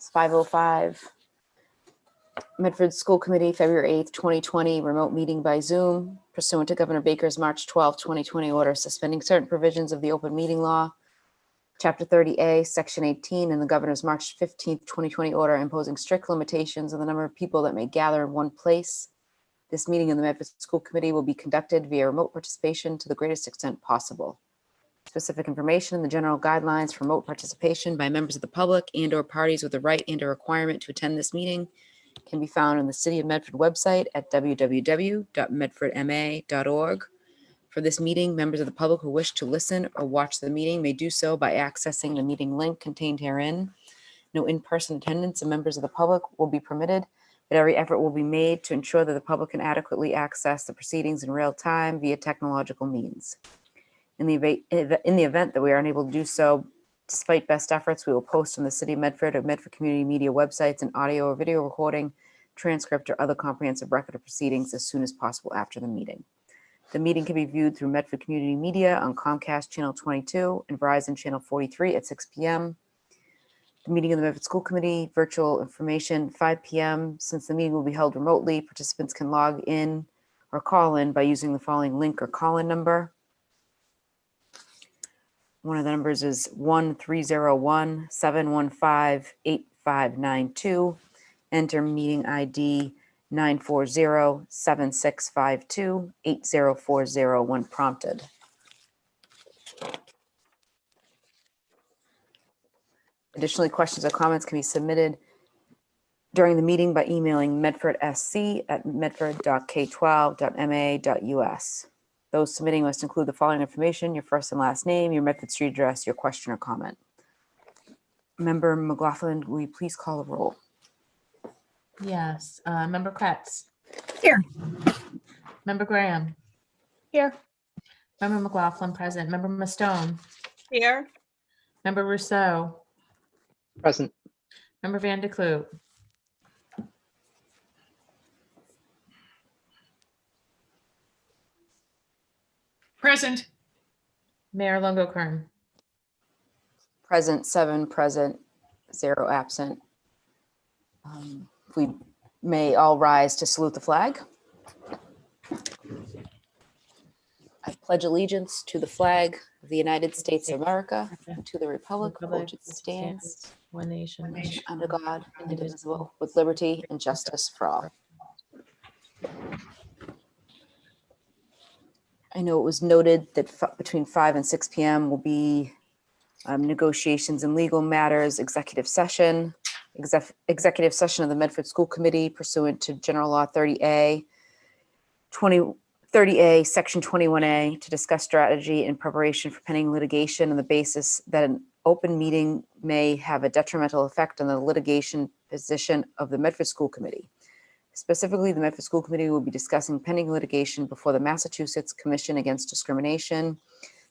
It's 5:05. Medford School Committee, February 8th, 2020, remote meeting by Zoom pursuant to Governor Baker's March 12th, 2020 order suspending certain provisions of the open meeting law, Chapter 30A, Section 18, and the Governor's March 15th, 2020 order imposing strict limitations on the number of people that may gather in one place. This meeting in the Medford School Committee will be conducted via remote participation to the greatest extent possible. Specific information and the general guidelines for remote participation by members of the public and/or parties with the right and/or requirement to attend this meeting can be found on the City of Medford website at www.medfordma.org. For this meeting, members of the public who wish to listen or watch the meeting may do so by accessing the meeting link contained herein. No in-person attendance of members of the public will be permitted, but every effort will be made to ensure that the public can adequately access the proceedings in real time via technological means. In the event that we are unable to do so, despite best efforts, we will post on the City of Medford or Medford Community Media websites an audio or video recording, transcript, or other comprehensive record of proceedings as soon as possible after the meeting. The meeting can be viewed through Medford Community Media on Comcast Channel 22 and Verizon Channel 43 at 6 p.m. The meeting of the Medford School Committee, virtual information, 5 p.m. Since the meeting will be held remotely, participants can log in or call in by using the following link or call-in number. One of the numbers is 1-301-715-8592. Enter meeting ID 940-7652-8040 when prompted. Additionally, questions or comments can be submitted during the meeting by emailing medfordsc@medford.k12.ma.us. Those submitting must include the following information: your first and last name, your Medford Street address, your question or comment. Member McLaughlin, will you please call the roll? Yes. Member Kretz. Here. Member Graham. Here. Member McLaughlin present. Member Mastone. Here. Member Rousseau. Present. Member Van de Kloot. Present. Mayor Longo-Kern. Present, 7 present, 0 absent. If we may all rise to salute the flag. I pledge allegiance to the flag of the United States of America and to the republic for which it stands, One nation. under God, indivisible, with liberty and justice for all. I know it was noted that between 5 and 6 p.m. will be negotiations and legal matters, executive session of the Medford School Committee pursuant to General Law 30A, Section 21A, to discuss strategy in preparation for pending litigation on the basis that an open meeting may have a detrimental effect on the litigation position of the Medford School Committee. Specifically, the Medford School Committee will be discussing pending litigation before the Massachusetts Commission Against Discrimination.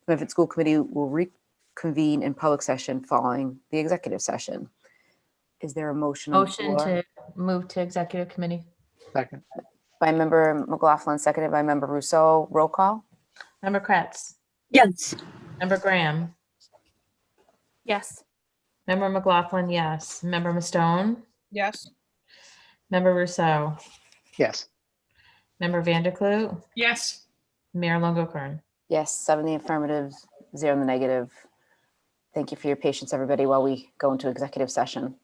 The Medford School Committee will reconvene in public session following the executive session. Is there a motion? Motion to move to executive committee. Second. By Member McLaughlin, seconded by Member Rousseau. Roll call. Member Kretz. Yes. Member Graham. Yes. Member McLaughlin, yes. Member Mastone. Yes. Member Rousseau. Yes. Member Van de Kloot. Yes. Mayor Longo-Kern. Yes, 7 in the affirmative, 0 in the negative. Thank you for your patience, everybody, while we go into executive session.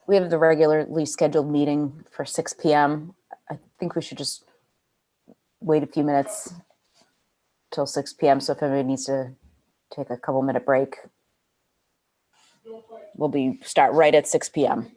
We have the regularly scheduled meeting for 6 PM. I think we should just wait a few minutes till 6 PM. So if everybody needs to take a couple minute break, we'll start right at 6 PM.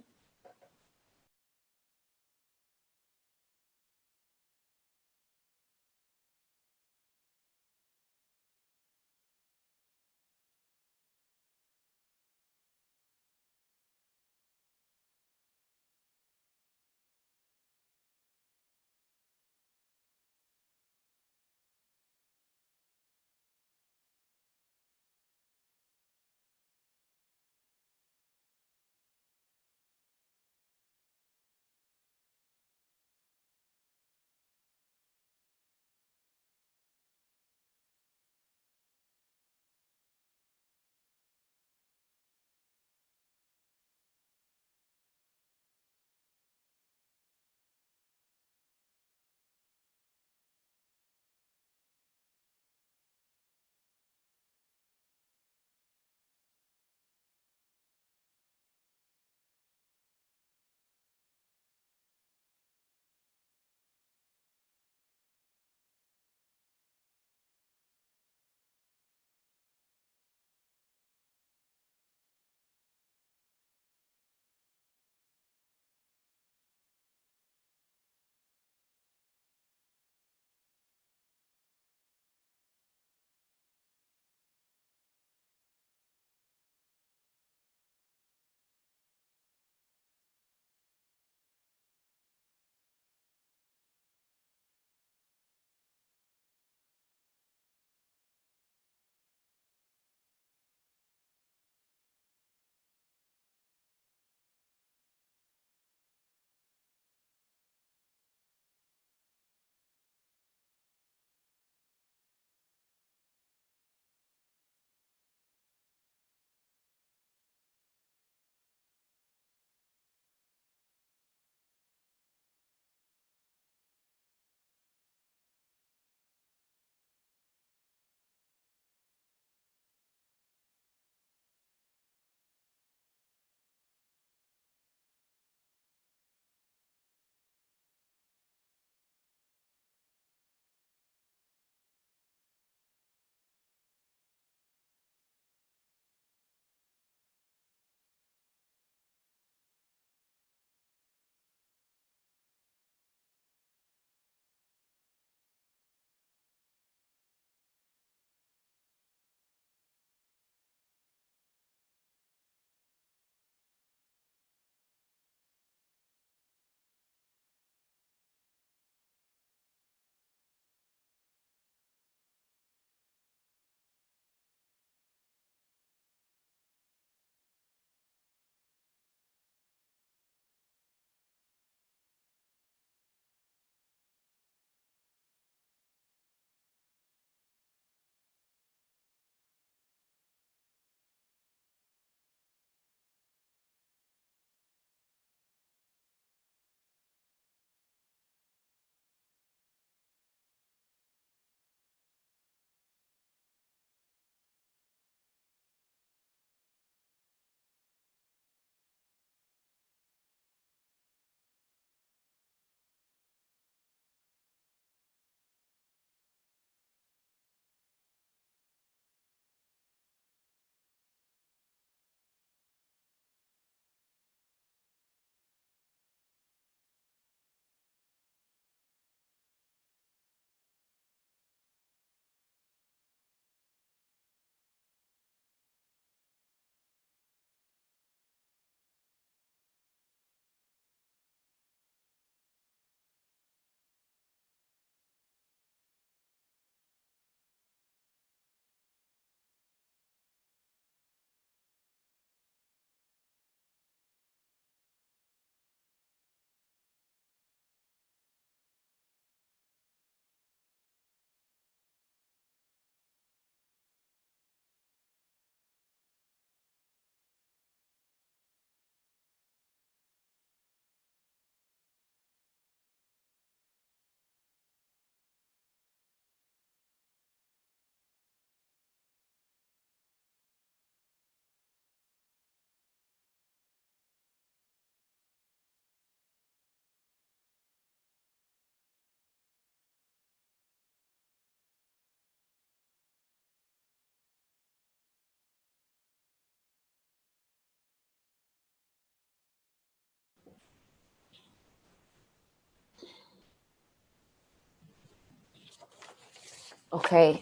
Okay,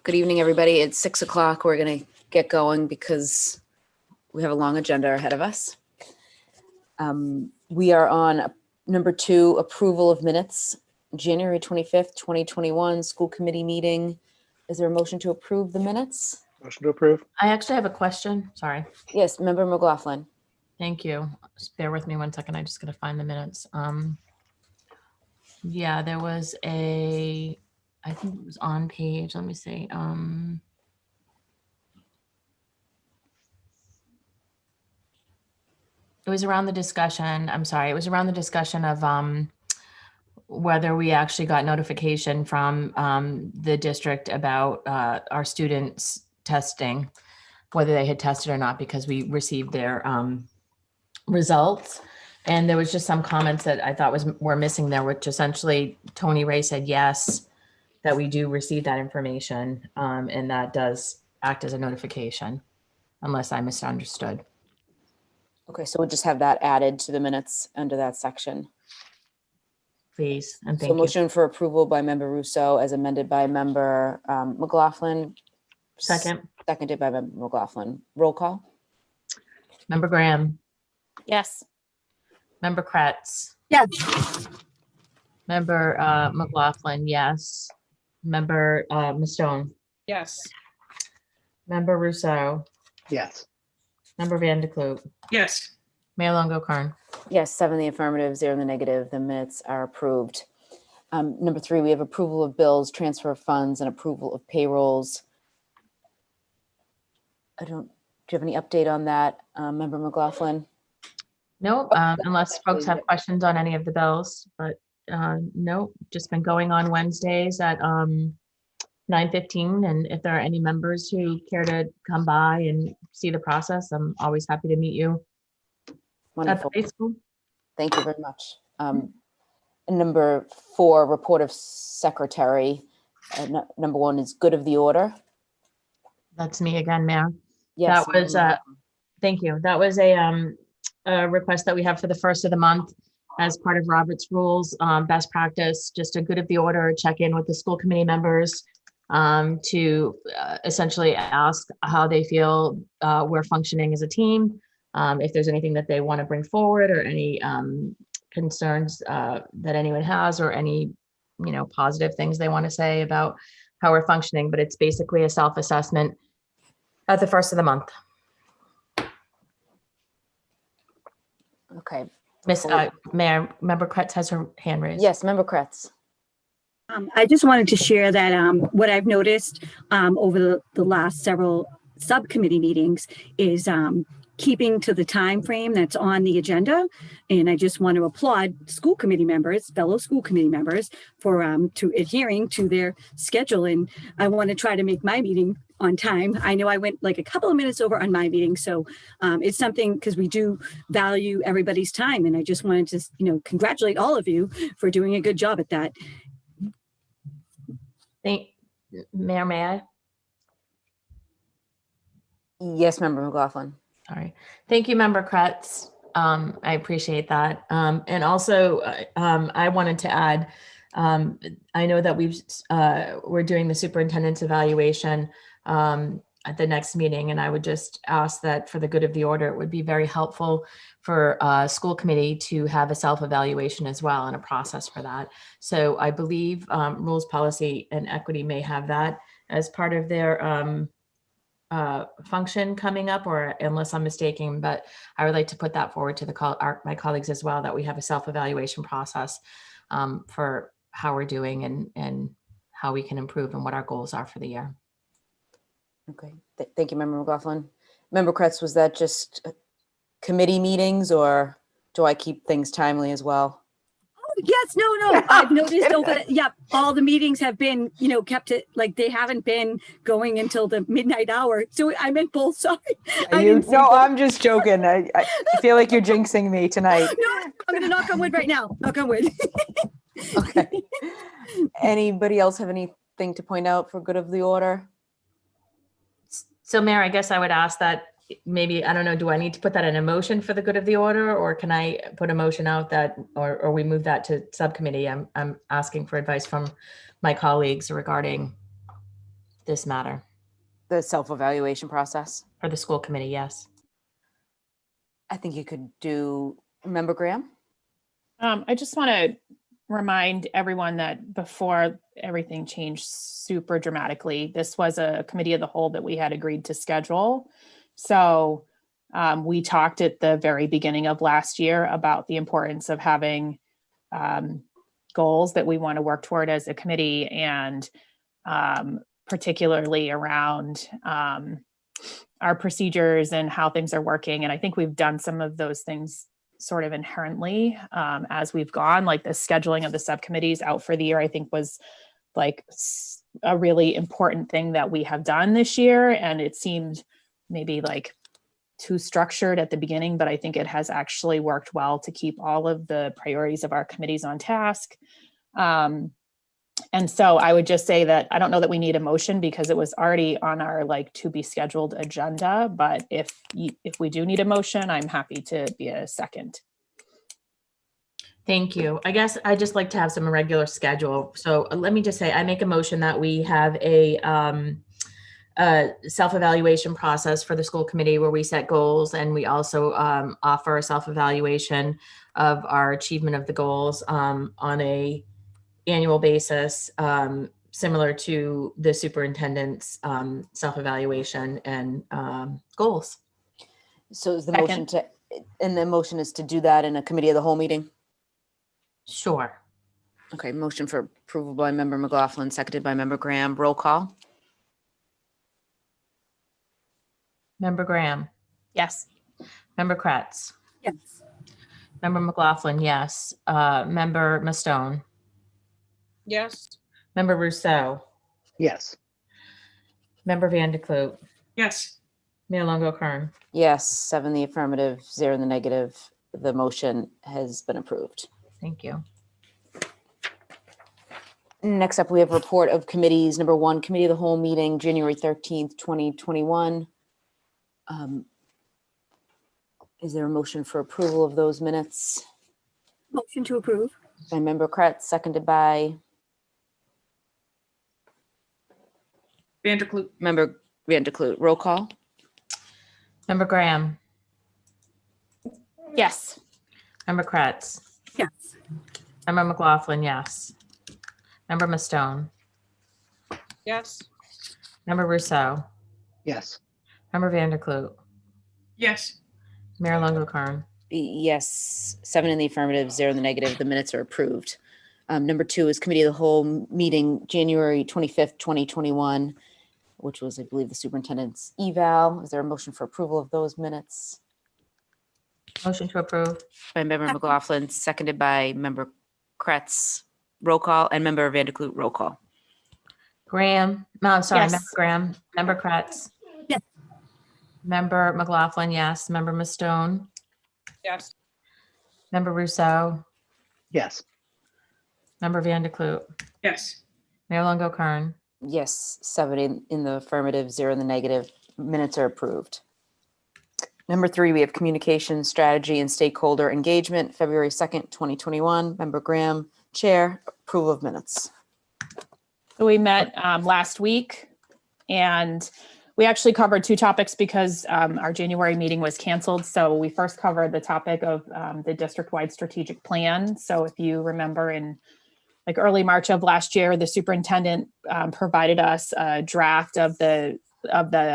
good evening, everybody. It's 6 o'clock. We're going to get going because we have a long agenda ahead of us. We are on number 2, approval of minutes, January 25th, 2021, school committee meeting. Is there a motion to approve the minutes? Motion to approve. I actually have a question. Sorry. Yes, Member McLaughlin. Thank you. Just bear with me one second. I just gotta find the minutes. Yeah, there was I think it was on page, let me see. It was around the discussion, I'm sorry, it was around the discussion of whether we actually got notification from the district about our students testing, whether they had tested or not, because we received their results. And there was just some comments that I thought were missing there, which essentially Tony Ray said, yes, that we do receive that information. And that does act as a notification, unless I misunderstood. Okay, so we'll just have that added to the minutes under that section. Please, and So thank you. motion for approval by Member Rousseau as amended by Member McLaughlin. Second, Seconded by Member McLaughlin. Roll call? Member Graham, Yes. Member Kretz, Yes. Member McLaughlin, yes. Member Stone, Yes. Member Rousseau, Yes. Member Van de Kloot, Yes. Mayor Longo Kern. Yes, 7 in the affirmative, 0 in the negative. The minutes are approved. Number 3, we have approval of bills, transfer of funds, and approval of payrolls. Do you have any update on that, Member McLaughlin? Nope, unless folks have questions on any of the bills, but nope, just been going on Wednesdays at 9:15. And if there are any members who care to come by and see the process, I'm always happy to meet you at the Wonderful. high school. Thank you very much. And number 4, report of secretary. Number 1 is good of the order. That's me again, Mayor. Yes. That was, thank you. That was a request that we have for the first of the month as part of Robert's rules, best practice, just a good of the order, check in with the school committee members to essentially ask how they feel we're functioning as a team. If there's anything that they want to bring forward or any concerns that anyone has or any, positive things they want to say about how we're functioning, but it's basically a self-assessment at the first of the month. Okay. Miss Mayor, Member Kretz has her hand raised. Yes, Member Kretz. I just wanted to share that what I've noticed over the last several subcommittee meetings is keeping to the time frame that's on the agenda. And I just want to applaud school committee members, fellow school committee members, for to adhering to their schedule. And I want to try to make my meeting on time. I know I went like a couple of minutes over on my meeting, so it's something because we do value everybody's time. And I just wanted to, congratulate all of you for doing a good job at that. Mayor, may I? Yes, Member McLaughlin. Sorry. Thank you, Member Kretz. I appreciate that. And also, I wanted to add, I know that we're doing the superintendent's evaluation at the next meeting, and I would just ask that for the good of the order, it would be very helpful for school committee to have a self-evaluation as well and a process for that. So I believe Rules, Policy, and Equity may have that as part of their function coming up, or unless I'm mistaken, but I would like to put that forward to my colleagues as well, that we have a self-evaluation process for how we're doing and how we can improve and what our goals are for the year. Okay, thank you, Member McLaughlin. Member Kretz, was that just committee meetings, or do I keep things timely as well? Yes, no. I've noticed all the meetings have been, kept it like they haven't been going until the midnight hour. So I meant both. Sorry. I'm just joking. I feel like you're jinxing me tonight. No, I'm going to knock on wood right now. Knock on wood. Okay. Anybody else have anything to point out for good of the order? So Mayor, I guess I would ask that maybe, I don't know, do I need to put that in a motion for the good of the order, or can I put a motion out that, or we move that to subcommittee? I'm asking for advice from my colleagues regarding this matter The self-evaluation process. for the school committee? Yes. I think you could do Member Graham. I just want to remind everyone that before everything changed super dramatically, this was a committee of the whole that we had agreed to schedule. So we talked at the very beginning of last year about the importance of having goals that we want to work toward as a committee, and particularly around our procedures and how things are working. And I think we've done some of those things sort of inherently as we've gone, like the scheduling of the subcommittees out for the year, I think was like a really important thing that we have done this year. And it seemed maybe like too structured at the beginning, but I think it has actually worked well to keep all of the priorities of our committees on task. And so I would just say that I don't know that we need a motion because it was already on our like to be scheduled agenda. But if we do need a motion, I'm happy to be a second. Thank you. I guess I just like to have some regular schedule. So let me just say, I make a motion that we have a self-evaluation process for the school committee where we set goals, and we also offer a self-evaluation of our achievement of the goals on a annual basis, similar to the superintendent's self-evaluation and goals. So is the Second. motion to, and the motion is to do that in a committee of the whole meeting? Sure. Okay, motion for approval by Member McLaughlin, seconded by Member Graham. Roll call. Member Graham, Yes. Member Kretz, Yes. Member McLaughlin, yes. Member Mastone, Yes. Member Rousseau, Yes. Member Van de Kloot, Yes. Mayor Longo-Kern. Yes, 7 in the affirmative, 0 in the negative. The motion has been approved. Thank you. Next up, we have report of committees. Number 1, Committee of the Whole meeting, January 13th, 2021. Is there a motion for approval of those minutes? Motion to approve. By Member Kretz, seconded by Vanderklut. Member Van de Kloot. Roll call. Member Graham, Yes. Member Kretz, Yes. Member McLaughlin, yes. Member Mastone, Yes. Member Rousseau, Yes. Member Van de Kloot, Yes. Mayor Longo-Kern. Yes, 7 in the affirmative, 0 in the negative. The minutes are approved. Number 2 is Committee of the Whole meeting, January 25th, 2021, which was, I believe, the superintendent's eval. Is there a motion for approval of those minutes? Motion to approve. By Member McLaughlin, seconded by Member Kretz. Roll call, and Member Van de Kloot. Roll call. Graham, no, I'm sorry, Yes. Member Graham, Member Kretz. Yes. Member McLaughlin, yes. Member Mastone, Yes. Member Rousseau, Yes. Member Van de Kloot, Yes. Mayor Longo-Kern. Yes, 7 in the affirmative, 0 in the negative. Minutes are approved. Number 3, we have communication strategy and stakeholder engagement, February 2nd, 2021. Member Graham, Chair, approval of minutes. So we met last week, and we actually covered 2 topics because our January meeting was canceled. So we first covered the topic of the district-wide strategic plan. So if you remember, in like early March of last year, the superintendent provided us a draft of the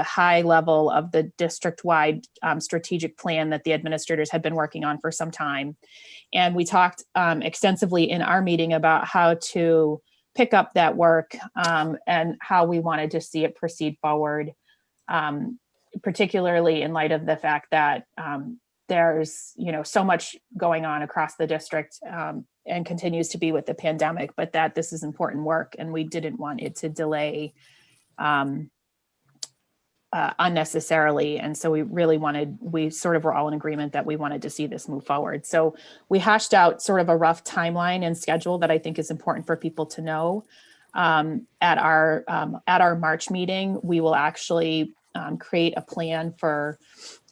high level of the district-wide strategic plan that the administrators had been working on for some time. And we talked extensively in our meeting about how to pick up that work and how we wanted to see it proceed forward, particularly in light of the fact that there's so much going on across the district and continues to be with the pandemic, but that this is important work and we didn't want it to delay unnecessarily. And so we sort of were all in agreement that we wanted to see this move forward. So we hashed out sort of a rough timeline and schedule that I think is important for people to know. At our March meeting, we will actually create a plan for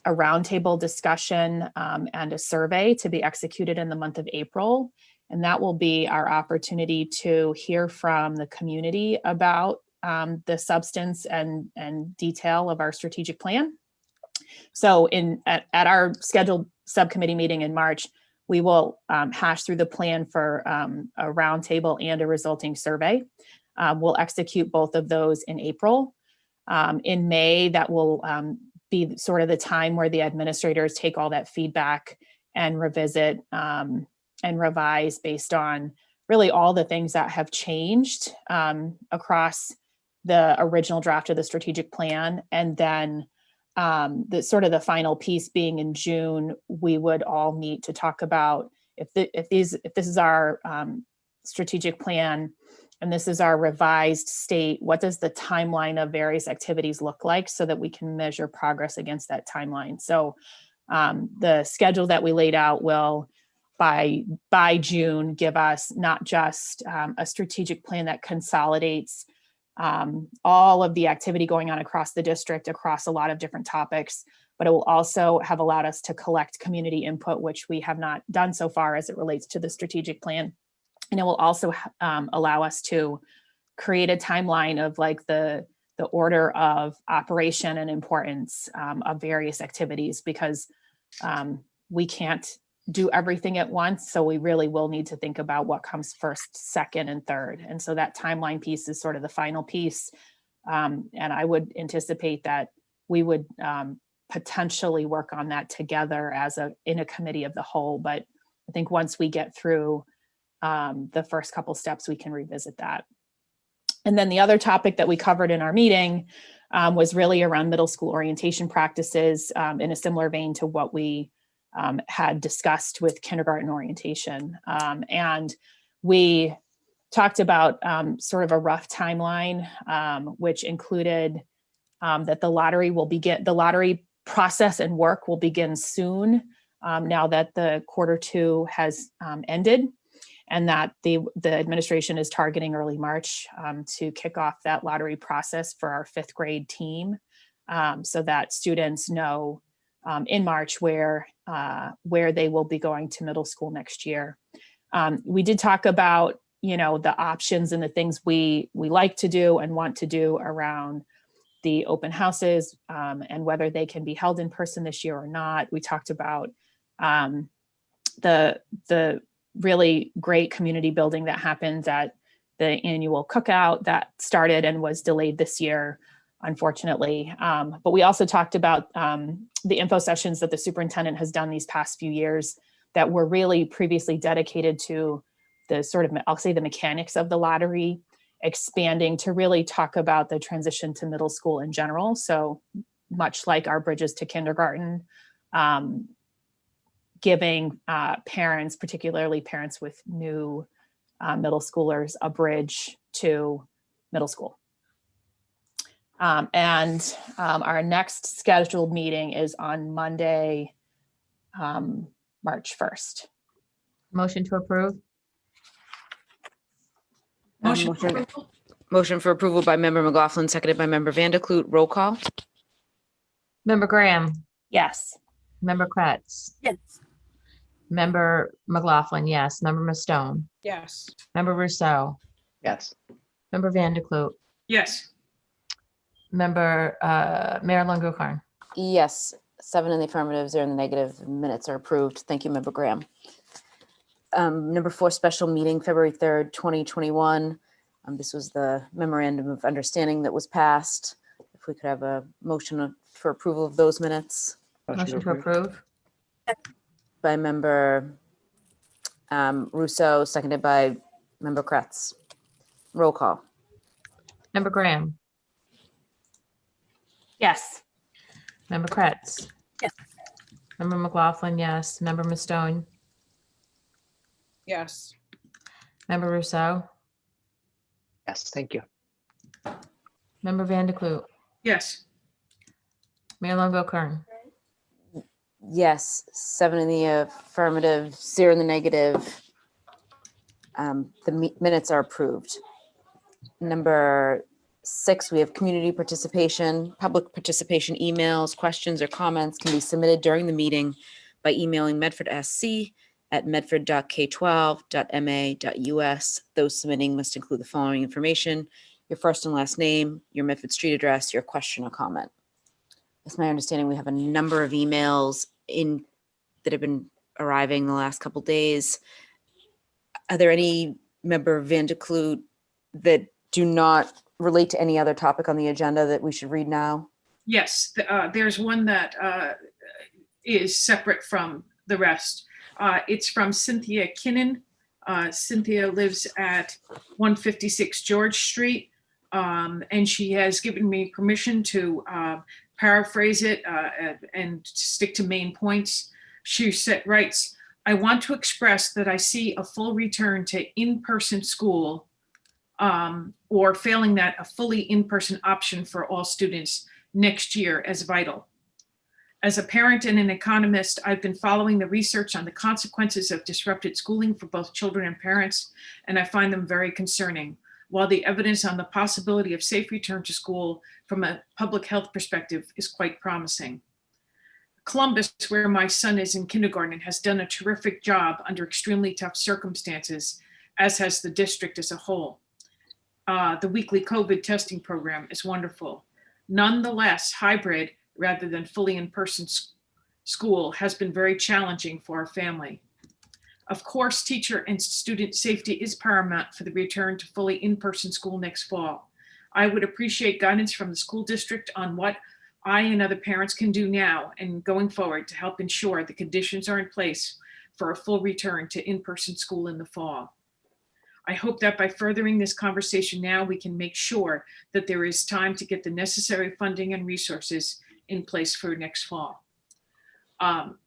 a roundtable discussion and a survey to be executed in the month of April. And that will be our opportunity to hear from the community about the substance and detail of our strategic plan. So at our scheduled subcommittee meeting in March, we will hash through the plan for a roundtable and a resulting survey. We'll execute both of those in April. In May, that will be sort of the time where the administrators take all that feedback and revisit and revise based on really all the things that have changed across the original draft of the strategic plan. And then the sort of the final piece being in June, we would all meet to talk about if this is our strategic plan and this is our revised state, what does the timeline of various activities look like so that we can measure progress against that timeline. So the schedule that we laid out will by June give us not just a strategic plan that consolidates all of the activity going on across the district, across a lot of different topics, but it will also have allowed us to collect community input, which we have not done so far as it relates to the strategic plan. And it will also allow us to create a timeline of like the order of operation and importance of various activities, because we can't do everything at once. So we really will need to think about what comes first, second, and third. And so that timeline piece is sort of the final piece. And I would anticipate that we would potentially work on that together in a committee of the whole. But I think once we get through the first couple steps, we can revisit that. And then the other topic that we covered in our meeting was really around middle school orientation practices in a similar vein to what we had discussed with kindergarten orientation. And we talked about sort of a rough timeline, which included that the lottery process and work will begin soon now that the Q2 has ended, and that the administration is targeting early March to kick off that lottery process for our 5th grade team, so that students know in March where they will be going to middle school next year. We did talk about, the options and the things we like to do and want to do around the open houses and whether they can be held in person this year or not. We talked about the really great community building that happens at the annual cookout that started and was delayed this year, unfortunately. But we also talked about the info sessions that the superintendent has done these past few years that were really previously dedicated to the sort of, I'll say, the mechanics of the lottery, expanding to really talk about the transition to middle school in general. So much like our bridges to kindergarten, giving parents, particularly parents with new middle schoolers, a bridge to middle school. And our next scheduled meeting is on Monday, March 1st. Motion to approve? Motion for Motion. approval? Motion for approval by Member McLaughlin, seconded by Member Vanderklut. Roll call. Member Graham, Yes. Member Kretz, Yes. Member McLaughlin, yes. Member Mastone, Yes. Member Rousseau, Yes. Member Vanderklut, Yes. Member Mayor Longo-Karn. Yes, 7 in the affirmative, 0 in the negative. Minutes are approved. Thank you, Member Graham. Number 4, special meeting, February 3rd, 2021. This was the memorandum of understanding that was passed. If we could have a motion for approval of those minutes Motion to approve? by Member Rousseau, seconded by Member Kretz. Roll call. Member Graham, Yes. Member Kretz. Yes. Member McLaughlin, yes. Member Mastone, Yes. Member Rousseau, Yes, thank you. Member Vanderklut, Yes. Mayor Longo-Karn. Yes, 7 in the affirmative, 0 in the negative. The minutes are approved. Number 6, we have community participation. Public participation emails, questions, or comments can be submitted during the meeting by emailing medfordsc@medford.k12.ma.us. Those submitting must include the following information: your first and last name, your Medford Street address, your question or comment. It's my understanding we have a number of emails in that have been arriving the last couple days. Are there any member Van de Kloot that do not relate to any other topic on the agenda that we should read now? Yes, there's one that is separate from the rest. It's from Cynthia Kinnan. Cynthia lives at 156 George Street, and she has given me permission to paraphrase it and stick to main points. She writes, "I want to express that I see a full return to in-person school, or failing that, a fully in-person option for all students next year as vital. As a parent and an economist, I've been following the research on the consequences of disrupted schooling for both children and parents, and I find them very concerning. While the evidence on the possibility of safe return to school from a public health perspective is quite promising. Columbus, where my son is in kindergarten, has done a terrific job under extremely tough circumstances, as has the district as a whole. The weekly COVID testing program is wonderful. Nonetheless, hybrid rather than fully in-person school has been very challenging for our family. Of course, teacher and student safety is paramount for the return to fully in-person school next fall. I would appreciate guidance from the school district on what I and other parents can do now and going forward to help ensure the conditions are in place for a full return to in-person school in the fall. I hope that by furthering this conversation now, we can make sure that there is time to get the necessary funding and resources in place for next fall.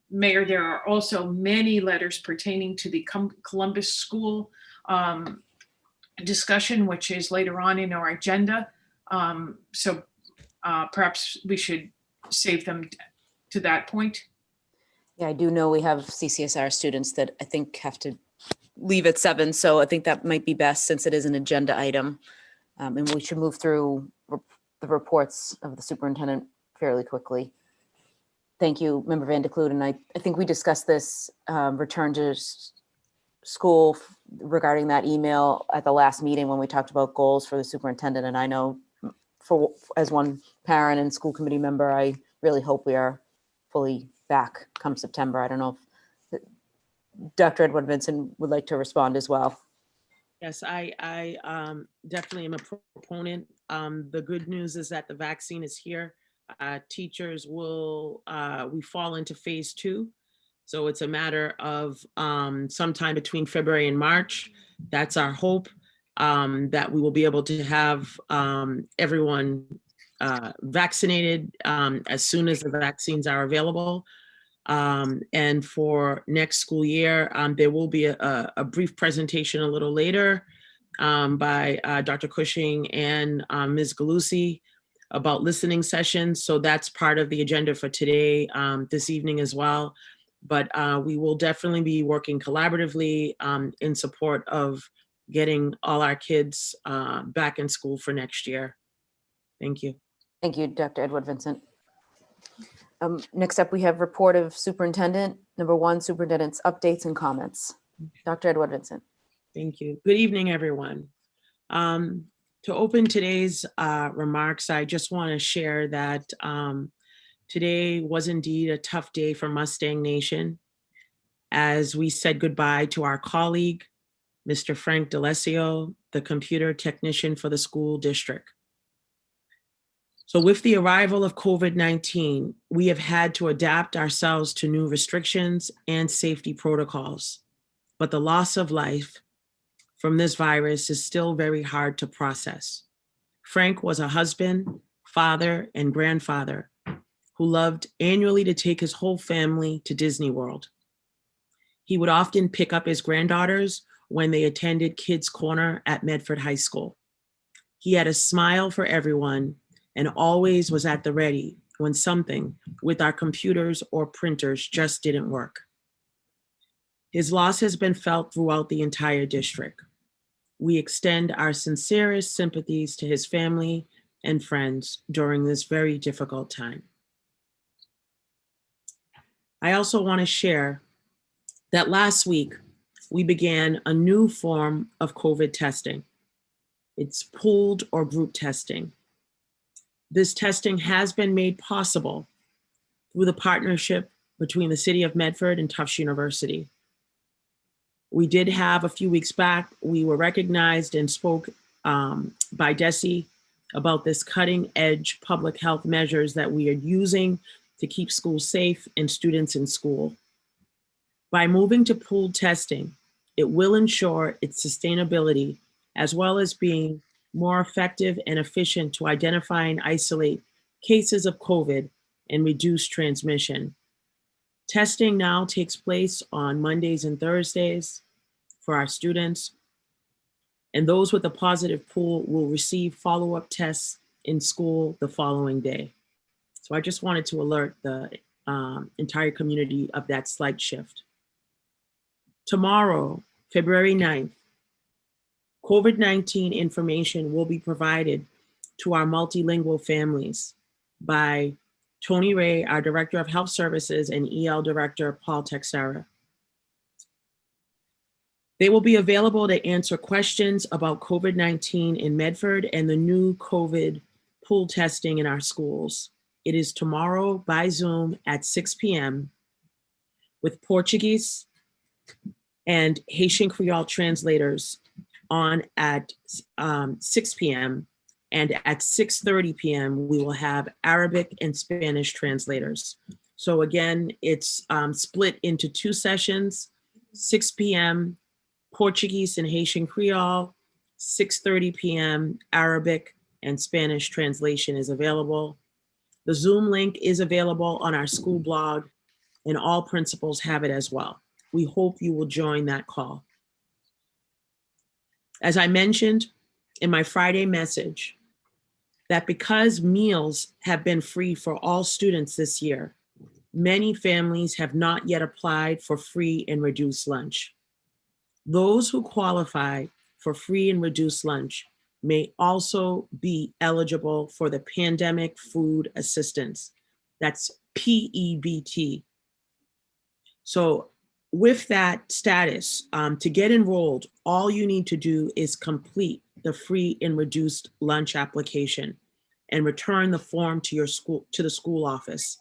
Mayor, there are also many letters pertaining to the Columbus School discussion, which is later on in our agenda. So perhaps we should save them to that point. Yeah, I do know we have CCSR students that I think have to leave at 7. So I think that might be best since it is an agenda item. And we should move through the reports of the superintendent fairly quickly. Thank you, Member Van de Kloot. And I think we discussed this return to school regarding that email at the last meeting when we talked about goals for the superintendent. And I know as one parent and school committee member, I really hope we are fully back come September. I don't know if Dr. Edward Vincent would like to respond as well. Yes, I definitely am a proponent. The good news is that the vaccine is here. Teachers will, we fall into phase 2. So it's a matter of sometime between February and March. That's our hope, that we will be able to have everyone vaccinated as soon as the vaccines are available. And for next school year, there will be a brief presentation a little later by Dr. Cushing and Ms. Galusi about listening sessions. So that's part of the agenda for today, this evening as well. But we will definitely be working collaboratively in support of getting all our kids back in school for next year. Thank you. Thank you, Dr. Edward Vincent. Next up, we have report of superintendent. Number 1, superintendent's updates and comments. Dr. Edward Vincent. Thank you. Good evening, everyone. To open today's remarks, I just want to share that today was indeed a tough day for Mustang Nation as we said goodbye to our colleague, Mr. Frank D'Alessio, the computer technician for the school district. So with the arrival of COVID-19, we have had to adapt ourselves to new restrictions and safety protocols. But the loss of life from this virus is still very hard to process. Frank was a husband, father, and grandfather who loved annually to take his whole family to Disney World. He would often pick up his granddaughters when they attended Kids Corner at Medford High School. He had a smile for everyone and always was at the ready when something with our computers or printers just didn't work. His loss has been felt throughout the entire district. We extend our sincerest sympathies to his family and friends during this very difficult time. I also want to share that last week, we began a new form of COVID testing. It's pooled or group testing. This testing has been made possible through the partnership between the City of Medford and Tufts University. We did have a few weeks back, we were recognized and spoke by DESE about this cutting edge public health measures that we are using to keep schools safe and students in school. By moving to pooled testing, it will ensure its sustainability as well as being more effective and efficient to identify and isolate cases of COVID and reduce transmission. Testing now takes place on Mondays and Thursdays for our students, and those with a positive pool will receive follow-up tests in school the following day. So I just wanted to alert the entire community of that slight shift. Tomorrow, February 9th, COVID-19 information will be provided to our multilingual families by Tony Ray, our Director of Health Services, and EL Director Paul Texera. They will be available to answer questions about COVID-19 in Medford and the new COVID pool testing in our schools. It is tomorrow by Zoom at 6 p.m. with Portuguese and Haitian Creole translators on at 6 p.m. And at 6:30 p.m., we will have Arabic and Spanish translators. So again, it's split into 2 sessions, 6 p.m., Portuguese and Haitian Creole, 6:30 p.m., Arabic and Spanish translation is available. The Zoom link is available on our school blog, and all principals have it as well. We hope you will join that call. As I mentioned in my Friday message, that because meals have been free for all students this year, many families have not yet applied for free and reduced lunch. Those who qualify for free and reduced lunch may also be eligible for the Pandemic Food Assistance. That's PEBT. So with that status, to get enrolled, all you need to do is complete the free and reduced lunch application and return the form to your school, to the school office.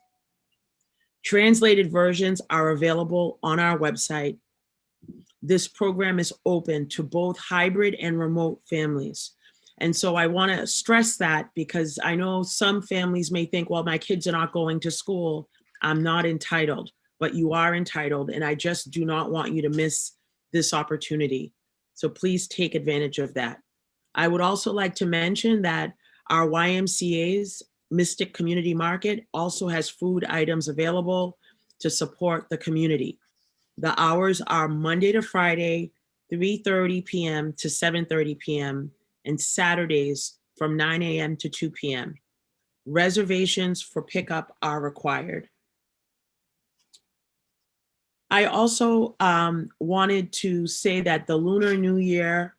Translated versions are available on our website. This program is open to both hybrid and remote families. And so I want to stress that because I know some families may think, well, my kids are not going to school, I'm not entitled, but you are entitled. And I just do not want you to miss this opportunity. So please take advantage of that. I would also like to mention that our YMCA's Mystic Community Market also has food items available to support the community. The hours are Monday to Friday, 3:30 p.m. to 7:30 p.m. and Saturdays from 9 a.m. to 2 p.m. Reservations for pickup are required. I also wanted to say that the Lunar New Year,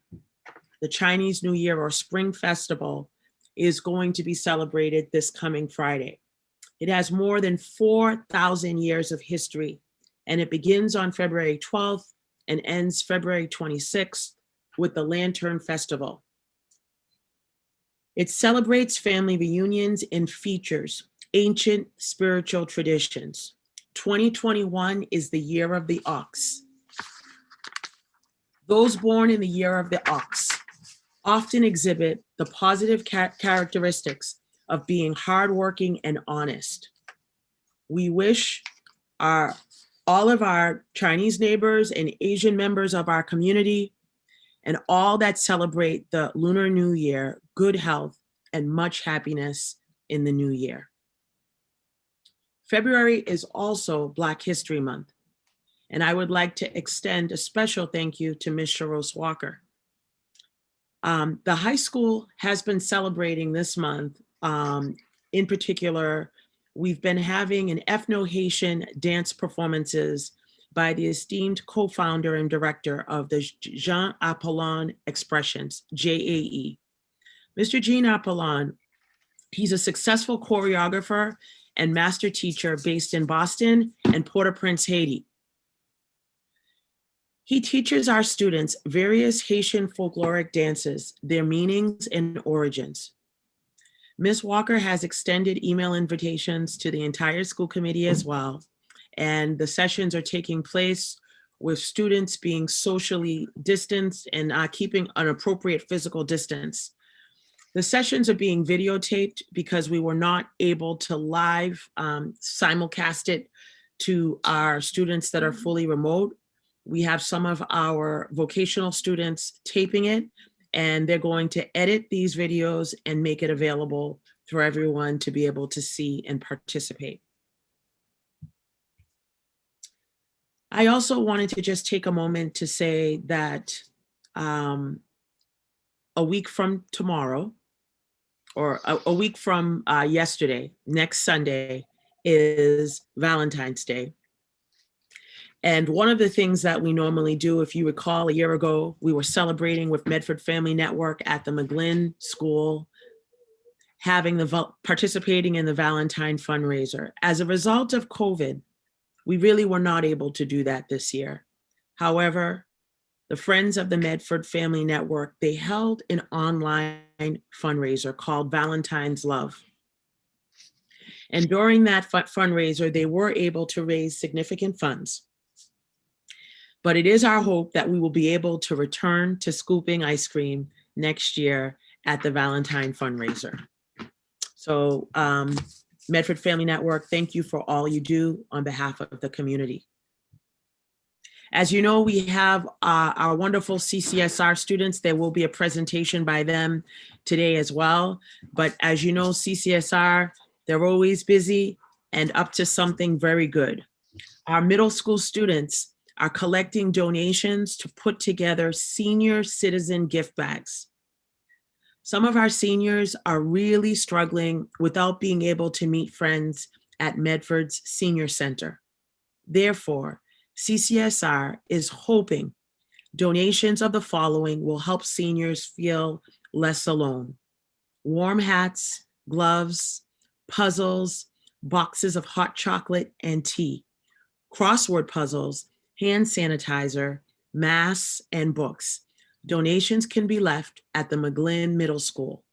the Chinese New Year or Spring Festival is going to be celebrated this coming Friday. It has more than 4,000 years of history, and it begins on February 12th and ends February 26th with the Lantern Festival. It celebrates family reunions and features ancient spiritual traditions. 2021 is the year of the ox. Those born in the year of the ox often exhibit the positive characteristics of being hardworking and honest. We wish all of our Chinese neighbors and Asian members of our community and all that celebrate the Lunar New Year good health and much happiness in the new year. February is also Black History Month, and I would like to extend a special thank you to Ms. Sharose Walker. The high school has been celebrating this month. In particular, we've been having an Ethno-Haitian dance performances by the esteemed co-founder and director of the Jean Apollon Expressions, JAE. Mr. Jean Apollon, he's a successful choreographer and master teacher based in Boston and Port-au-Prince, Haiti. He teaches our students various Haitian folkloric dances, their meanings and origins. Ms. Walker has extended email invitations to the entire school committee as well, and the sessions are taking place with students being socially distanced and keeping an appropriate physical distance. The sessions are being videotaped because we were not able to live simulcast it to our students that are fully remote. We have some of our vocational students taping it, and they're going to edit these videos and make it available for everyone to be able to see and participate. I also wanted to just take a moment to say that a week from tomorrow, or a week from yesterday, next Sunday, is Valentine's Day. And one of the things that we normally do, if you recall, a year ago, we were celebrating with Medford Family Network at the McGlynn School, participating in the Valentine fundraiser. As a result of COVID, we really were not able to do that this year. However, the Friends of the Medford Family Network, they held an online fundraiser called Valentine's Love. And during that fundraiser, they were able to raise significant funds. But it is our hope that we will be able to return to scooping ice cream next year at the Valentine fundraiser. So Medford Family Network, thank you for all you do on behalf of the community. As you know, we have our wonderful CCSR students. There will be a presentation by them today as well. But as you know, CCSR, they're always busy and up to something very good. Our middle school students are collecting donations to put together senior citizen gift bags. Some of our seniors are really struggling without being able to meet friends at Medford's Senior Center. Therefore, CCSR is hoping donations of the following will help seniors feel less alone: warm hats, gloves, puzzles, boxes of hot chocolate and tea, crossword puzzles, hand sanitizer, masks, and books. Donations can be left at the McGlynn Middle School.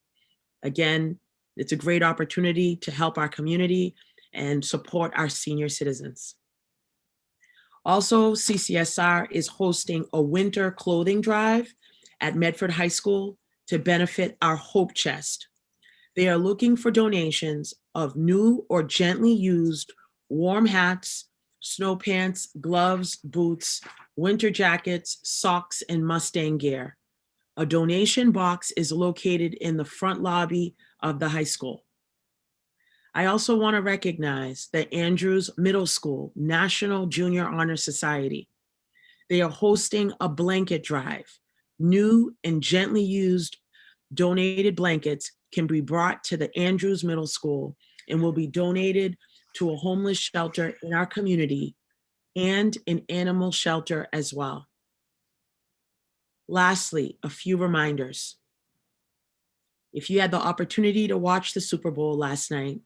Again, it's a great opportunity to help our community and support our senior citizens. Also, CCSR is hosting a winter clothing drive at Medford High School to benefit our Hope Chest. They are looking for donations of new or gently used warm hats, snow pants, gloves, boots, winter jackets, socks, and Mustang gear. A donation box is located in the front lobby of the high school. I also want to recognize the Andrews Middle School National Junior Honor Society. They are hosting a blanket drive. New and gently used donated blankets can be brought to the Andrews Middle School and will be donated to a homeless shelter in our community and an animal shelter as well. Lastly, a few reminders. If you had the opportunity to watch the Super Bowl last night,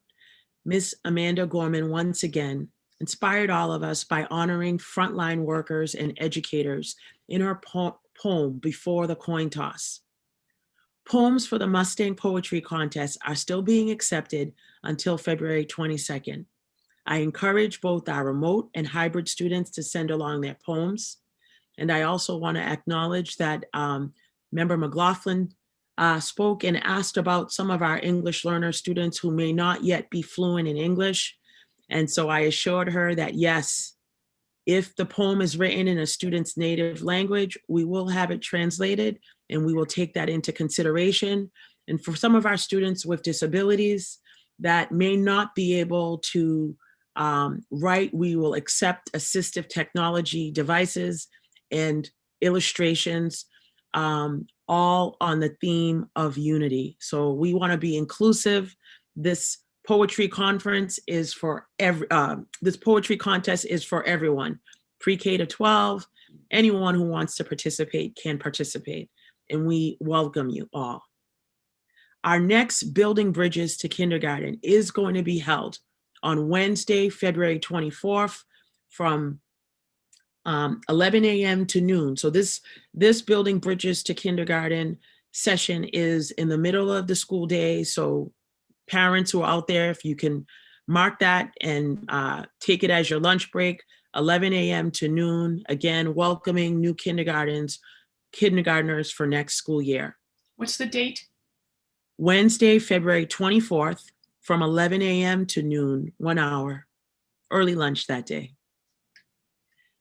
Miss Amanda Gorman once again inspired all of us by honoring frontline workers and educators in her poem, Before the Coin Toss. Poems for the Mustang Poetry Contest are still being accepted until February 22nd. I encourage both our remote and hybrid students to send along their poems. And I also want to acknowledge that Member McLaughlin spoke and asked about some of our English learner students who may not yet be fluent in English. And so I assured her that yes, if the poem is written in a student's native language, we will have it translated and we will take that into consideration. And for some of our students with disabilities that may not be able to write, we will accept assistive technology devices and illustrations, all on the theme of unity. So we want to be inclusive. This poetry conference is for this poetry contest is for everyone, pre-K to 12. Anyone who wants to participate can participate, and we welcome you all. Our next Building Bridges to Kindergarten is going to be held on Wednesday, February 24th from 11 a.m. to noon. So this building bridges to kindergarten session is in the middle of the school day. So parents who are out there, if you can mark that and take it as your lunch break, 11 a.m. to noon, again, welcoming new kindergartners for next school year. What's the date? Wednesday, February 24th, from 11 a.m. to noon, 1 hour, early lunch that day.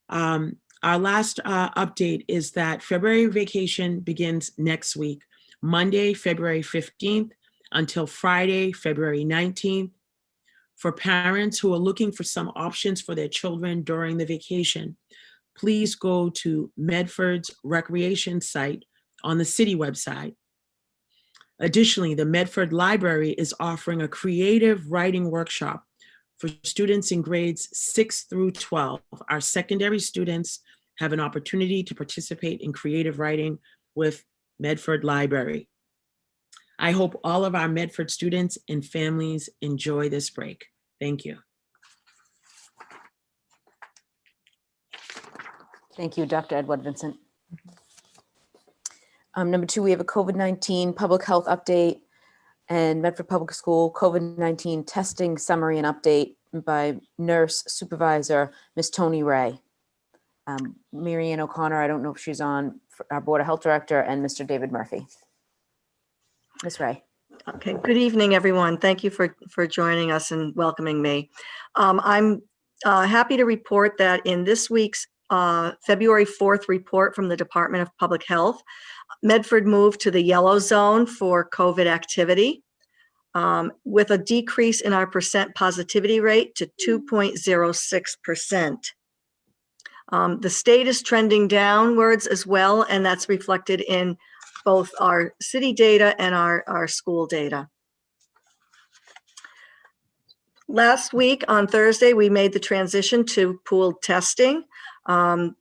Our last update is that February vacation begins next week, Monday, February 15th until Friday, February 19th. For parents who are looking for some options for their children during the vacation, please go to Medford's recreation site on the city website. Additionally, the Medford Library is offering a creative writing workshop for students in grades 6 through 12. Our secondary students have an opportunity to participate in creative writing with Medford Library. I hope all of our Medford students and families enjoy this break. Thank you. Thank you, Dr. Edward Vincent. Number 2, we have a COVID-19 public health update and Medford Public School COVID-19 testing summary and update by Nurse Supervisor Ms. Tony Ray. Mary Ann O'Connor, I don't know if she's on, our Board of Health Director, and Mr. David Murphy. Ms. Ray. Okay, good evening, everyone. Thank you for joining us and welcoming me. I'm happy to report that in this week's February 4th report from the Department of Public Health, Medford moved to the yellow zone for COVID activity with a decrease in our percent positivity rate to 2.06%. The state is trending downwards as well, and that's reflected in both our city data and our school data. Last week on Thursday, we made the transition to pooled testing. Last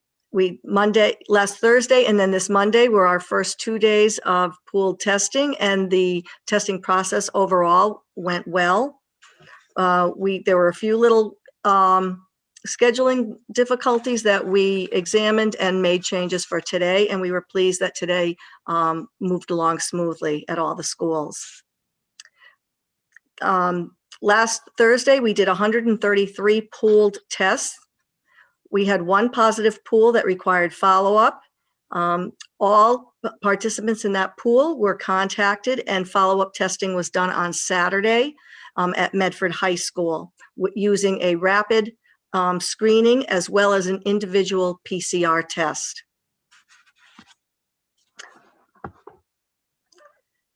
Thursday and then this Monday were our first 2 days of pooled testing, and the testing process overall went well. There were a few little scheduling difficulties that we examined and made changes for today, and we were pleased that today moved along smoothly at all the schools. Last Thursday, we did 133 pooled tests. We had one positive pool that required follow-up. All participants in that pool were contacted, and follow-up testing was done on Saturday at Medford High School using a rapid screening as well as an individual PCR test.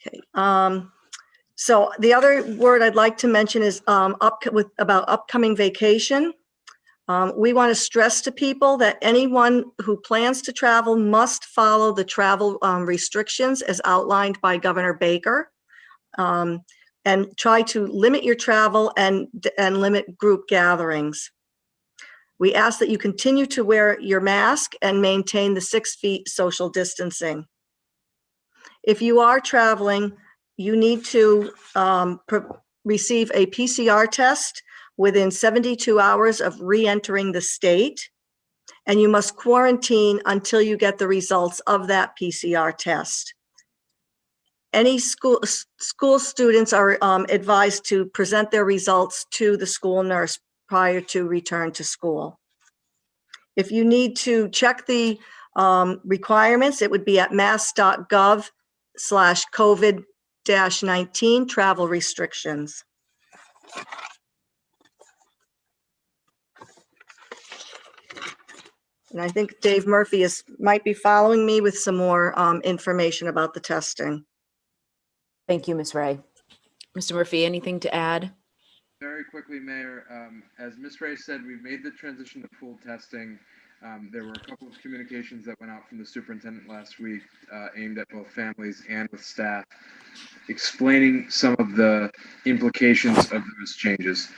Okay. So the other word I'd like to mention is about upcoming vacation. We want to stress to people that anyone who plans to travel must follow the travel restrictions as outlined by Governor Baker, and try to limit your travel and limit group gatherings. We ask that you continue to wear your mask and maintain the 6 feet social distancing. If you are traveling, you need to receive a PCR test within 72 hours of re-entering the state, and you must quarantine until you get the results of that PCR test. Any school students are advised to present their results to the school nurse prior to return to school. If you need to check the requirements, it would be at mass.gov/COVID-19 travel restrictions. And I think Dave Murphy might be following me with some more information about the testing. Thank you, Ms. Ray. Mr. Murphy, anything to add? Very quickly, Mayor, as Ms. Ray said, we've made the transition to pool testing. There were a couple of communications that went out from the superintendent last week aimed at both families and with staff, explaining some of the implications of those changes.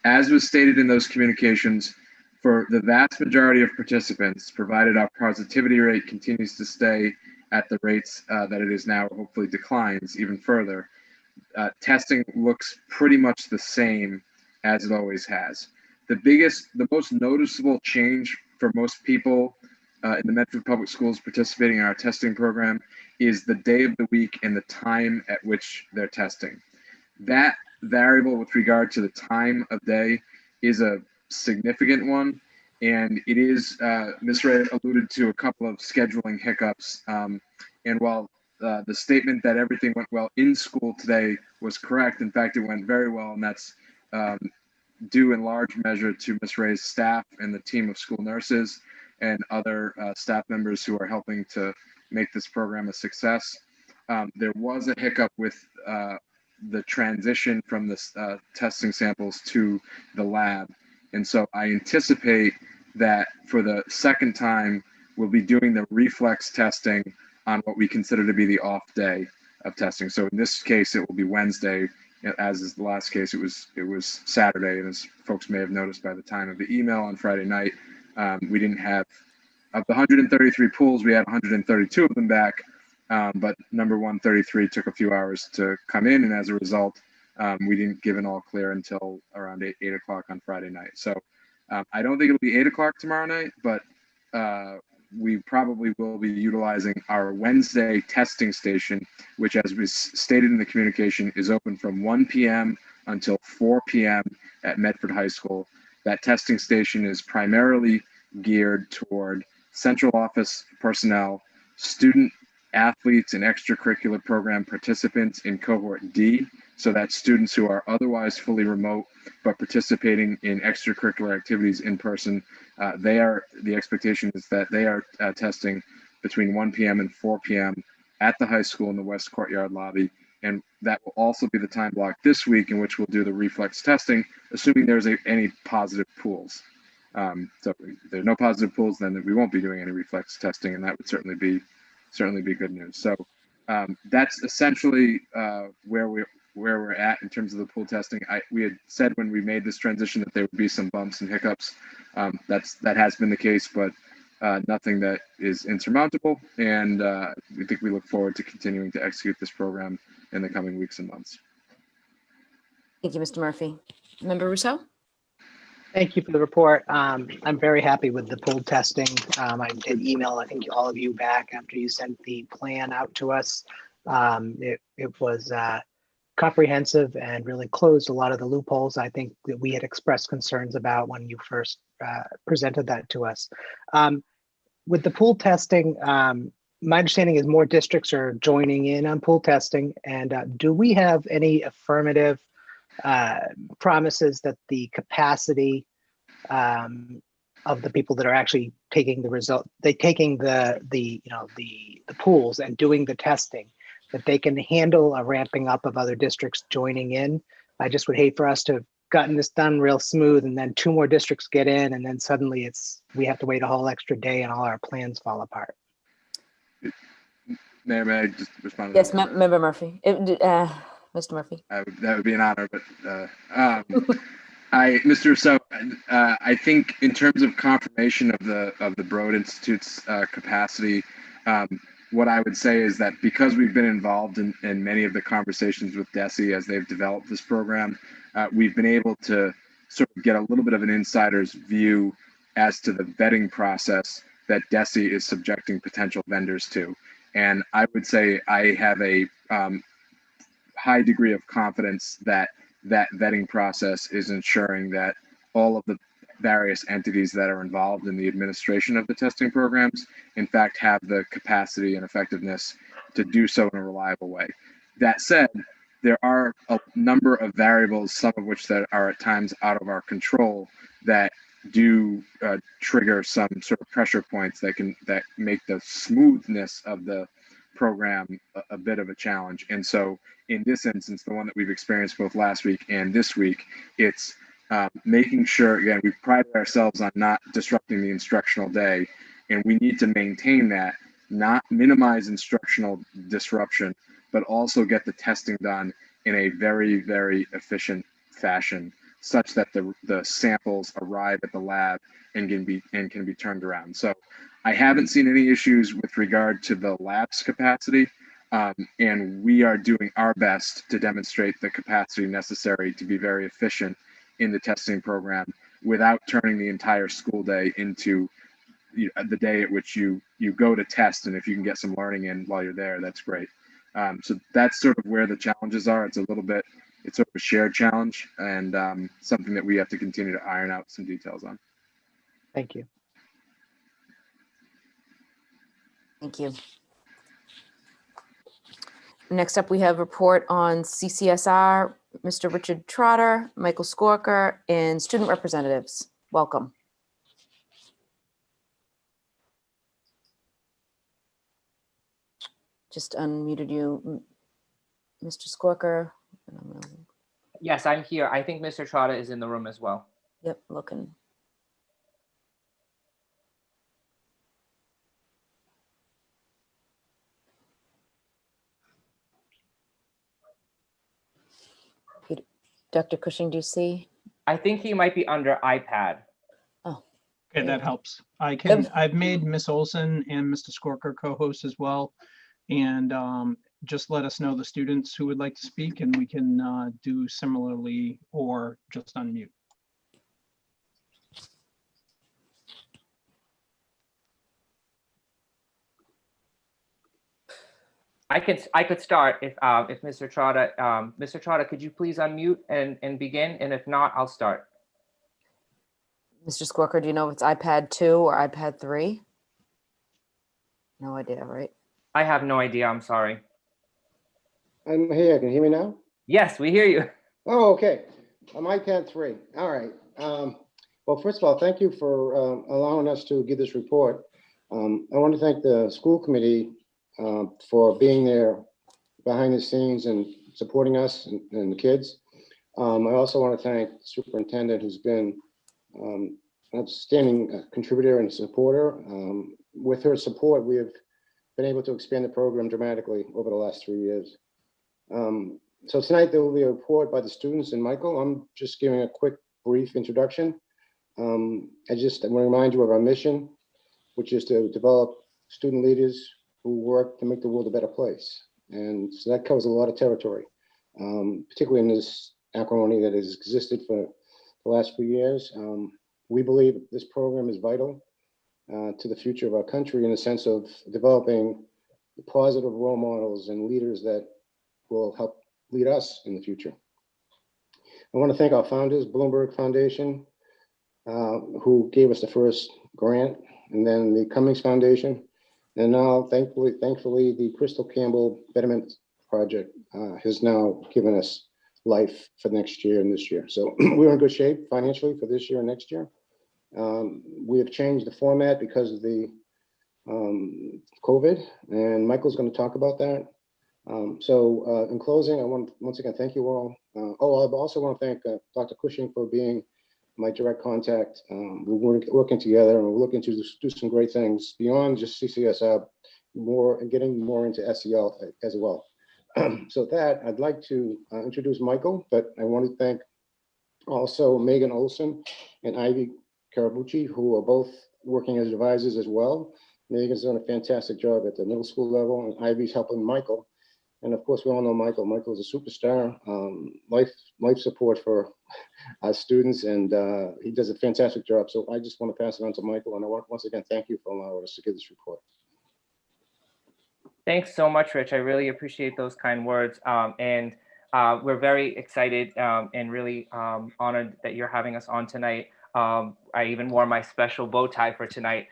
As was stated in those communications, for the vast majority of participants, provided our positivity rate continues to stay at the rates that it is now, hopefully declines even further, testing looks pretty much the same as it always has. The most noticeable change for most people in the Medford Public Schools participating in our testing program is the day of the week and the time at which they're testing. That variable with regard to the time of day is a significant one. And it is, Ms. Ray alluded to a couple of scheduling hiccups. And while the statement that everything went well in school today was correct, in fact, it went very well. And that's due in large measure to Ms. Ray's staff and the team of school nurses and other staff members who are helping to make this program a success. There was a hiccup with the transition from the testing samples to the lab. And so I anticipate that for the second time, we'll be doing the reflex testing on what we consider to be the off day of testing. So in this case, it will be Wednesday, as is the last case, it was Saturday. And as folks may have noticed by the time of the email on Friday night, we didn't have, of the 133 pools, we had 132 of them back, but number 133 took a few hours to come in. And as a result, we didn't give an all clear until around 8 o'clock on Friday night. So I don't think it'll be 8 o'clock tomorrow night, but we probably will be utilizing our Wednesday testing station, which, as was stated in the communication, is open from 1 p.m. until 4 p.m. at Medford High School. That testing station is primarily geared toward central office personnel, student athletes and extracurricular program participants in cohort D. So that's students who are otherwise fully remote, but participating in extracurricular activities in person. The expectation is that they are testing between 1 p.m. and 4 p.m. at the high school in the West Courtyard lobby. And that will also be the time block this week in which we'll do the reflex testing, assuming there's any positive pools. So if there's no positive pools, then we won't be doing any reflex testing, and that would certainly be good news. So that's essentially where we're at in terms of the pool testing. We had said when we made this transition that there would be some bumps and hiccups. That has been the case, but nothing that is insurmountable. And we look forward to continuing to execute this program in the coming weeks and months. Thank you, Mr. Murphy. Member Rousseau? Thank you for the report. I'm very happy with the pool testing. I did email, I think, all of you back after you sent the plan out to us. It was comprehensive and really closed a lot of the loopholes I think that we had expressed concerns about when you first presented that to us. With the pool testing, my understanding is more districts are joining in on pool testing. And do we have any affirmative promises that the capacity of the people that are actually taking the pools and doing the testing, that they can handle a ramping up of other districts joining in? I just would hate for us to have gotten this done real smooth and then 2 more districts get in and then suddenly we have to wait a whole extra day and all our plans fall apart. Mayor, may I just respond to Yes, that? Member Murphy. Mr. Murphy. That would be an honor, but Mr. Rousseau, I think in terms of confirmation of the Broad Institute's capacity, what I would say is that because we've been involved in many of the conversations with DESE as they've developed this program, we've been able to sort of get a little bit of an insider's view as to the vetting process that DESE is subjecting potential vendors to. And I would say I have a high degree of confidence that that vetting process is ensuring that all of the various entities that are involved in the administration of the testing programs, in fact, have the capacity and effectiveness to do so in a reliable way. That said, there are a number of variables, some of which that are at times out of our control, that do trigger some sort of pressure points that make the smoothness of the program a bit of a challenge. And so in this instance, the one that we've experienced both last week and this week, it's making sure, again, we pride ourselves on not disrupting the instructional day, and we need to maintain that, not minimize instructional disruption, but also get the testing done in a very, very efficient fashion, such that the samples arrive at the lab and can be turned around. So I haven't seen any issues with regard to the lab's capacity, and we are doing our best to demonstrate the capacity necessary to be very efficient in the testing program without turning the entire school day into the day at which you go to test, and if you can get some learning in while you're there, that's great. So that's sort of where the challenges are. It's sort of a shared challenge, and something that we have to continue to iron out some details on. Thank you. Thank you. Next up, we have report on CCSR, Mr. Richard Trotter, Michael Skorker, and student representatives. Welcome. Just unmuted you, Mr. Skorker. Yes, I'm here. I think Mr. Trotta is in the room as well. Yep, looking. Dr. Cushing, do you see? I think he might be under iPad. Oh. Okay, that helps. I've made Miss Olson and Mr. Skorker co-hosts as well. And just let us know the students who would like to speak, and we can do similarly or just unmute. I could start if Mr. Trotta, could you please unmute and begin? And if not, I'll start. Mr. Skorker, do you know if it's iPad 2 or iPad 3? No idea, right? I have no idea. I'm sorry. I'm here. Can you hear me now? Yes, we hear you. Oh, okay. I'm iPad 3. All right. Well, first of all, thank you for allowing us to give this report. I want to thank the school committee for being there behind the scenes and supporting us and the kids. I also want to thank the superintendent, who's been an outstanding contributor and supporter. With her support, we have been able to expand the program dramatically over the last 3 years. So tonight there will be a report by the students and Michael. I'm just giving a quick, brief introduction. I want to remind you of our mission, which is to develop student leaders who work to make the world a better place. And so that covers a lot of territory, particularly in this acrimony that has existed for the last few years. We believe this program is vital to the future of our country in the sense of developing positive role models and leaders that will help lead us in the future. I want to thank our founders, Bloomberg Foundation, who gave us the first grant, and then the Cummings Foundation. And now, thankfully, the Crystal Campbell Betterment Project has now given us life for next year and this year. So we're in good shape financially for this year and next year. We have changed the format because of the COVID, and Michael's going to talk about that. So in closing, I want to once again thank you all. I also want to thank Dr. Cushing for being my direct contact. We're working together, and we're looking to do some great things beyond just CCSR, and getting more into SEL as well. So with that, I'd like to introduce Michael, but I want to thank also Megan Olson and Ivy Karabuchi, who are both working as advisors as well. Megan's done a fantastic job at the middle school level, and Ivy's helping Michael. And of course, we all know Michael. Michael's a superstar, life support for our students, and he does a fantastic job. So I just want to pass it on to Michael, and I want once again thank you for allowing us to give this report. Thanks so much, Rich. I really appreciate those kind words. And we're very excited and really honored that you're having us on tonight. I even wore my special bow tie for tonight.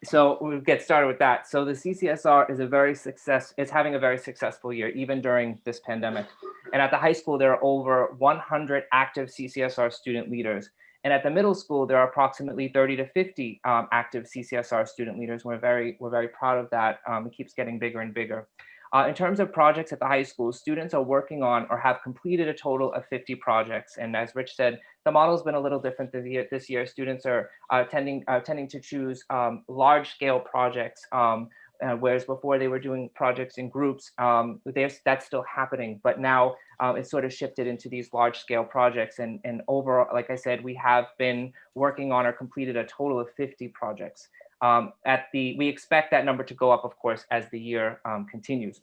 So we'll get started with that. So the CCSR is having a very successful year, even during this pandemic. And at the high school, there are over 100 active CCSR student leaders. And at the middle school, there are approximately 30 to 50 active CCSR student leaders. We're very proud of that. It keeps getting bigger and bigger. In terms of projects at the high school, students are working on or have completed a total of 50 projects. And as Rich said, the model's been a little different this year. Students are tending to choose large scale projects, whereas before they were doing projects in groups. That's still happening, but now it's sort of shifted into these large scale projects. And overall, like I said, we have been working on or completed a total of 50 projects. We expect that number to go up, of course, as the year continues.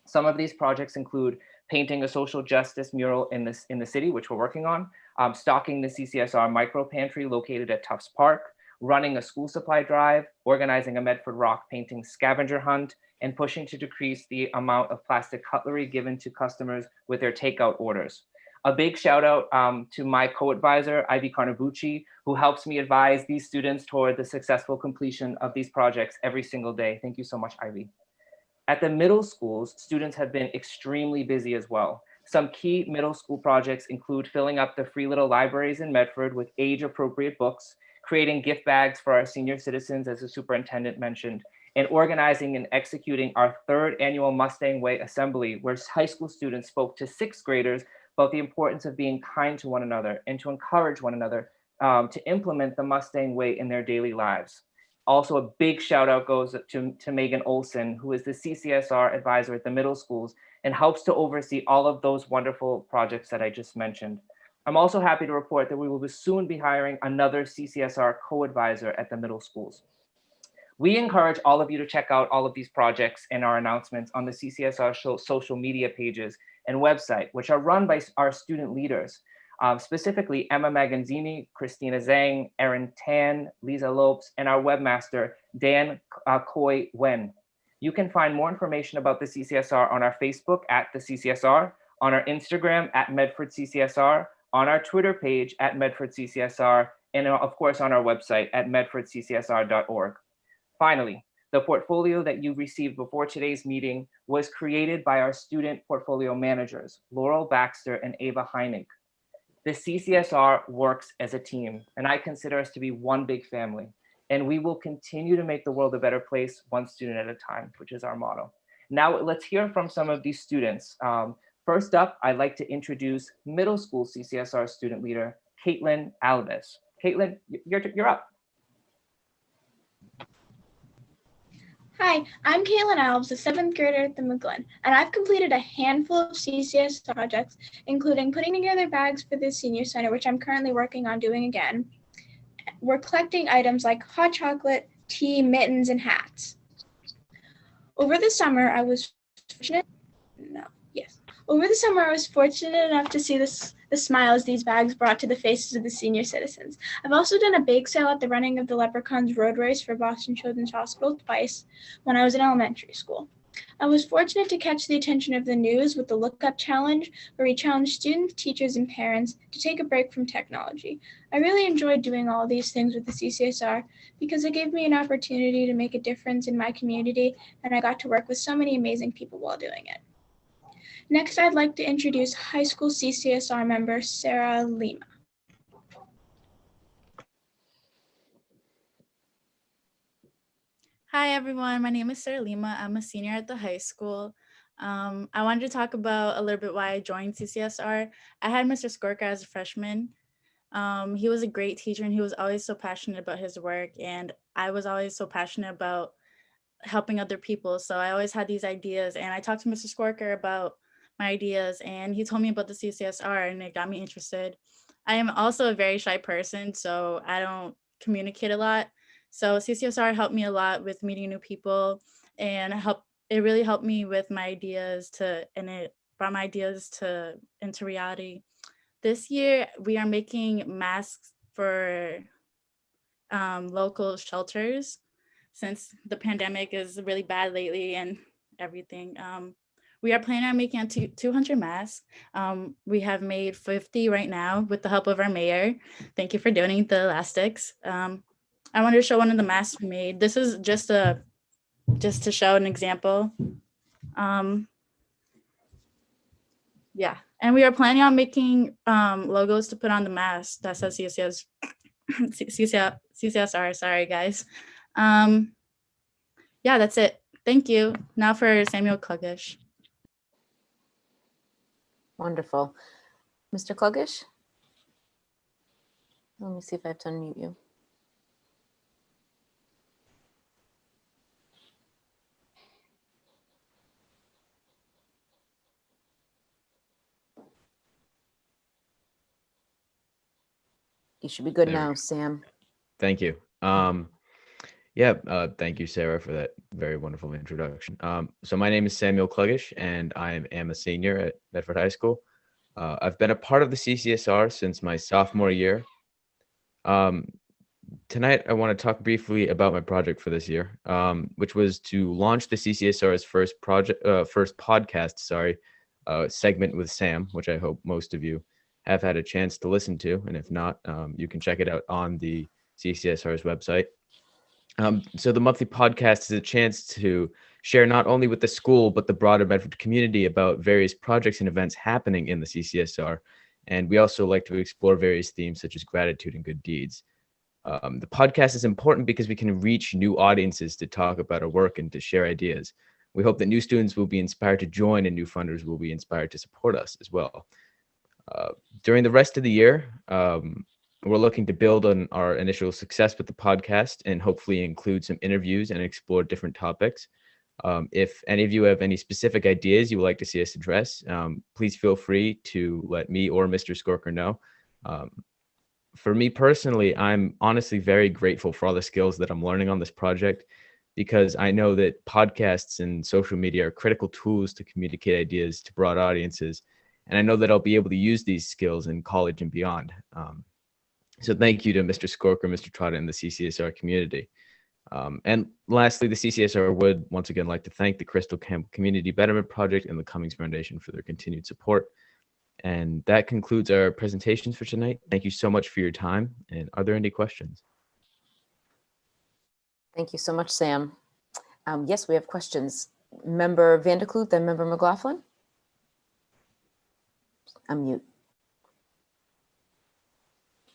Some of these projects include painting a social justice mural in the city, which we're working on, stocking the CCSR micro pantry located at Tufts Park, running a school supply drive, organizing a Medford Rock painting scavenger hunt, and pushing to decrease the amount of plastic cutlery given to customers with their takeout orders. A big shout out to my co-advisor, Ivy Carnabucci, who helps me advise these students toward the successful completion of these projects every single day. Thank you so much, Ivy. At the middle schools, students have been extremely busy as well. Some key middle school projects include filling up the free little libraries in Medford with age-appropriate books, creating gift bags for our senior citizens, as the superintendent mentioned, and organizing and executing our 3rd annual Mustang Way Assembly, where high school students spoke to 6th graders about the importance of being kind to one another and to encourage one another to implement the Mustang Way in their daily lives. Also, a big shout out goes to Megan Olson, who is the CCSR advisor at the middle schools and helps to oversee all of those wonderful projects that I just mentioned. I'm also happy to report that we will soon be hiring another CCSR co-advisor at the middle schools. We encourage all of you to check out all of these projects and our announcements on the CCSR social media pages and website, which are run by our student leaders. Specifically Emma Maganzini, Christina Zhang, Erin Tan, Lisa Lopes, and our webmaster, Dan Koi Wen. You can find more information about the CCSR on our Facebook at the CCSR, on our Instagram at Medford CCSR, on our Twitter page at Medford CCSR, and of course on our website at medfordccSR.org. Finally, the portfolio that you received before today's meeting was created by our student portfolio managers, Laurel Baxter and Ava Heinig. The CCSR works as a team, and I consider us to be one big family. And we will continue to make the world a better place, one student at a time, which is our motto. Now let's hear from some of these students. First up, I'd like to introduce middle school CCSR student leader, Caitlin Alves. Caitlin, you're up. Hi, I'm Caitlin Alves, a 7th grader at the McGlynn, and I've completed a handful of CCSR projects, including putting together bags for the senior center, which I'm currently working on doing again. We're collecting items like hot chocolate, tea, mittens, and hats. Over the summer, I was fortunate enough to see the smiles these bags brought to the faces of the senior citizens. I've also done a bake sale at the running of the Leprechauns Road Race for Boston Children's Hospital twice when I was in elementary school. I was fortunate to catch the attention of the news with the Look Up Challenge, where we challenged students, teachers, and parents to take a break from technology. I really enjoyed doing all these things with the CCSR because it gave me an opportunity to make a difference in my community, and I got to work with so many amazing people while doing it. Next, I'd like to introduce high school CCSR member Sarah Lima. Hi everyone, my name is Sarah Lima. I'm a senior at the high school. I wanted to talk about a little bit why I joined CCSR. I had Mr. Skorka as a freshman. He was a great teacher and he was always so passionate about his work, and I was always so passionate about helping other people. So I always had these ideas, and I talked to Mr. Skorka about my ideas, and he told me about the CCSR and it got me interested. I am also a very shy person, so I don't communicate a lot. So CCSR helped me a lot with meeting new people, and it really helped me with my ideas and it brought my ideas into reality. This year, we are making masks for local shelters since the pandemic is really bad lately and everything. We are planning on making 200 masks. We have made 50 right now with the help of our mayor. Thank you for donating the elastics. I wanted to show one of the masks we made. This is just to show an example. Yeah, and we are planning on making logos to put on the mask that says CCSR, sorry guys. Yeah, that's it. Thank you. Now for Samuel Kluggish. Wonderful. Mr. Kluggish? Let me see if I have to unmute you. You should be good now, Sam. Thank you. Thank you, Sarah, for that very wonderful introduction. So my name is Samuel Kluggish, and I am a senior at Medford High School. I've been a part of the CCSR since my sophomore year. Tonight, I want to talk briefly about my project for this year, which was to launch the CCSR's first podcast, segment with Sam, which I hope most of you have had a chance to listen to. And if not, you can check it out on the CCSR's website. So the monthly podcast is a chance to share not only with the school, but the broader Medford community about various projects and events happening in the CCSR. And we also like to explore various themes such as gratitude and good deeds. The podcast is important because we can reach new audiences to talk about our work and to share ideas. We hope that new students will be inspired to join and new funders will be inspired to support us as well. During the rest of the year, we're looking to build on our initial success with the podcast and hopefully include some interviews and explore different topics. If any of you have any specific ideas you would like to see us address, please feel free to let me or Mr. Skorker know. For me personally, I'm honestly very grateful for all the skills that I'm learning on this project, because I know that podcasts and social media are critical tools to communicate ideas to broad audiences. And I know that I'll be able to use these skills in college and beyond. So thank you to Mr. Skorker, Mr. Trotta, and the CCSR community. And lastly, the CCSR would once again like to thank the Crystal Camp Community Betterment Project and the Cummings Foundation for their continued support. And that concludes our presentations for tonight. Thank you so much for your time. And are there any questions? Thank you so much, Sam. Yes, we have questions. Member Vanderkloot, then Member McLaughlin. Unmute.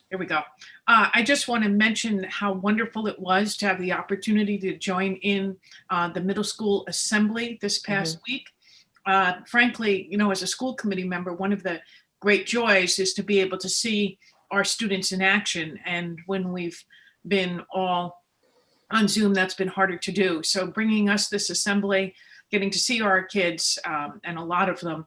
Here we go. I just want to mention how wonderful it was to have the opportunity to join in the middle school assembly this past week. Frankly, you know, as a school committee member, one of the great joys is to be able to see our students in action. And when we've been all on Zoom, that's been harder to do. So bringing us this assembly, getting to see our kids, and a lot of them,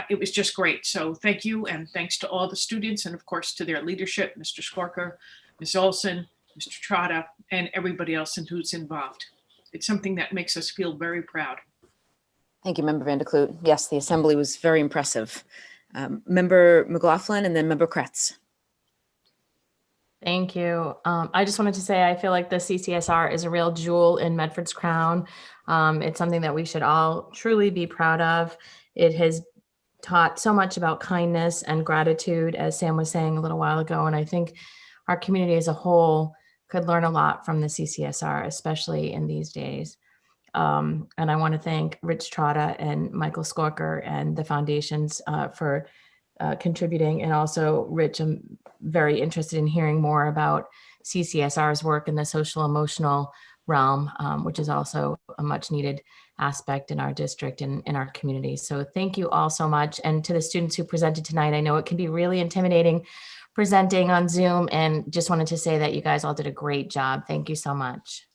it was just great. So thank you, and thanks to all the students, and of course to their leadership, Mr. Skorker, Ms. Olson, Mr. Trotta, and everybody else who's involved. It's something that makes us feel very proud. Thank you, Member Vanderkloot. Yes, the assembly was very impressive. Member McLaughlin and then Member Kretz. Thank you. I just wanted to say I feel like the CCSR is a real jewel in Medford's crown. It's something that we should all truly be proud of. It has taught so much about kindness and gratitude, as Sam was saying a little while ago. And I think our community as a whole could learn a lot from the CCSR, especially in these days. And I want to thank Rich Trotta and Michael Skorker and the foundations for contributing. And also, Rich, I'm very interested in hearing more about CCSR's work in the social emotional realm, which is also a much needed aspect in our district and in our community. So thank you all so much. And to the students who presented tonight, I know it can be really intimidating presenting on Zoom, and just wanted to say that you guys all did a great job. Thank you so much.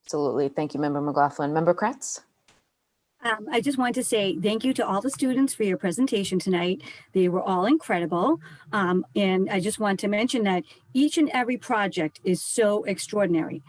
Absolutely. Thank you, Member McLaughlin. Member Kretz? I just wanted to say thank you to all the students for your presentation tonight. They were all incredible. And I just want to mention that each and every project is so extraordinary.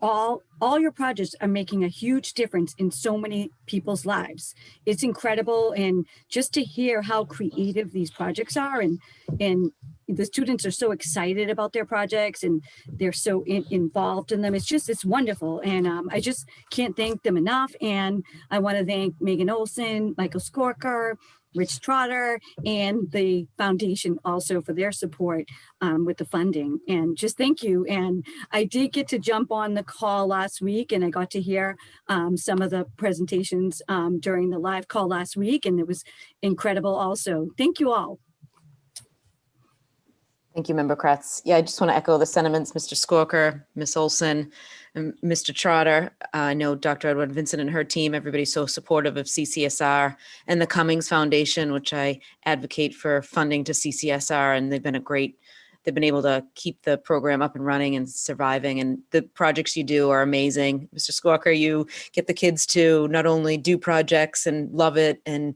All your projects are making a huge difference in so many people's lives. It's incredible. And just to hear how creative these projects are, and the students are so excited about their projects and they're so involved in them. It's wonderful. And I just can't thank them enough. And I want to thank Megan Olson, Michael Skorker, Rich Trotter, and the foundation also for their support with the funding. And just thank you. And I did get to jump on the call last week, and I got to hear some of the presentations during the live call last week, and it was incredible also. Thank you all. Thank you, Member Kretz. Yeah, I just want to echo the sentiments, Mr. Skorker, Ms. Olson, and Mr. Trotter. I know Dr. Edward Vincent and her team, everybody's so supportive of CCSR and the Cummings Foundation, which I advocate for funding to CCSR, and they've been able to keep the program up and running and surviving, and the projects you do are amazing. Mr. Skorker, you get the kids to not only do projects and love it, and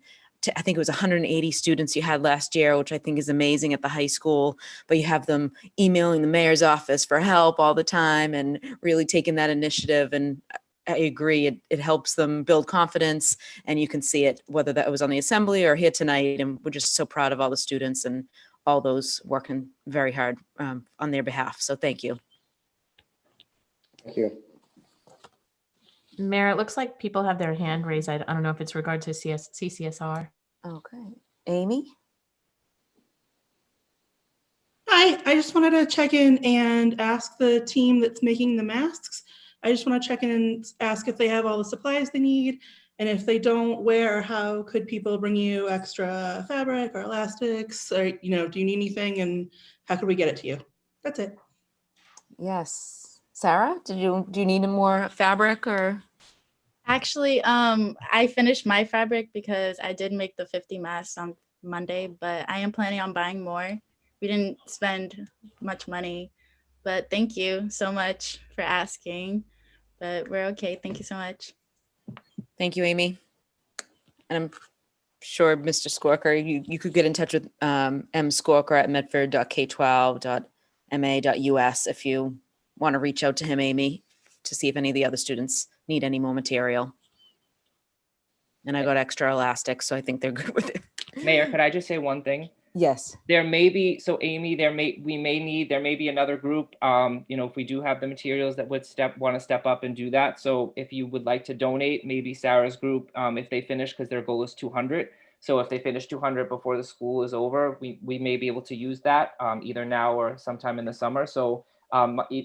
I think it was 180 students you had last year, which I think is amazing at the high school, but you have them emailing the mayor's office for help all the time and really taking that initiative. And I agree, it helps them build confidence, and you can see it, whether that was on the assembly or here tonight. And we're just so proud of all the students and all those working very hard on their behalf. So thank you. Thank you. Mayor, it looks like people have their hand raised. I don't know if it's regard to CCSR. Okay. Amy? Hi, I just wanted to check in and ask the team that's making the masks. I just want to check in and ask if they have all the supplies they need. And if they don't, where or how could people bring you extra fabric or elastics? Or, do you need anything and how could we get it to you? That's it. Yes. Sarah, do you need more fabric or? Actually, I finished my fabric because I did make the 50 masks on Monday, but I am planning on buying more. We didn't spend much money, but thank you so much for asking. But we're okay. Thank you so much. Thank you, Amy. And I'm sure Mr. Skorker, you could get in touch with M. Skorker at medford.k12.ma.us if you want to reach out to him, Amy, to see if any of the other students need any more material. And I got extra elastic, so I think they're good with it. Mayor, could I just say one thing? Yes. There may be, so Amy, there may be another group, if we do have the materials that would want to step up and do that. So if you would like to donate, maybe Sarah's group, if they finish, because their goal is 200. So if they finish 200 before the school is over, we may be able to use that either now or sometime in the summer. So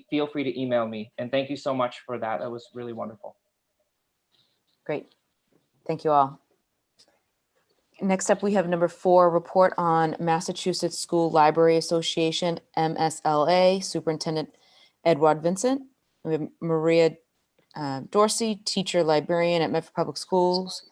feel free to email me. And thank you so much for that. That was really wonderful. Great. Thank you all. Next up, we have number 4, report on Massachusetts School Library Association, MSLA, Superintendent Edward Vincent. We have Maria Dorsey, teacher librarian at Medford Public Schools.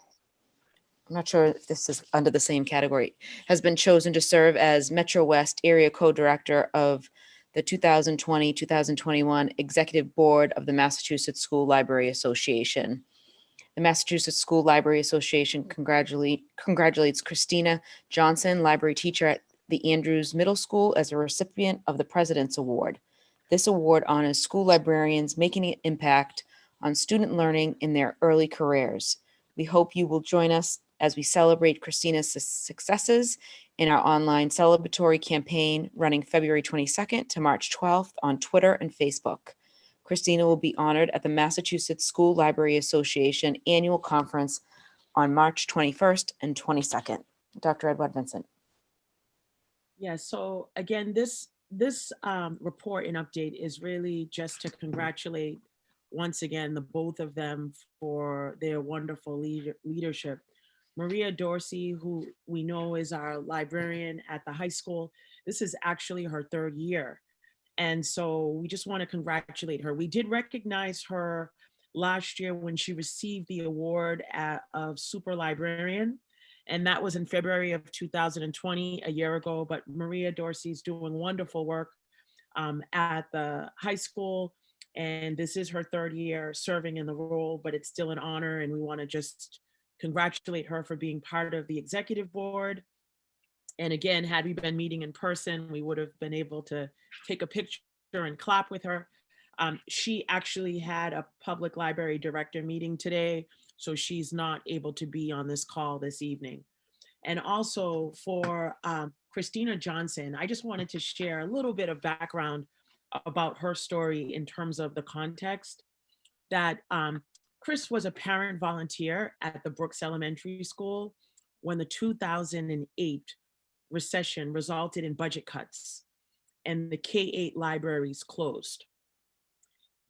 I'm not sure if this is under the same category, has been chosen to serve as Metro West Area Co-Director of the 2020-2021 Executive Board of the Massachusetts School Library Association. The Massachusetts School Library Association congratulates Christina Johnson, library teacher at the Andrews Middle School, as a recipient of the President's Award. This award honors school librarians making an impact on student learning in their early careers. We hope you will join us as we celebrate Christina's successes in our online celebratory campaign running February 22nd to March 12th on Twitter and Facebook. Christina will be honored at the Massachusetts School Library Association Annual Conference on March 21st and 22nd. Dr. Edward Vincent. Yeah, so again, this report and update is really just to congratulate once again the both of them for their wonderful leadership. Maria Dorsey, who we know is our librarian at the high school, this is actually her 3rd year. And so we just want to congratulate her. We did recognize her last year when she received the award of Super Librarian. And that was in February of 2020, a year ago. But Maria Dorsey's doing wonderful work at the high school. And this is her 3rd year serving in the role, but it's still an honor. And we want to just congratulate her for being part of the executive board. And again, had we been meeting in person, we would have been able to take a picture and clap with her. She actually had a public library director meeting today, so she's not able to be on this call this evening. And also for Christina Johnson, I just wanted to share a little bit of background about her story in terms of the context that Chris was a parent volunteer at the Brooks Elementary School when the 2008 recession resulted in budget cuts and the K-8 libraries closed.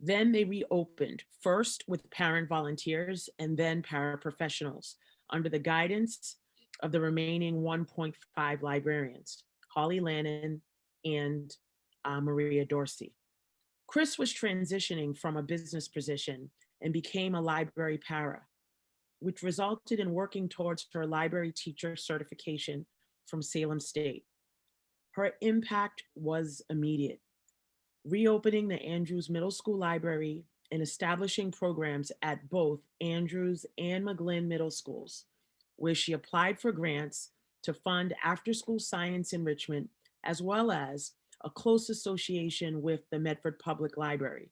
Then they reopened, first with parent volunteers and then paraprofessionals under the guidance of the remaining 1.5 librarians, Holly Lannon and Maria Dorsey. Chris was transitioning from a business position and became a library para, which resulted in working towards her library teacher certification from Salem State. Her impact was immediate, reopening the Andrews Middle School Library and establishing programs at both Andrews and McGlynn Middle Schools, where she applied for grants to fund after-school science enrichment, as well as a close association with the Medford Public Library.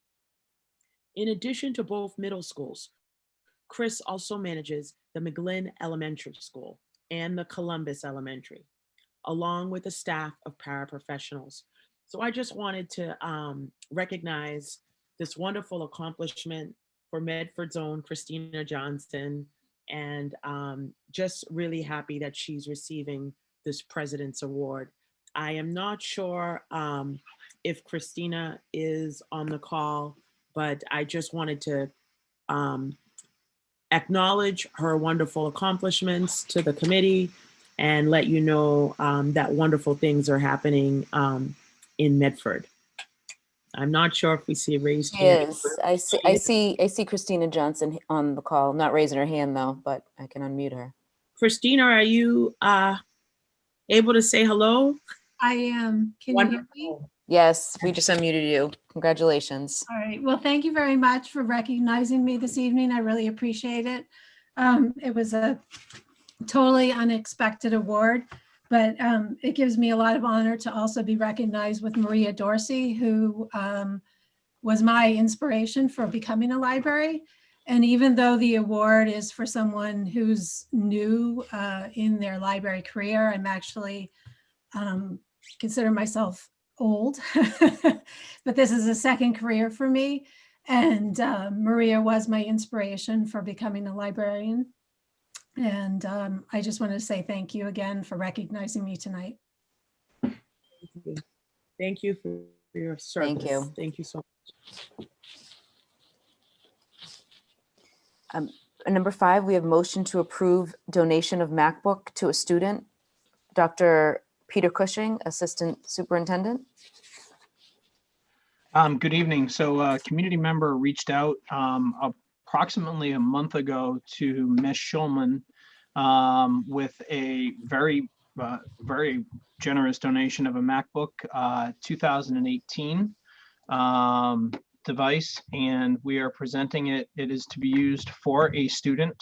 In addition to both middle schools, Chris also manages the McGlynn Elementary School and the Columbus Elementary, along with a staff of paraprofessionals. So I just wanted to recognize this wonderful accomplishment for Medford's own Christina Johnson, and just really happy that she's receiving this President's Award. I am not sure if Christina is on the call, but I just wanted to acknowledge her wonderful accomplishments to the committee and let you know that wonderful things are happening in Medford. I'm not sure if we see a raised hand. Yes, I see Christina Johnson on the call, not raising her hand though, but I can unmute her. Christina, are you able to say hello? I am. Can you hear me? Yes, we just unmuted you. Congratulations. All right. Well, thank you very much for recognizing me this evening. I really appreciate it. It was a totally unexpected award, but it gives me a lot of honor to also be recognized with Maria Dorsey, who was my inspiration for becoming a library. And even though the award is for someone who's new in their library career, I'm actually consider myself old, but this is a second career for me. And Maria was my inspiration for becoming a librarian. And I just want to say thank you again for recognizing me tonight. Thank you for your service. Thank you. Thank you so much. Number 5, we have motion to approve donation of MacBook to a student, Dr. Peter Cushing, Assistant Superintendent. Good evening. So a community member reached out approximately a month ago to Ms. Schulman with a very generous donation of a MacBook 2018 device, and we are presenting it. It is to be used for a student,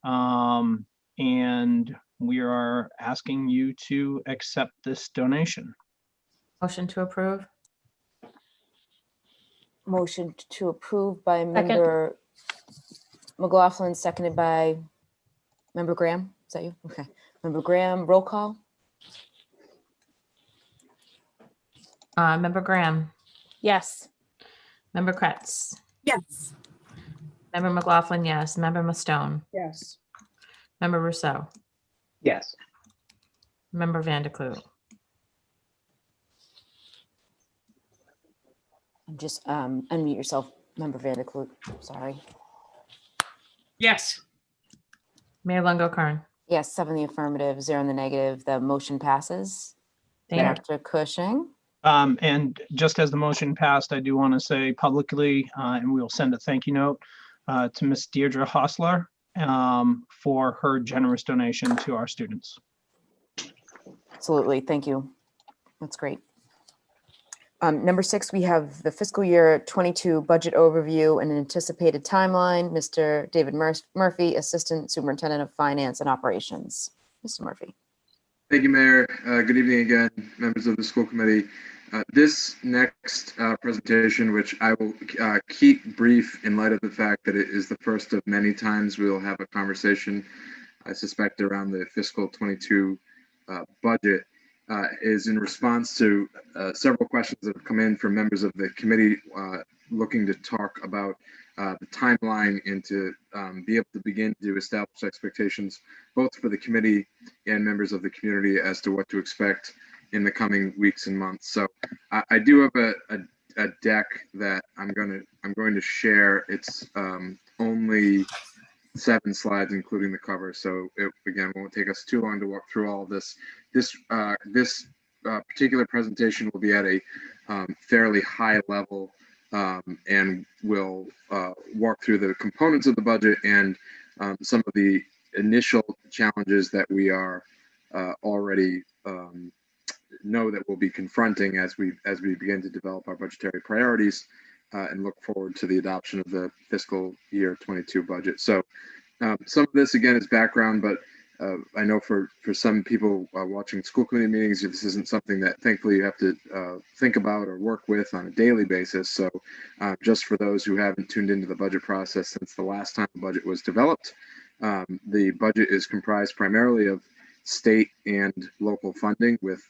and we are asking you to accept this donation. Motion to approve. Motion to approve by Member McLaughlin, seconded by Member Graham. Is that you? Okay. Member Graham, roll call. Member Graham. Yes. Member Kretz. Yes. Member McLaughlin, yes. Member Mastone. Yes. Member Rousseau. Yes. Member Vandekloot. Just unmute yourself, Member Vandekloot. Sorry. Yes. Mayor Longo-Kern. Yes, 7 in the affirmative, 0 in the negative. The motion passes. Thank you. Dr. Cushing. And just as the motion passed, I do want to say publicly, and we'll send a thank you note to Ms. Deirdre Hostler for her generous donation to our students. Absolutely. Thank you. That's great. Number 6, we have the fiscal year 22 budget overview and an anticipated timeline. Mr. David Murphy, Assistant Superintendent of Finance and Operations. Mr. Murphy. Thank you, Mayor. Good evening again, members of the school committee. This next presentation, which I will keep brief in light of the fact that it is the first of many times we will have a conversation, I suspect, around the fiscal 22 budget, is in response to several questions that have come in from members of the committee looking to talk about the timeline and to be able to begin to establish expectations both for the committee and members of the community as to what to expect in the coming weeks and months. So I do have a deck that I'm going to share. It's only 7 slides, including the cover. So it, again, won't take us too long to walk through all of this. This particular presentation will be at a fairly high level and will walk through the components of the budget and some of the initial challenges that we are already know that we'll be confronting as we begin to develop our budgetary priorities and look forward to the adoption of the fiscal year 22 budget. So some of this again is background, but I know for some people watching school committee meetings, this isn't something that thankfully you have to think about or work with on a daily basis. So just for those who haven't tuned into the budget process since the last time the budget was developed, the budget is comprised primarily of state and local funding with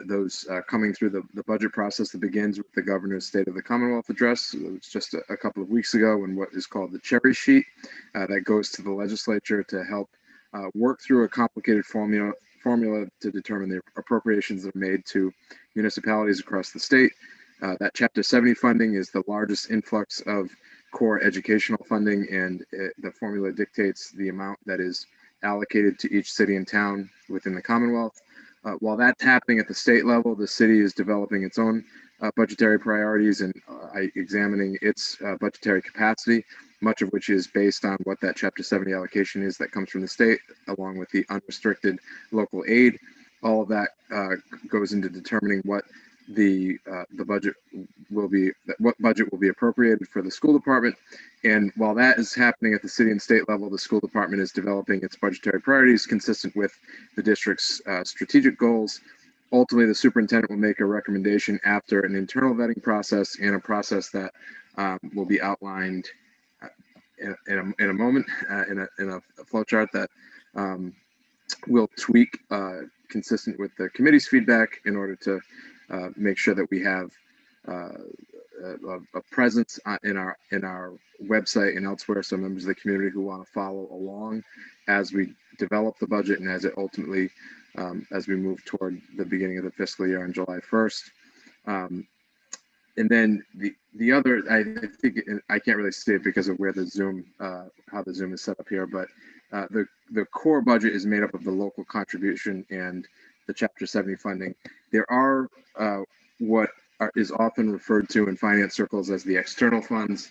those coming through the budget process that begins with the governor's State of the Commonwealth address. It was just a couple of weeks ago, and what is called the cherry sheet that goes to the legislature to help work through a complicated formula to determine the appropriations that are made to municipalities across the state. That Chapter 70 funding is the largest influx of core educational funding, and the formula dictates the amount that is allocated to each city and town within the Commonwealth. While that's happening at the state level, the city is developing its own budgetary priorities and examining its budgetary capacity, much of which is based on what that Chapter 70 allocation is that comes from the state, along with the unrestricted local aid. All of that goes into determining what the budget will be, what budget will be appropriated for the school department. And while that is happening at the city and state level, the school department is developing its budgetary priorities consistent with the district's strategic goals. Ultimately, the superintendent will make a recommendation after an internal vetting process and a process that will be outlined in a moment in a flow chart that will tweak consistent with the committee's feedback in order to make sure that we have a presence in our website and elsewhere, so members of the community who want to follow along as we develop the budget and as it ultimately as we move toward the beginning of the fiscal year on July 1st. And then the other, I think I can't really say it because of where the Zoom, how the Zoom is set up here, but the core budget is made up of the local contribution and the Chapter 70 funding. There are what is often referred to in finance circles as the external funds.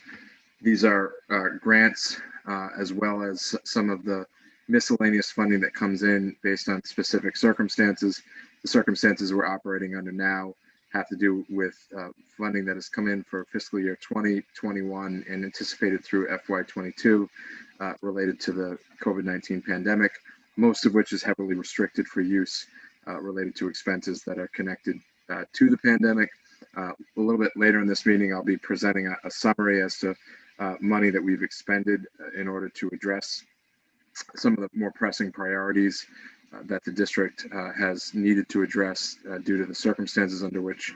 These are grants as well as some of the miscellaneous funding that comes in based on specific circumstances. The circumstances we're operating under now have to do with funding that has come in for fiscal year 2021 and anticipated through FY22 related to the COVID-19 pandemic, most of which is heavily restricted for use related to expenses that are connected to the pandemic. A little bit later in this meeting, I'll be presenting a summary as to money that we've expended in order to address some of the more pressing priorities that the district has needed to address due to the circumstances under which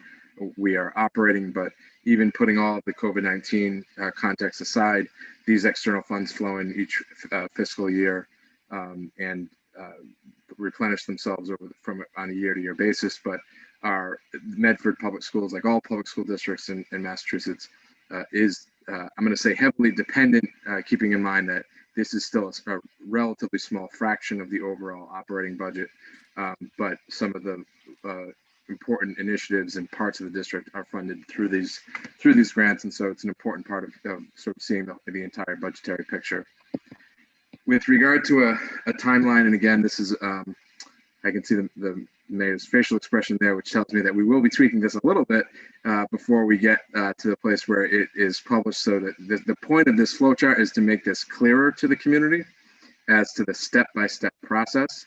we are operating. But even putting all of the COVID-19 context aside, these external funds flow in each fiscal year and replenish themselves on a year-to-year basis. But our Medford Public Schools, like all public school districts in Massachusetts, is I'm going to say heavily dependent, keeping in mind that this is still a relatively small fraction of the overall operating budget, but some of the important initiatives and parts of the district are funded through these grants, and so it's an important part of sort of seeing the entire budgetary picture. With regard to a timeline, and again, this is I can see the mayor's facial expression there, which tells me that we will be tweaking this a little bit before we get to the place where it is published. So that the point of this flowchart is to make this clearer to the community as to the step-by-step process.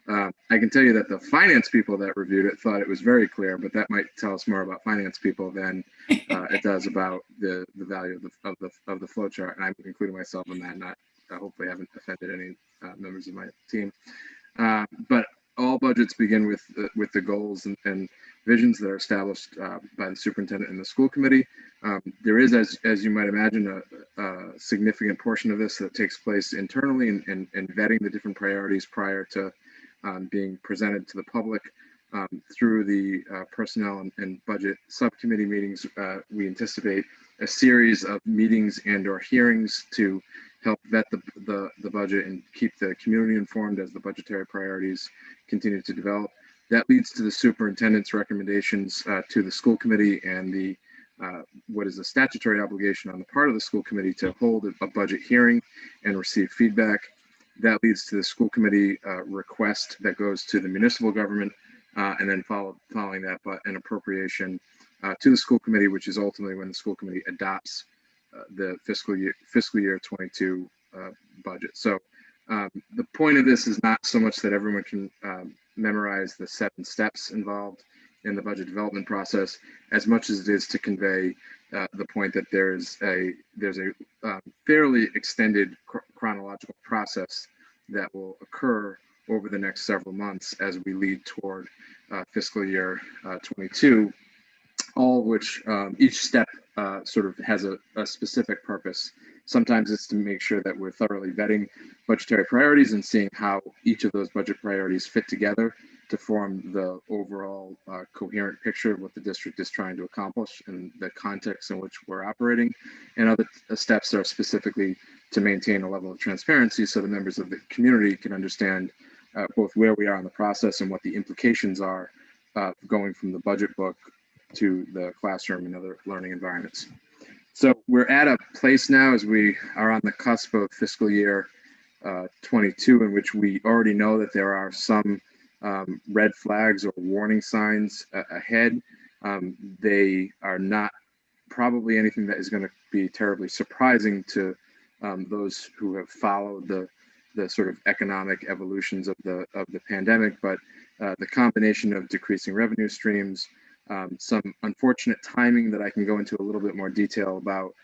I can tell you that the finance people that reviewed it thought it was very clear, but that might tell us more about finance people than it does about the value of the flowchart. And I'm including myself in that. Not hopefully I haven't offended any members of my team, but all budgets begin with the goals and visions that are established by the superintendent and the school committee. There is, as you might imagine, a significant portion of this that takes place internally and vetting the different priorities prior to being presented to the public. Through the personnel and budget subcommittee meetings, we anticipate a series of meetings and/or hearings to help vet the budget and keep the community informed as the budgetary priorities continue to develop. That leads to the superintendent's recommendations to the school committee and the what is a statutory obligation on the part of the school committee to hold a budget hearing and receive feedback. That leads to the school committee request that goes to the municipal government, and then following that, but an appropriation to the school committee, which is ultimately when the school committee adopts the fiscal year 22 budget. So the point of this is not so much that everyone can memorize the 7 steps involved in the budget development process, as much as it is to convey the point that there's a fairly extended chronological process that will occur over the next several months as we lead toward fiscal year 22, all of which each step sort of has a specific purpose. Sometimes it's to make sure that we're thoroughly vetting budgetary priorities and seeing how each of those budget priorities fit together to form the overall coherent picture of what the district is trying to accomplish and the context in which we're operating. And other steps are specifically to maintain a level of transparency so the members of the community can understand both where we are in the process and what the implications are going from the budget book to the classroom and other learning environments. So we're at a place now as we are on the cusp of fiscal year 22, in which we already know that there are some red flags or warning signs ahead. They are not probably anything that is going to be terribly surprising to those who have followed the sort of economic evolutions of the pandemic, but the combination of decreasing revenue streams, some unfortunate timing that I can go into a little bit more detail about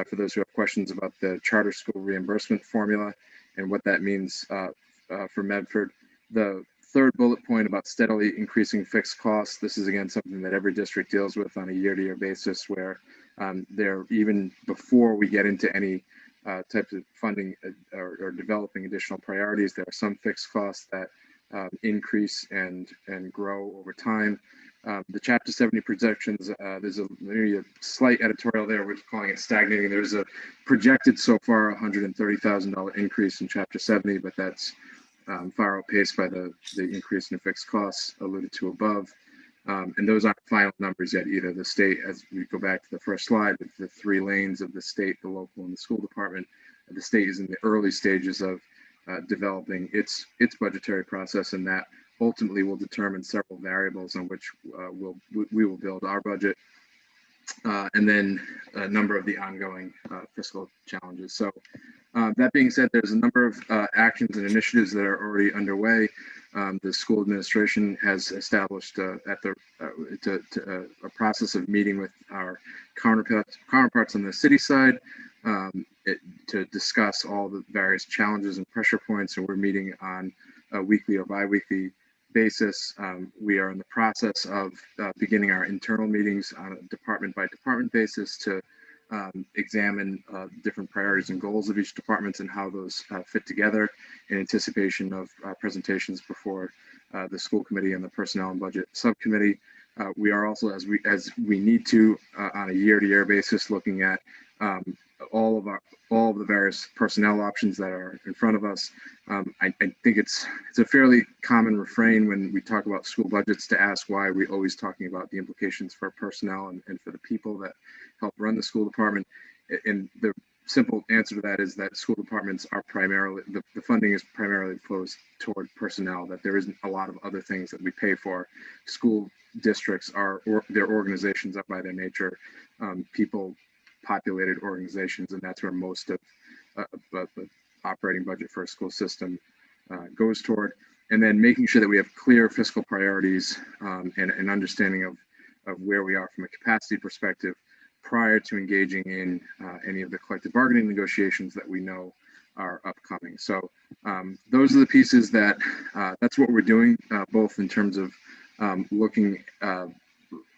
for those who have questions about the charter school reimbursement formula and what that means for Medford. The third bullet point about steadily increasing fixed costs. This is again something that every district deals with on a year-to-year basis, where there, even before we get into any types of funding or developing additional priorities, there are some fixed costs that increase and grow over time. The Chapter 70 projections, there's maybe a slight editorial there, we're calling it stagnating. There's a projected so far $130,000 increase in Chapter 70, but that's far outpaced by the increase in fixed costs alluded to above. And those aren't final numbers yet either. The state, as we go back to the first slide, with the three lanes of the state, the local, and the school department, the state is in the early stages of developing its budgetary process, and that ultimately will determine several variables on which we will build our budget, and then a number of the ongoing fiscal challenges. So that being said, there's a number of actions and initiatives that are already underway. The school administration has established a process of meeting with our counterparts on the city side to discuss all the various challenges and pressure points, and we're meeting on a weekly or bi-weekly basis. We are in the process of beginning our internal meetings on a department by department basis to examine different priorities and goals of each department and how those fit together in anticipation of presentations before the school committee and the personnel and budget subcommittee. We are also, as we need to, on a year-to-year basis, looking at all of the various personnel options that are in front of us. I think it's a fairly common refrain when we talk about school budgets to ask why we're always talking about the implications for personnel and for the people that help run the school department. And the simple answer to that is that school departments are primarily, the funding is primarily flows toward personnel, that there isn't a lot of other things that we pay for. School districts are, their organizations are by their nature, people populated organizations, and that's where most of the operating budget for a school system goes toward. And then making sure that we have clear fiscal priorities and an understanding of where we are from a capacity perspective prior to engaging in any of the collective bargaining negotiations that we know are upcoming. So those are the pieces that's what we're doing, both in terms of looking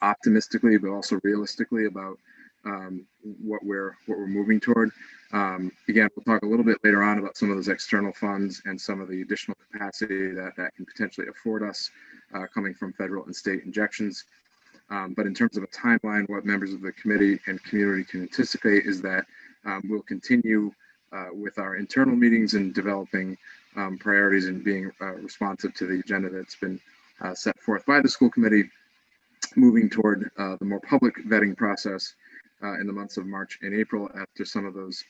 optimistically, but also realistically about what we're moving toward. Again, we'll talk a little bit later on about some of those external funds and some of the additional capacity that can potentially afford us coming from federal and state injections. But in terms of a timeline, what members of the committee and community can anticipate is that we'll continue with our internal meetings and developing priorities and being responsive to the agenda that's been set forth by the school committee, moving toward the more public vetting process in the months of March and April, after some of those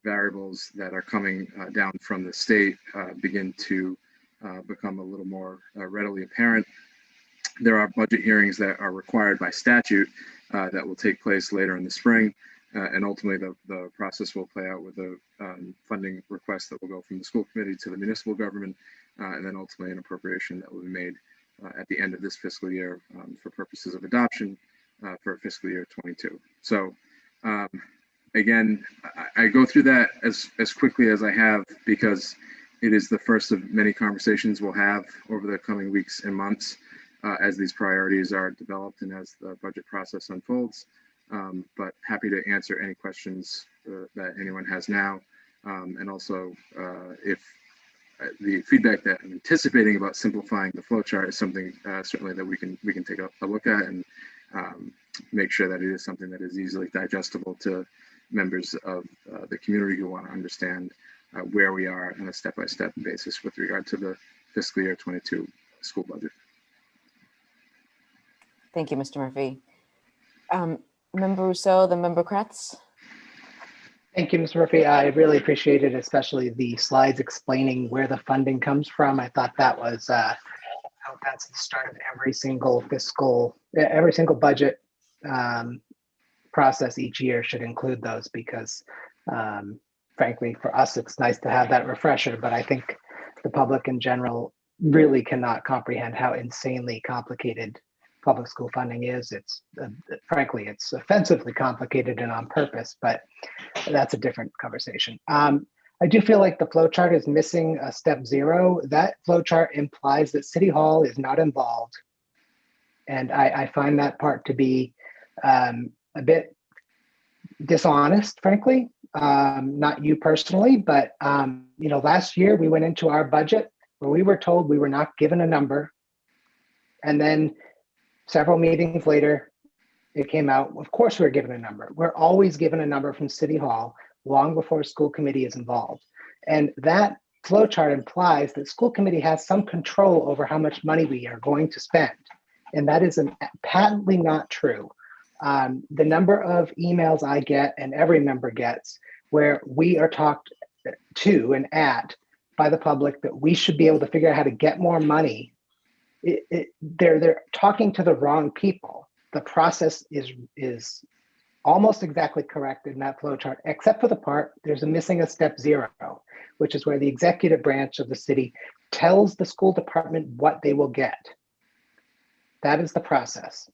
variables that are coming down from the state begin to become a little more readily apparent. There are budget hearings that are required by statute that will take place later in the spring, and ultimately the process will play out with a funding request that will go from the school committee to the municipal government, and then ultimately an appropriation that will be made at the end of this fiscal year for purposes of adoption for fiscal year 22. So again, I go through that as quickly as I have because it is the first of many conversations we'll have over the coming weeks and months as these priorities are developed and as the budget process unfolds. But happy to answer any questions that anyone has now. And also, if the feedback that I'm anticipating about simplifying the flow chart is something certainly that we can take a look at and make sure that it is something that is easily digestible to members of the community who want to understand where we are on a step-by-step basis with regard to the fiscal year 22 school budget. Thank you, Mr. Murphy. Member Rousseau, then Member Kretz. Thank you, Mr. Murphy. I really appreciated especially the slides explaining where the funding comes from. I thought that was, that's the start of every single budget process each year should include those because frankly, for us, it's nice to have that refresher, but I think the public in general really cannot comprehend how insanely complicated public school funding is. It's frankly, it's offensively complicated and on purpose, but that's a different conversation. I do feel like the flow chart is missing a step 0. That flow chart implies that City Hall is not involved. And I find that part to be a bit dishonest, frankly. Not you personally, but last year we went into our budget where we were told we were not given a number. And then several meetings later, it came out, of course we're given a number. We're always given a number from City Hall long before school committee is involved. And that flow chart implies that school committee has some control over how much money we are going to spend. And that is patently not true. The number of emails I get and every member gets where we are talked to and at by the public that we should be able to figure out how to get more money. They're talking to the wrong people. The process is almost exactly correct in that flow chart, except for the part there's missing a step 0, which is where the executive branch of the city tells the school department what they will get. That is the process.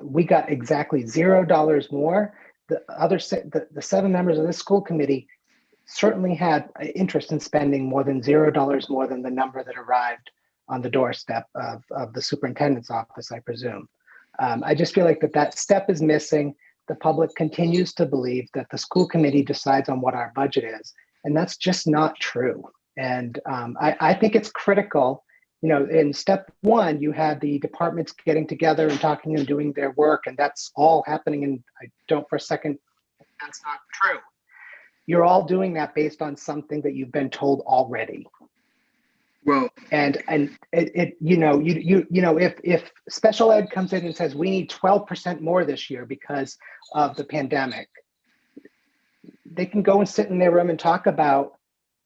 We got exactly $0 more. The 7 members of this school committee certainly had interest in spending more than $0 more than the number that arrived on the doorstep of the superintendent's office, I presume. I just feel like that step is missing. The public continues to believe that the school committee decides on what our budget is, and that's just not true. And I think it's critical. In step 1, you had the departments getting together and talking and doing their work, and that's all happening. And I don't for a second, that's not true. You're all doing that based on something that you've been told already. Well, and if special ed comes in and says we need 12% more this year because of the pandemic, they can go and sit in their room and talk about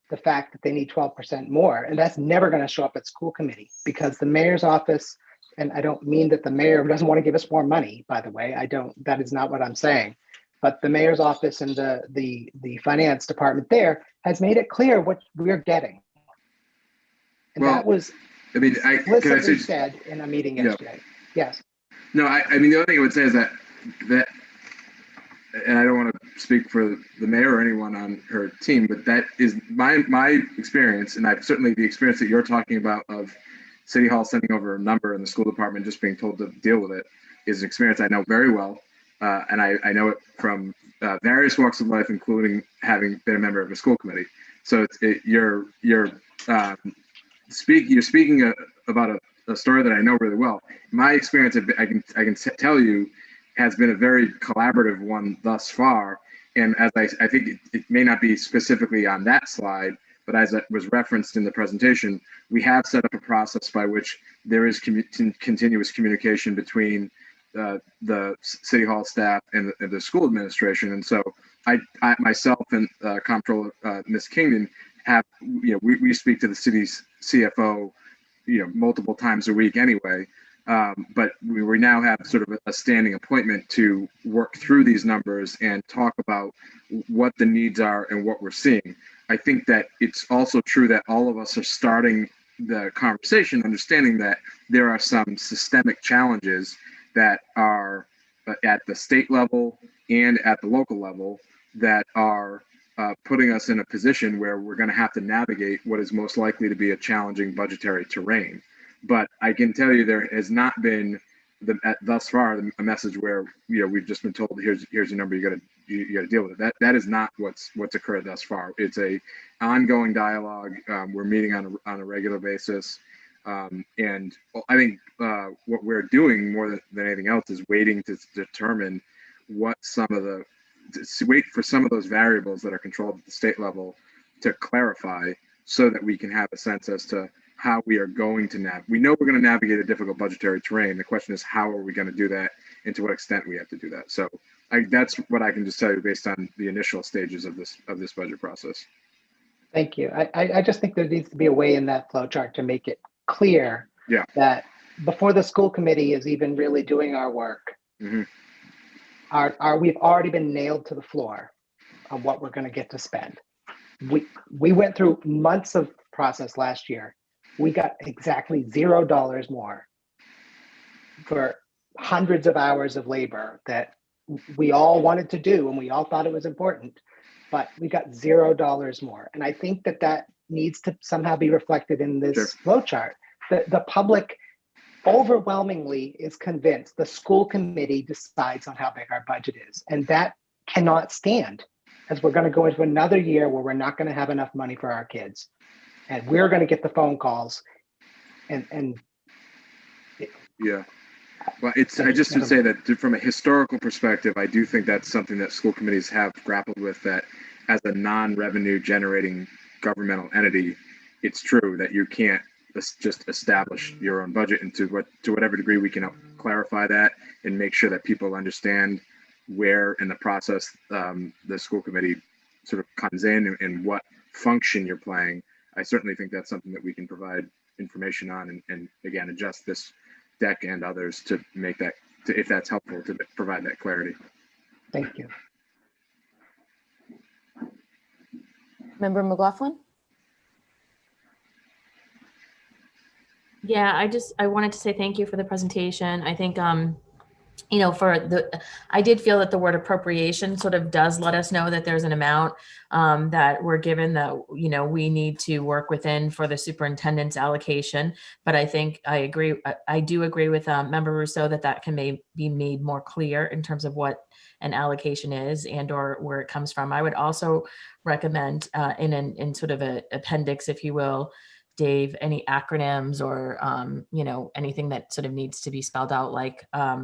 the fact that they need 12% more, and that's never going to show up at school committee because the mayor's office, and I don't mean that the mayor doesn't want to give us more money, by the way, that is not what I'm saying, but the mayor's office and the finance department there has made it clear what we're getting. And that was explicitly said in a meeting yesterday. Yes. No, the only thing I would say is that, and I don't want to speak for the mayor or anyone on her team, but that is my experience, and I've certainly the experience that you're talking about of City Hall sending over a number and the school department just being told to deal with it is an experience I know very well, and I know it from various walks of life, including having been a member of a school committee. So you're speaking about a story that I know really well. My experience, I can tell you, has been a very collaborative one thus far. And as I think it may not be specifically on that slide, but as it was referenced in the presentation, we have set up a process by which there is continuous communication between the City Hall staff and the school administration. And so I myself and Comptroller Ms. Kingdon we speak to the city's CFO, multiple times a week anyway. But we now have sort of a standing appointment to work through these numbers and talk about what the needs are and what we're seeing. I think that it's also true that all of us are starting the conversation understanding that there are some systemic challenges that are at the state level and at the local level that are putting us in a position where we're going to have to navigate what is most likely to be a challenging budgetary terrain. But I can tell you there has not been thus far a message where we've just been told here's your number, you got to deal with it. That is not what's occurred thus far. It's a ongoing dialogue. We're meeting on a regular basis, and I think what we're doing more than anything else is waiting to determine wait for some of those variables that are controlled at the state level to clarify, so that we can have a sense as to how we are going to navigate. We know we're going to navigate a difficult budgetary terrain. The question is, how are we going to do that, and to what extent we have to do that? So that's what I can just tell you based on the initial stages of this budget process. Thank you. I just think there needs to be a way in that flow chart to make it clear that before the school committee is even really doing our work, we've already been nailed to the floor on what we're going to get to spend. We went through months of process last year. We got exactly $0 more for hundreds of hours of labor that we all wanted to do and we all thought it was important, but we got $0 more. And I think that needs to somehow be reflected in this flow chart. The public overwhelmingly is convinced the school committee decides on how big our budget is. And that cannot stand, as we're going to go into another year where we're not going to have enough money for our kids. And we're going to get the phone calls and yeah. Well, I just would say that from a historical perspective, I do think that's something that school committees have grappled with, that as a non-revenue generating governmental entity, it's true that you can't just establish your own budget, and to whatever degree we can clarify that and make sure that people understand where in the process the school committee sort of comes in and what function you're playing. I certainly think that's something that we can provide information on, and again, adjust this deck and others to make that, if that's helpful, to provide that clarity. Thank you. Member McLaughlin? Yeah, I wanted to say thank you for the presentation. I think, I did feel that the word appropriation sort of does let us know that there's an amount that we're given that, we need to work within for the superintendent's allocation. But I think I do agree with Member Rousseau that can be made more clear in terms of what an allocation is and or where it comes from. I would also recommend in sort of an appendix, if you will, Dave, any acronyms or, anything that sort of needs to be spelled out, like, I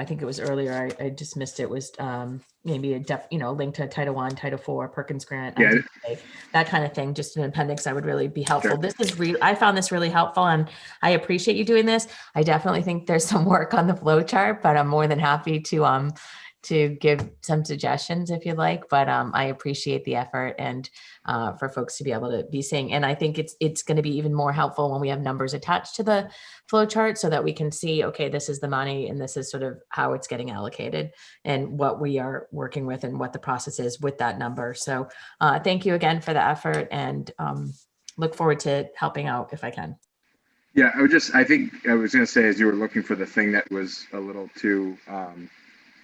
think it was earlier, I just missed it, was maybe a link to Title I, Title IV, Perkins Grant, that kind of thing, just an appendix that would really be helpful. This is I found this really helpful, and I appreciate you doing this. I definitely think there's some work on the flow chart, but I'm more than happy to give some suggestions if you'd like, but I appreciate the effort and for folks to be able to be seeing. And I think it's going to be even more helpful when we have numbers attached to the flow chart so that we can see, okay, this is the money and this is sort of how it's getting allocated and what we are working with and what the process is with that number. So thank you again for the effort, and look forward to helping out if I can. Yeah, I think I was going to say, as you were looking for the thing that was a little too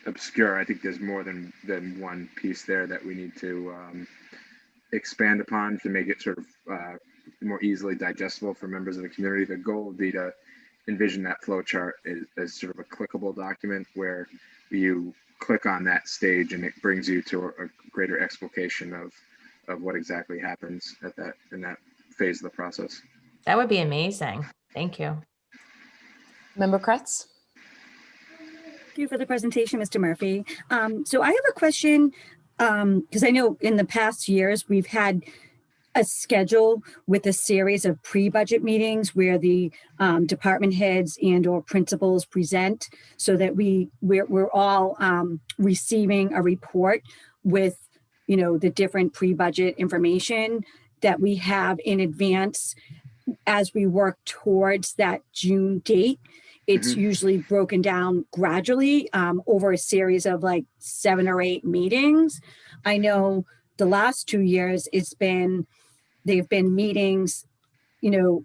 obscure, I think there's more than one piece there that we need to expand upon to make it sort of more easily digestible for members of the community. The goal would be to envision that flow chart as sort of a clickable document where you click on that stage and it brings you to a greater explication of what exactly happens in that phase of the process. That would be amazing. Thank you. Member Kretz? Thank you for the presentation, Mr. Murphy. So I have a question, because I know in the past years we've had a schedule with a series of pre-budget meetings where the department heads and or principals present, so that we're all receiving a report with the different pre-budget information that we have in advance as we work towards that June date. It's usually broken down gradually over a series of like 7 or 8 meetings. I know the last 2 years they've been meetings,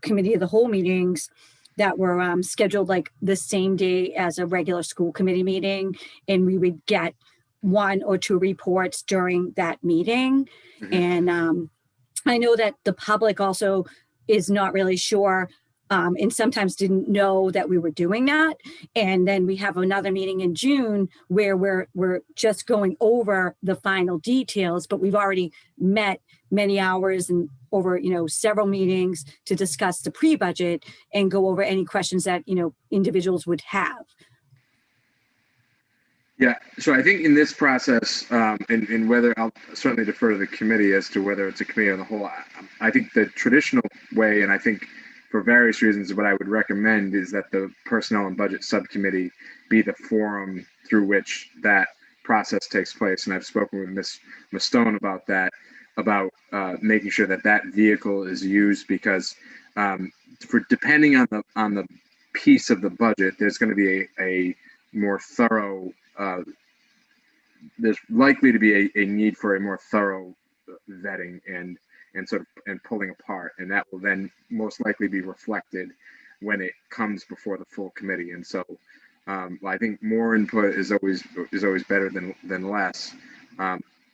committee of the whole meetings that were scheduled like the same day as a regular school committee meeting. And we would get one or two reports during that meeting. And I know that the public also is not really sure and sometimes didn't know that we were doing that. And then we have another meeting in June where we're just going over the final details, but we've already met many hours and over, several meetings to discuss the pre-budget and go over any questions that, individuals would have. Yeah, so I think in this process, and whether I'll certainly defer to the committee as to whether it's a committee on the whole, I think the traditional way, and I think for various reasons, what I would recommend is that the Personnel and Budget Subcommittee be the forum through which that process takes place. And I've spoken with Ms. Stone about that, about making sure that that vehicle is used, because for depending on the piece of the budget, there's going to be a more thorough. There's likely to be a need for a more thorough vetting and pulling apart, and that will then most likely be reflected when it comes before the full committee. And so I think more input is always better than less.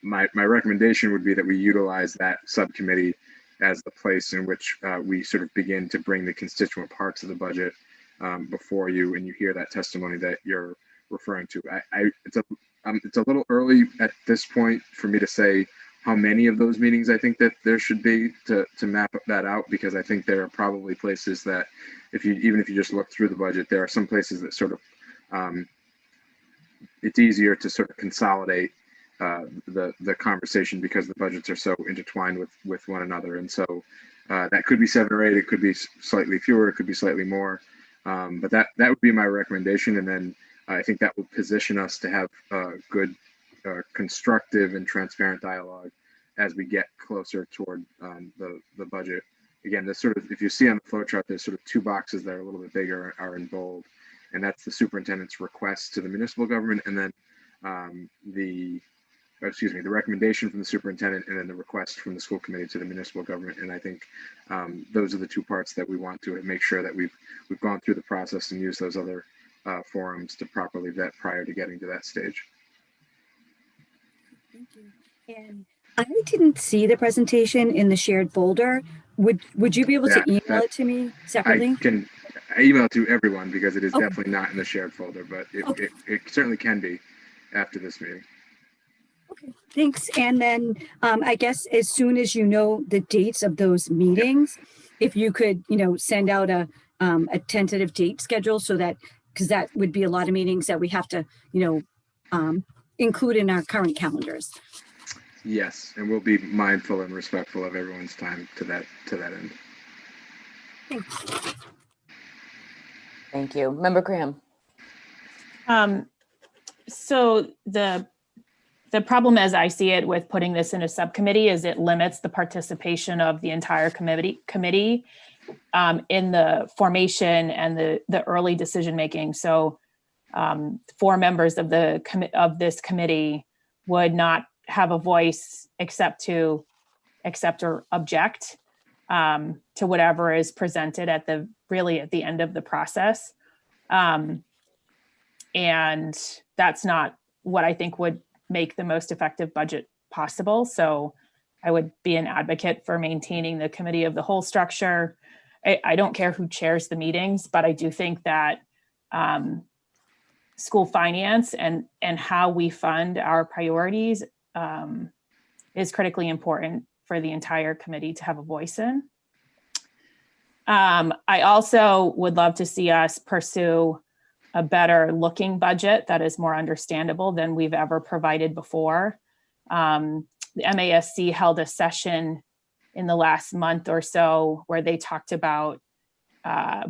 My recommendation would be that we utilize that subcommittee as the place in which we sort of begin to bring the constituent parts of the budget before you, and you hear that testimony that you're referring to. It's a little early at this point for me to say how many of those meetings I think that there should be to map that out, because I think there are probably places that even if you just look through the budget, there are some places that sort of it's easier to sort of consolidate the conversation because the budgets are so intertwined with one another. And so that could be 7 or 8, it could be slightly fewer, it could be slightly more, but that would be my recommendation. And then I think that will position us to have good constructive and transparent dialogue as we get closer toward the budget. Again, this sort of, if you see on the flow chart, there's sort of 2 boxes that are a little bit bigger, are in bold, and that's the superintendent's request to the municipal government, and then the recommendation from the superintendent, and then the request from the school committee to the municipal government. And I think those are the 2 parts that we want to make sure that we've gone through the process and used those other forums to properly vet prior to getting to that stage. Thank you. And I didn't see the presentation in the shared folder. Would you be able to email it to me separately? I email it to everyone because it is definitely not in the shared folder, but it certainly can be after this meeting. Okay, thanks. And then I guess as soon as you know the dates of those meetings, if you could, send out a tentative date schedule, so that, because that would be a lot of meetings that we have to, include in our current calendars. Yes, and we'll be mindful and respectful of everyone's time to that end. Thanks. Thank you. Member Graham. So the problem, as I see it, with putting this in a subcommittee is it limits the participation of the entire committee in the formation and the early decision making. So 4 members of this committee would not have a voice except to accept or object to whatever is presented at the end of the process. And that's not what I think would make the most effective budget possible. So I would be an advocate for maintaining the committee of the whole structure. I don't care who chairs the meetings, but I do think that school finance and how we fund our priorities is critically important for the entire committee to have a voice in. I also would love to see us pursue a better looking budget that is more understandable than we've ever provided before. The MASC held a session in the last month or so where they talked about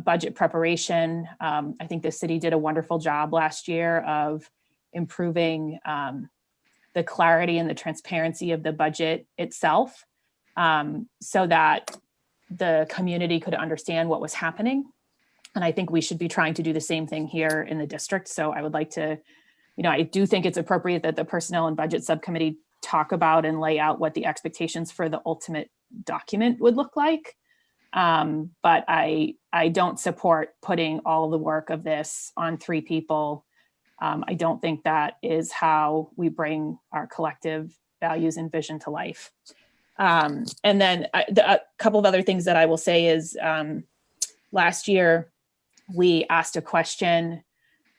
budget preparation. I think the city did a wonderful job last year of improving the clarity and the transparency of the budget itself, so that the community could understand what was happening. And I think we should be trying to do the same thing here in the district. So I would like to, I do think it's appropriate that the Personnel and Budget Subcommittee talk about and lay out what the expectations for the ultimate document would look like. But I don't support putting all the work of this on 3 people I don't think that is how we bring our collective values and vision to life. And then a couple of other things that I will say is last year we asked a question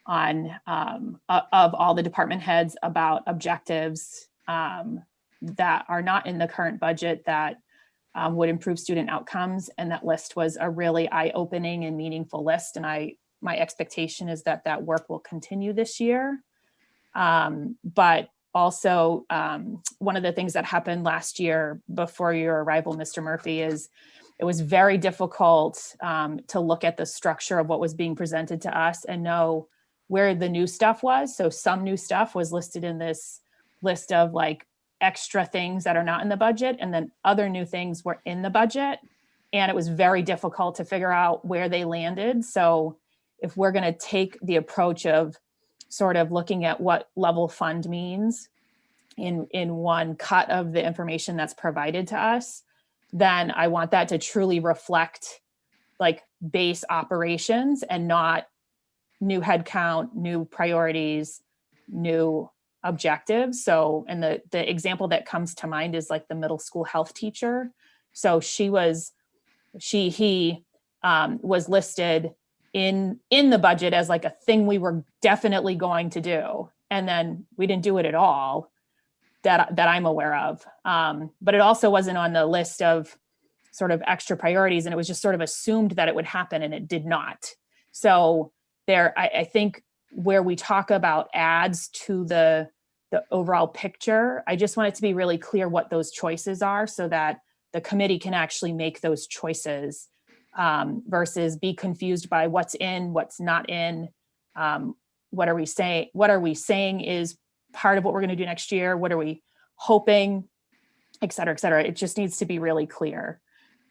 on of all the department heads about objectives that are not in the current budget that would improve student outcomes. And that list was a really eye-opening and meaningful list. And my expectation is that that work will continue this year. But also, one of the things that happened last year before your arrival, Mr. Murphy, is it was very difficult to look at the structure of what was being presented to us and know where the new stuff was. So some new stuff was listed in this list of like extra things that are not in the budget, and then other new things were in the budget. And it was very difficult to figure out where they landed. So if we're going to take the approach of sort of looking at what level fund means in one cut of the information that's provided to us, then I want that to truly reflect like base operations and not new headcount, new priorities, new objectives. So, and the example that comes to mind is like the middle school health teacher. So he was listed in the budget as like a thing we were definitely going to do. And then we didn't do it at all that I'm aware of. But it also wasn't on the list of sort of extra priorities. And it was just sort of assumed that it would happen, and it did not. So I think where we talk about adds to the overall picture, I just want it to be really clear what those choices are so that the committee can actually make those choices versus be confused by what's in, what's not in, what are we saying is part of what we're going to do next year, what are we hoping, et cetera, et cetera. It just needs to be really clear.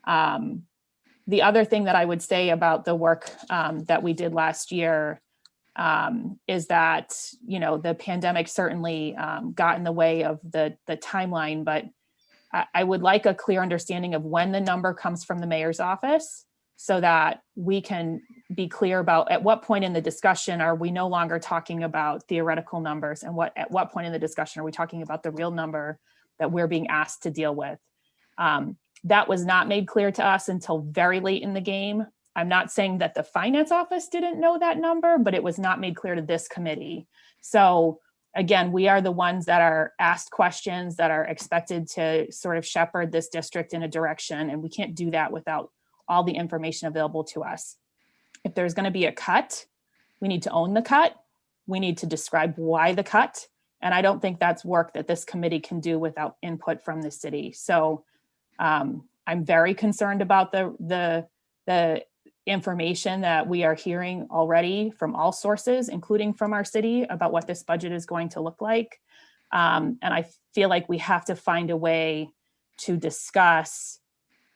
The other thing that I would say about the work that we did last year is that, you know, the pandemic certainly got in the way of the timeline, but I would like a clear understanding of when the number comes from the mayor's office so that we can be clear about at what point in the discussion are we no longer talking about theoretical numbers, and at what point in the discussion are we talking about the real number that we're being asked to deal with. That was not made clear to us until very late in the game. I'm not saying that the finance office didn't know that number, but it was not made clear to this committee. So again, we are the ones that are asked questions, that are expected to sort of shepherd this district in a direction, and we can't do that without all the information available to us. If there's going to be a cut, we need to own the cut. We need to describe why the cut. And I don't think that's work that this committee can do without input from the city. So I'm very concerned about the information that we are hearing already from all sources, including from our city, about what this budget is going to look like. And I feel like we have to find a way to discuss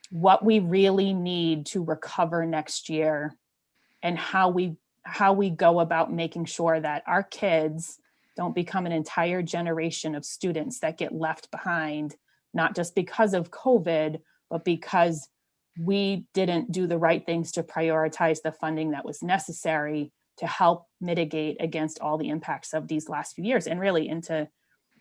what we really need to recover next year and how we go about making sure that our kids don't become an entire generation of students that get left behind, not just because of COVID, but because we didn't do the right things to prioritize the funding that was necessary to help mitigate against all the impacts of these last few years and really into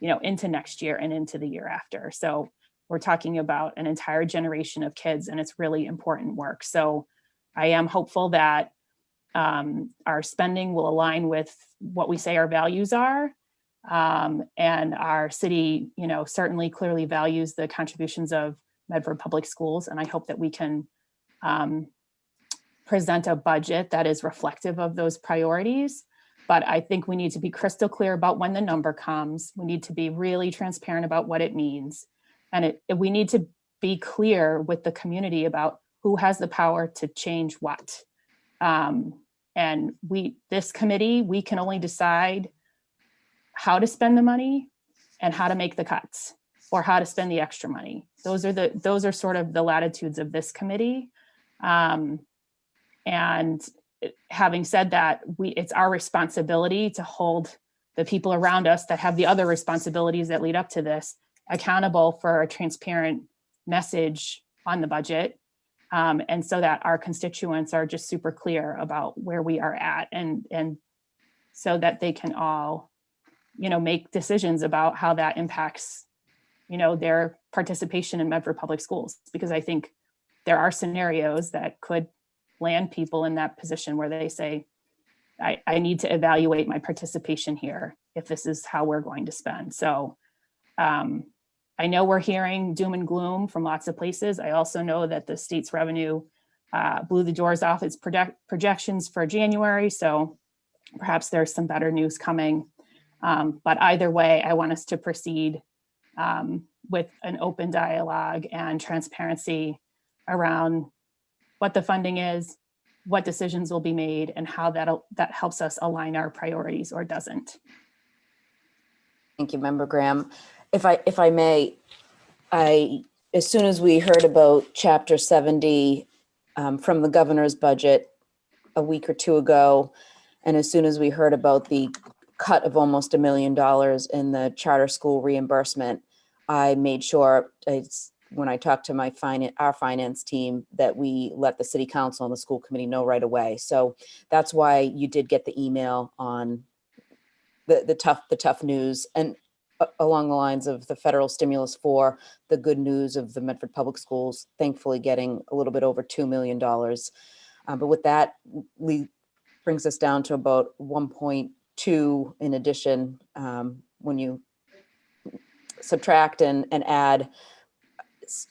next year and into the year after. So we're talking about an entire generation of kids, and it's really important work. So I am hopeful that our spending will align with what we say our values are. And our city, certainly clearly values the contributions of Medford Public Schools. And I hope that we can present a budget that is reflective of those priorities. But I think we need to be crystal clear about when the number comes. We need to be really transparent about what it means. And we need to be clear with the community about who has the power to change what. And this committee, we can only decide how to spend the money and how to make the cuts, or how to spend the extra money. Those are sort of the latitudes of this committee. And having said that, it's our responsibility to hold the people around us that have the other responsibilities that lead up to this accountable for a transparent message on the budget. And so that our constituents are just super clear about where we are at and so that they can all, make decisions about how that impacts, their participation in Medford Public Schools. Because I think there are scenarios that could land people in that position where they say, I need to evaluate my participation here if this is how we're going to spend. So I know we're hearing doom and gloom from lots of places. I also know that the state's revenue blew the doors off its projections for January. So perhaps there's some better news coming. But either way, I want us to proceed with an open dialogue and transparency around what the funding is, what decisions will be made, and how that helps us align our priorities or doesn't. Thank you, Member Graham. If I may, as soon as we heard about Chapter 70 from the governor's budget a week or two ago, and as soon as we heard about the cut of almost $1 million in the charter school reimbursement, I made sure, when I talked to our finance team, that we let the city council and the school committee know right away. So that's why you did get the email on the tough news, and along the lines of the federal stimulus for the good news of the Medford Public Schools, thankfully getting a little bit over $2 million. But with that, brings us down to about 1.2 in addition, when you subtract and add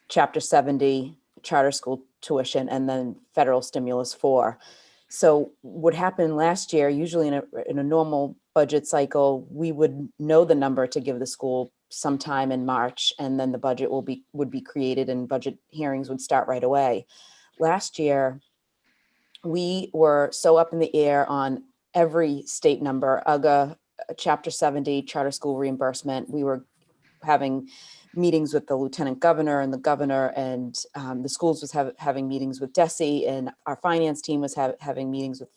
Chapter 70 charter school tuition and then federal stimulus 4. So what happened last year, usually in a normal budget cycle, we would know the number to give the school sometime in March, and then the budget would be created and budget hearings would start right away. Last year, we were so up in the air on every state number, UGA, Chapter 70, charter school reimbursement. We were having meetings with the lieutenant governor and the governor, and the schools was having meetings with DESE, and our finance team was having meetings with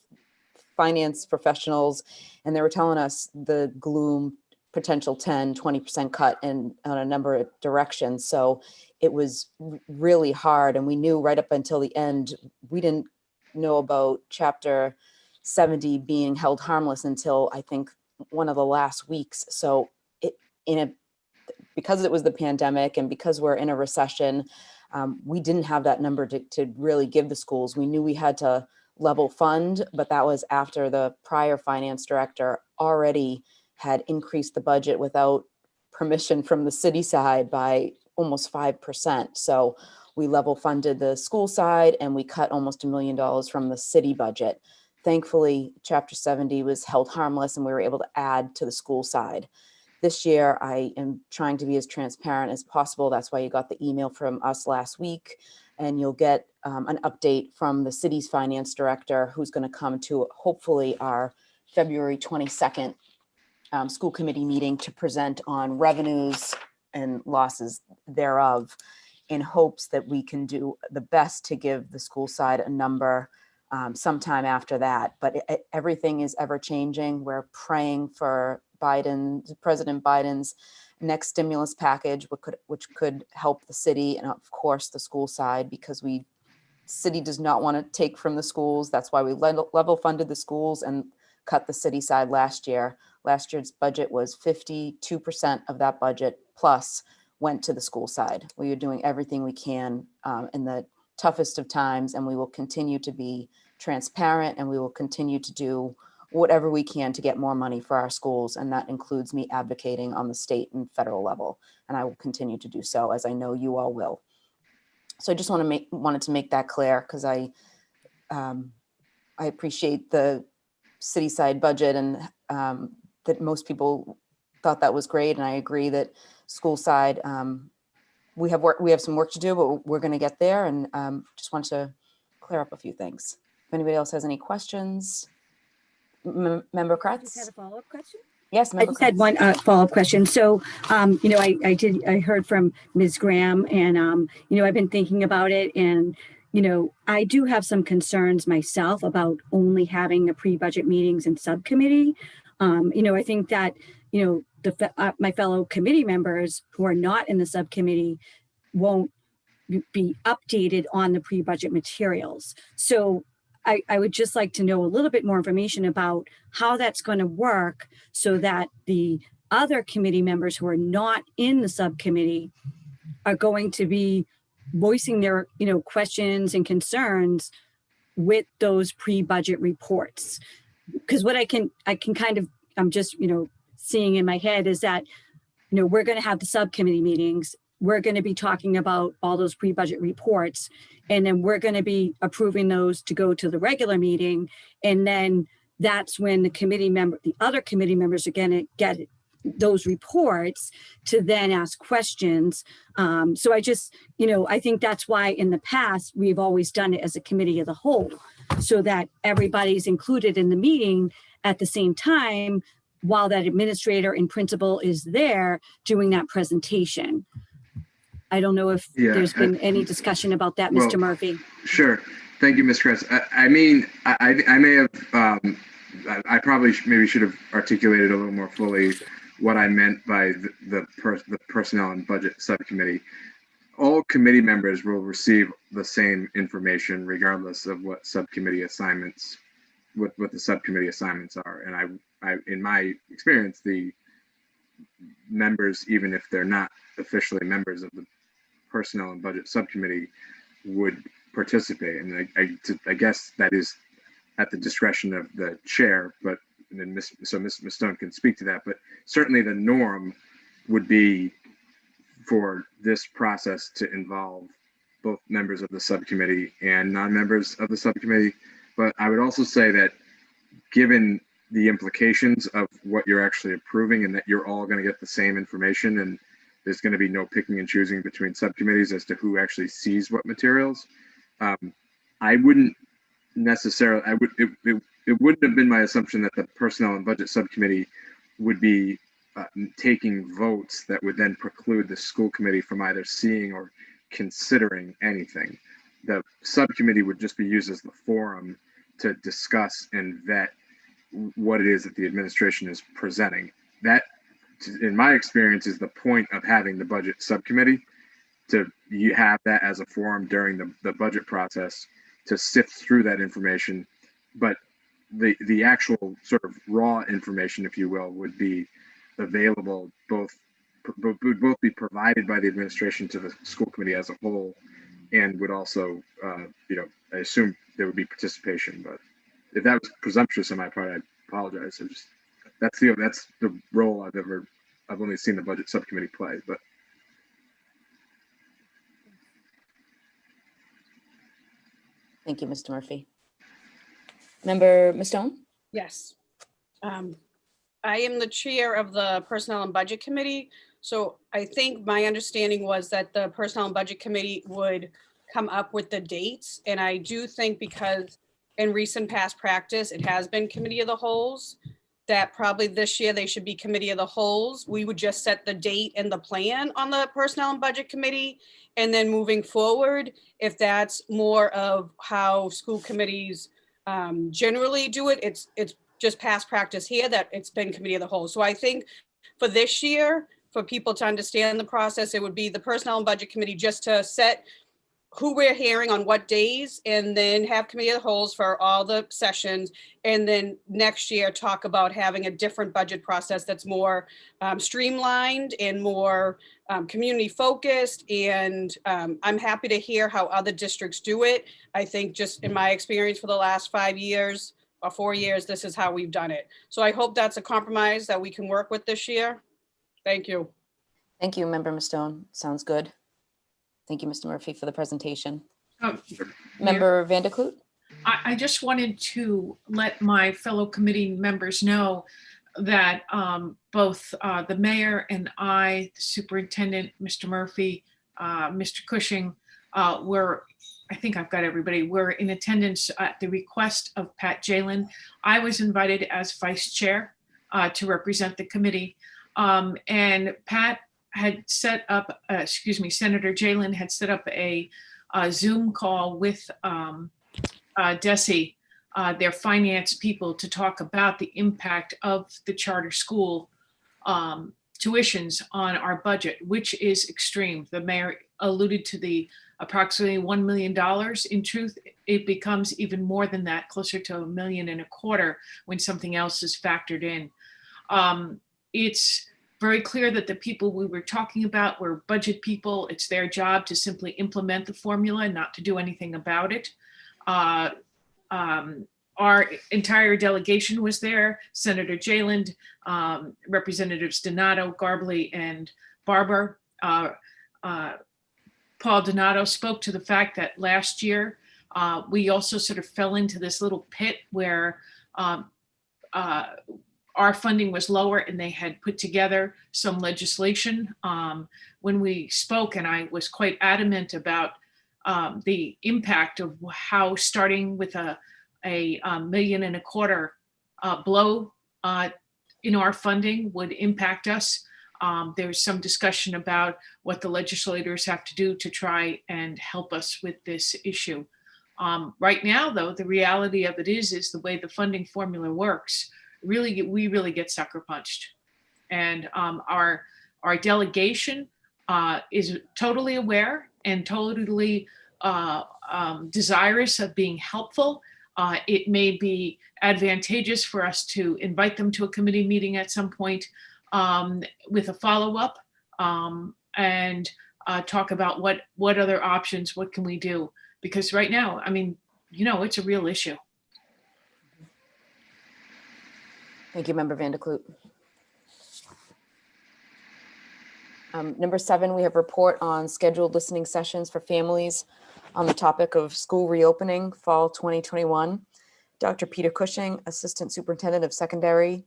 finance professionals, and they were telling us the gloom, potential 10-20% cut on a number of directions. So it was really hard, and we knew right up until the end, we didn't know about Chapter 70 being held harmless until I think one of the last weeks. So because it was the pandemic and because we're in a recession, we didn't have that number to really give the schools. We knew we had to level fund, but that was after the prior finance director already had increased the budget without permission from the city side by almost 5%. So we level funded the school side and we cut almost $1 million from the city budget. Thankfully, Chapter 70 was held harmless and we were able to add to the school side. This year, I am trying to be as transparent as possible. That's why you got the email from us last week, and you'll get an update from the city's finance director, who's going to come to hopefully our February 22nd school committee meeting to present on revenues and losses thereof, in hopes that we can do the best to give the school side a number sometime after that. But everything is ever changing. We're praying for President Biden's next stimulus package, which could help the city and of course the school side, because city does not want to take from the schools. That's why we level funded the schools and cut the city side last year. Last year's budget was 52% of that budget plus went to the school side. We are doing everything we can in the toughest of times, and we will continue to be transparent, and we will continue to do whatever we can to get more money for our schools. And that includes me advocating on the state and federal level. And I will continue to do so, as I know you all will. So I just wanted to make that clear, because I appreciate the city side budget, and that most people thought that was great. And I agree that school side, we have some work to do, but we're going to get there. And just want to clear up a few things. If anybody else has any questions. Member Kretz? I just had a follow-up question. Yes, I just had one follow-up question. So, I heard from Ms. Graham, and, I've been thinking about it, and, I do have some concerns myself about only having the pre-budget meetings and subcommittee. I think that, my fellow committee members who are not in the subcommittee won't be updated on the pre-budget materials. So I would just like to know a little bit more information about how that's going to work so that the other committee members who are not in the subcommittee are going to be voicing their, questions and concerns with those pre-budget reports. Because what I can kind of, I'm just, seeing in my head is that, we're going to have the subcommittee meetings. We're going to be talking about all those pre-budget reports, and then we're going to be approving those to go to the regular meeting. And then that's when the other committee members are going to get those reports to then ask questions. So I just, I think that's why in the past, we've always done it as a committee of the whole, so that everybody's included in the meeting at the same time while that administrator and principal is there doing that presentation. I don't know if there's been any discussion about that, Mr. Murphy. Sure. Thank you, Ms. Kress. I mean, I may have, I probably maybe should have articulated a little more fully what I meant by the Personnel and Budget Subcommittee. All committee members will receive the same information regardless of what subcommittee assignments, what the subcommittee assignments are. And I, in my experience, the members, even if they're not officially members of the Personnel and Budget Subcommittee, would participate. And I guess that is at the discretion of the chair, but then Ms. Stone can speak to that. But certainly the norm would be for this process to involve both members of the subcommittee and non-members of the subcommittee. But I would also say that given the implications of what you're actually approving and that you're all going to get the same information and there's going to be no picking and choosing between subcommittees as to who actually sees what materials, I wouldn't necessarily, it wouldn't have been my assumption that the Personnel and Budget Subcommittee would be taking votes that would then preclude the school committee from either seeing or considering anything. The subcommittee would just be used as the forum to discuss and vet what it is that the administration is presenting. That, in my experience, is the point of having the budget subcommittee, to you have that as a forum during the budget process to sift through that information. But the actual sort of raw information, if you will, would be available, would both be provided by the administration to the school committee as a whole, and would also, I assume there would be participation. But if that was presumptuous on my part, I apologize. That's the role I've only seen the budget subcommittee play. But thank you, Mr. Murphy. Member Ms. Stone? Yes. I am the chair of the Personnel and Budget Committee. So I think my understanding was that the Personnel and Budget Committee would come up with the dates. And I do think, because in recent past practice, it has been Committee of the Wholes, that probably this year they should be Committee of the Wholes. We would just set the date and the plan on the Personnel and Budget Committee. And then moving forward, if that's more of how school committees generally do it, it's just past practice here that it's been Committee of the Whole. So I think for this year, for people to understand the process, it would be the Personnel and Budget Committee just to set who we're hearing on what days, and then have Committee of the Wholes for all the sessions. And then next year talk about having a different budget process that's more streamlined and more community focused. And I'm happy to hear how other districts do it. I think just in my experience for the last 5 years or 4 years, this is how we've done it. So I hope that's a compromise that we can work with this year. Thank you. Thank you, Member Ms. Stone. Sounds good. Thank you, Mr. Murphy, for the presentation. Member Vanderkloot? I just wanted to let my fellow committee members know that both the mayor and I, the superintendent, Mr. Murphy, Mr. Cushing, I think I've got everybody, we're in attendance at the request of Pat Jalen. I was invited as vice chair to represent the committee. And Pat had set up, Senator Jalen had set up a Zoom call with DESE, their finance people, to talk about the impact of the charter school tuitions on our budget, which is extreme. The mayor alluded to the approximately $1 million. In truth, it becomes even more than that, closer to $1.25 million when something else is factored in. It's very clear that the people we were talking about were budget people. It's their job to simply implement the formula, not to do anything about it. Our entire delegation was there. Senator Jayland, Representatives Donato, Garbely, and Barber. Paul Donato spoke to the fact that last year we also sort of fell into this little pit where our funding was lower, and they had put together some legislation. When we spoke, and I was quite adamant about the impact of how starting with a $1.25 million blow in our funding would impact us. There's some discussion about what the legislators have to do to try and help us with this issue. Right now, though, the reality of it is the way the funding formula works, we really get sucker punched. And our delegation is totally aware and totally desirous of being helpful. It may be advantageous for us to invite them to a committee meeting at some point with a follow-up and talk about what other options, what can we do? Because right now, I mean, it's a real issue. Thank you, Member Van de Kloot. Number 7, we have report on scheduled listening sessions for families on the topic of school reopening, fall 2021. Dr. Peter Cushing, Assistant Superintendent of Secondary,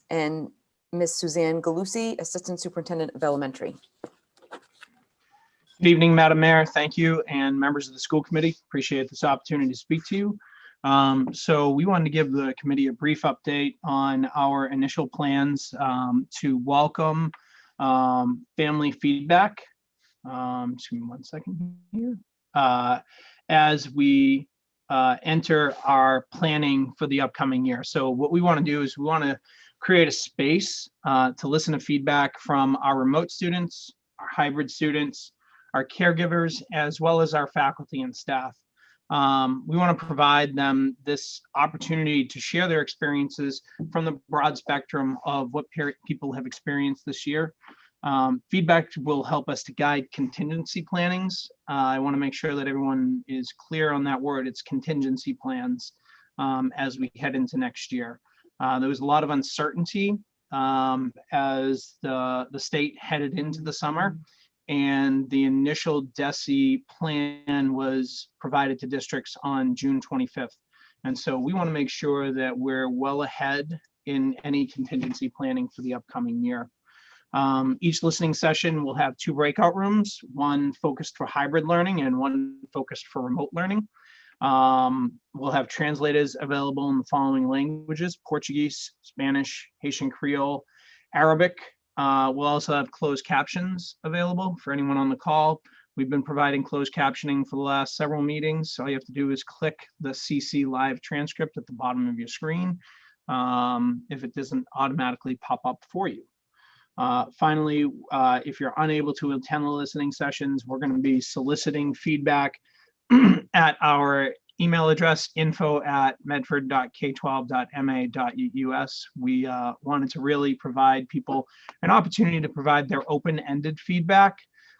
and Ms. Suzanne Galusi, Assistant Superintendent of Elementary. Good evening, Madam Mayor. Thank you, and members of the school committee. Appreciate this opportunity to speak to you. So we wanted to give the committee a brief update on our initial plans to welcome family feedback. Just give me 1 second here. As we enter our planning for the upcoming year. So what we want to do is we want to create a space to listen to feedback from our remote students, our hybrid students, our caregivers, as well as our faculty and staff. We want to provide them this opportunity to share their experiences from the broad spectrum of what people have experienced this year. Feedback will help us to guide contingency plannings. I want to make sure that everyone is clear on that word. It's contingency plans as we head into next year. There was a lot of uncertainty as the state headed into the summer, and the initial DESE plan was provided to districts on June 25th. And so we want to make sure that we're well ahead in any contingency planning for the upcoming year. Each listening session will have 2 breakout rooms, one focused for hybrid learning and one focused for remote learning. We'll have translators available in the following languages: Portuguese, Spanish, Haitian Creole, Arabic. We'll also have closed captions available for anyone on the call. We've been providing closed captioning for the last several meetings. So all you have to do is click the CC live transcript at the bottom of your screen if it doesn't automatically pop up for you. Finally, if you're unable to attend the listening sessions, we're going to be soliciting feedback at our email address, info@medford.k12.ma.us. We wanted to really provide people an opportunity to provide their open-ended feedback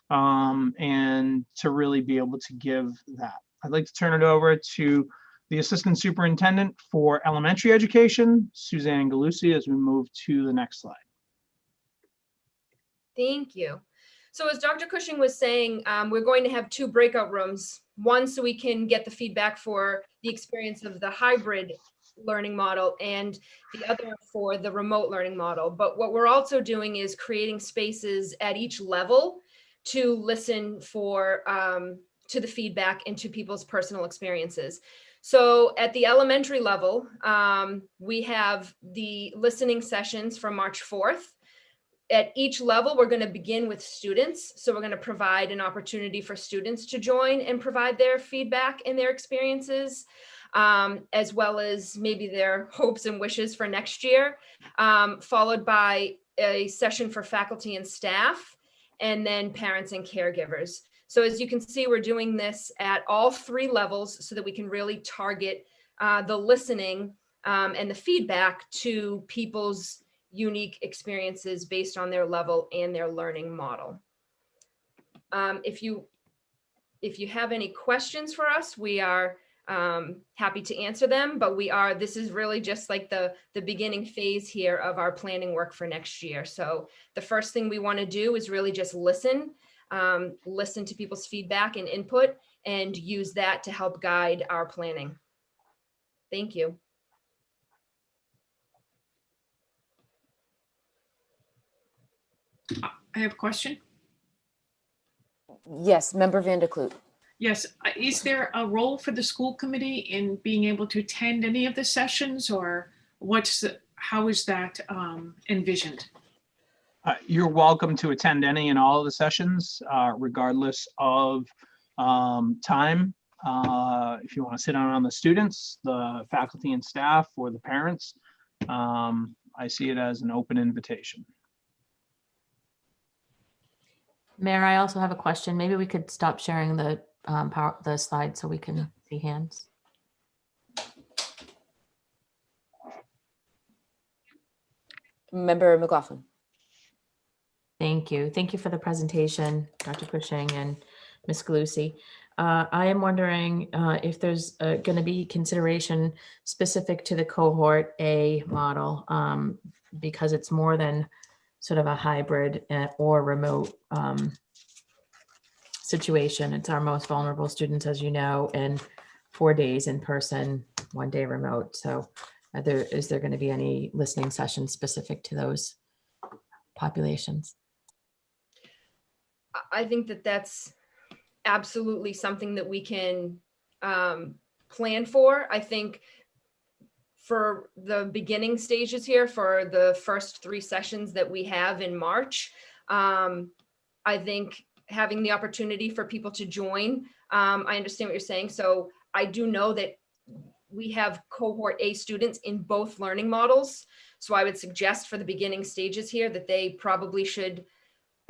and to really be able to give that. I'd like to turn it over to the Assistant Superintendent for Elementary Education, Suzanne Galusi, as we move to the next slide. Thank you. So as Dr. Cushing was saying, we're going to have 2 breakout rooms, one so we can get the feedback for the experience of the hybrid learning model and the other for the remote learning model. But what we're also doing is creating spaces at each level to listen for to the feedback and to people's personal experiences. So at the elementary level, we have the listening sessions from March 4th. At each level, we're going to begin with students. So we're going to provide an opportunity for students to join and provide their feedback and their experiences, as well as maybe their hopes and wishes for next year, followed by a session for faculty and staff. and then parents and caregivers. So as you can see, we're doing this at all 3 levels so that we can really target the listening and the feedback to people's unique experiences based on their level and their learning model. If you have any questions for us, we are happy to answer them, but this is really just like the beginning phase here of our planning work for next year. So the first thing we want to do is really just listen to people's feedback and input, and use that to help guide our planning. Thank you. I have a question. Yes, Member Van der Kloot. Yes, is there a role for the school committee in being able to attend any of the sessions, or how is that envisioned? You're welcome to attend any and all of the sessions, regardless of time. If you want to sit down on the students, the faculty and staff, or the parents, I see it as an open invitation. Mayor, I also have a question. Maybe we could stop sharing the slide so we can see hands. Member McLaughlin. Thank you. Thank you for the presentation, Dr. Cushing and Ms. Galusi. I am wondering if there's going to be consideration specific to the cohort A model, because it's more than sort of a hybrid or remote situation. It's our most vulnerable students, as you know, and 4 days in person, 1 day remote. So is there going to be any listening sessions specific to those populations? I think that that's absolutely something that we can plan for. I think for the beginning stages here, for the first 3 sessions that we have in March, I think having the opportunity for people to join, I understand what you're saying. So I do know that we have cohort A students in both learning models. So I would suggest for the beginning stages here that they probably should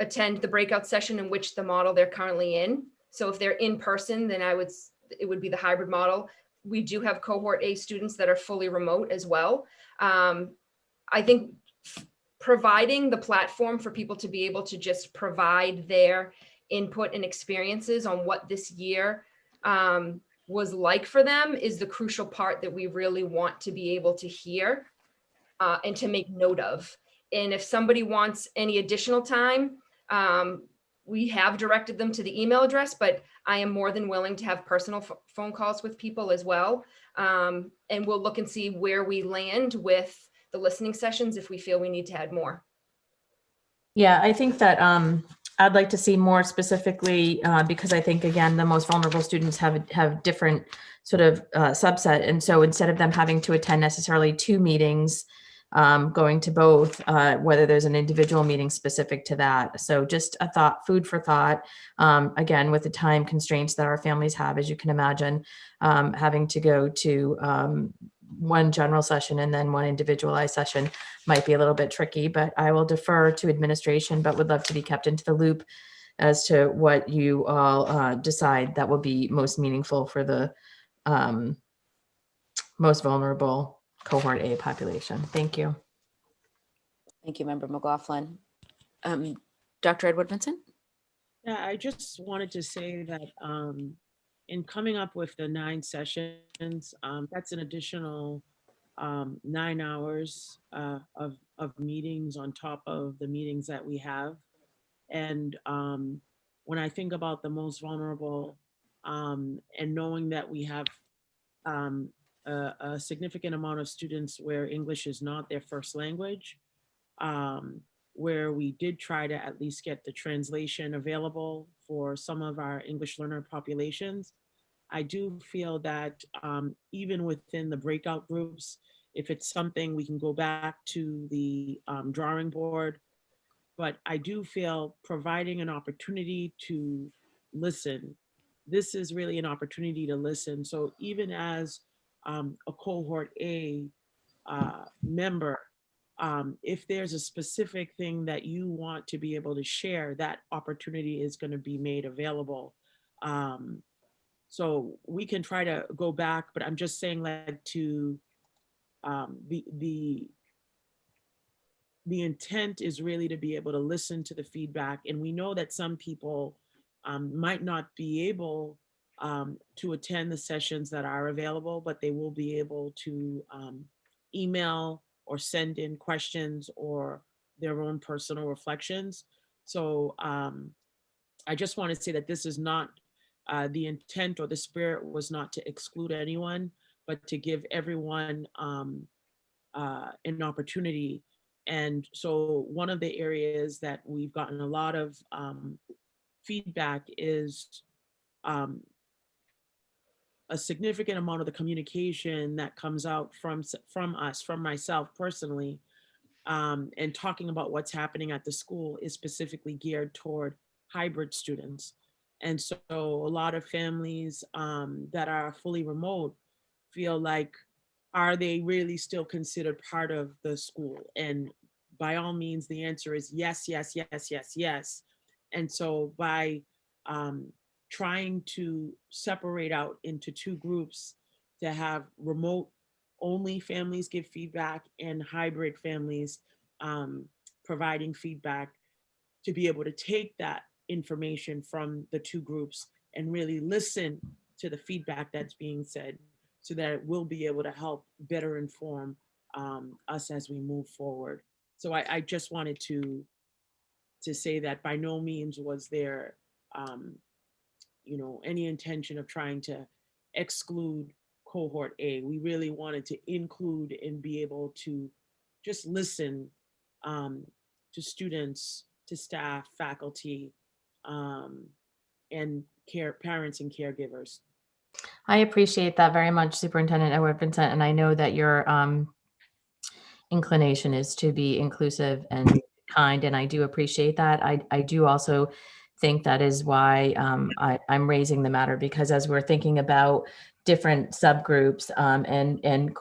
attend the breakout session in which the model they're currently in. So if they're in person, then it would be the hybrid model. We do have cohort A students that are fully remote as well. I think providing the platform for people to be able to just provide their input and experiences on what this year was like for them is the crucial part that we really want to be able to hear and to make note of. And if somebody wants any additional time, we have directed them to the email address, but I am more than willing to have personal phone calls with people as well. And we'll look and see where we land with the listening sessions if we feel we need to add more. Yeah, I think that I'd like to see more specifically because I think, again, the most vulnerable students have different sort of subset. And so instead of them having to attend necessarily 2 meetings, going to both, whether there's an individual meeting specific to that. So just a thought, food for thought, again, with the time constraints that our families have, as you can imagine, having to go to 1 general session and then 1 individualized session might be a little bit tricky, but I will defer to administration, but would love to be kept into the loop as to what you all decide that will be most meaningful for the most vulnerable cohort A population. Thank you. Thank you, Member McLaughlin. Dr. Edward Vincent? Yeah, I just wanted to say that in coming up with the 9 sessions, that's an additional 9 hours of meetings on top of the meetings that we have. And when I think about the most vulnerable and knowing that we have a significant amount of students where English is not their first language, where we did try to at least get the translation available for some of our English learner populations. I do feel that even within the breakout groups, if it's something we can go back to the drawing board, but I do feel providing an opportunity to listen. This is really an opportunity to listen. So even as a cohort A member, if there's a specific thing that you want to be able to share, that opportunity is going to be made available. So we can try to go back, but I'm just saying like to the intent is really to be able to listen to the feedback. And we know that some people might not be able to attend the sessions that are available, but they will be able to email or send in questions or their own personal reflections. So I just want to say that this is not the intent, or the spirit was not to exclude anyone, but to give everyone an opportunity. And so one of the areas that we've gotten a lot of feedback is a significant amount of the communication that comes out from us, from myself personally, and talking about what's happening at the school is specifically geared toward hybrid students. And so a lot of families that are fully remote feel like, are they really still considered part of the school? And by all means, the answer is yes, yes, yes, yes, yes. And so by trying to separate out into two groups, to have remote only families give feedback and hybrid families providing feedback, to be able to take that information from the two groups and really listen to the feedback that's being said, so that it will be able to help better inform us as we move forward. So I just wanted to say that by no means was there any intention of trying to exclude cohort A. We really wanted to include and be able to just listen to students, to staff, faculty, and parents and caregivers. I appreciate that very much, Superintendent Edward Vincent, and I know that your inclination is to be inclusive and kind, and I do appreciate that. I do also think that is why I'm raising the matter, because as we're thinking about different subgroups and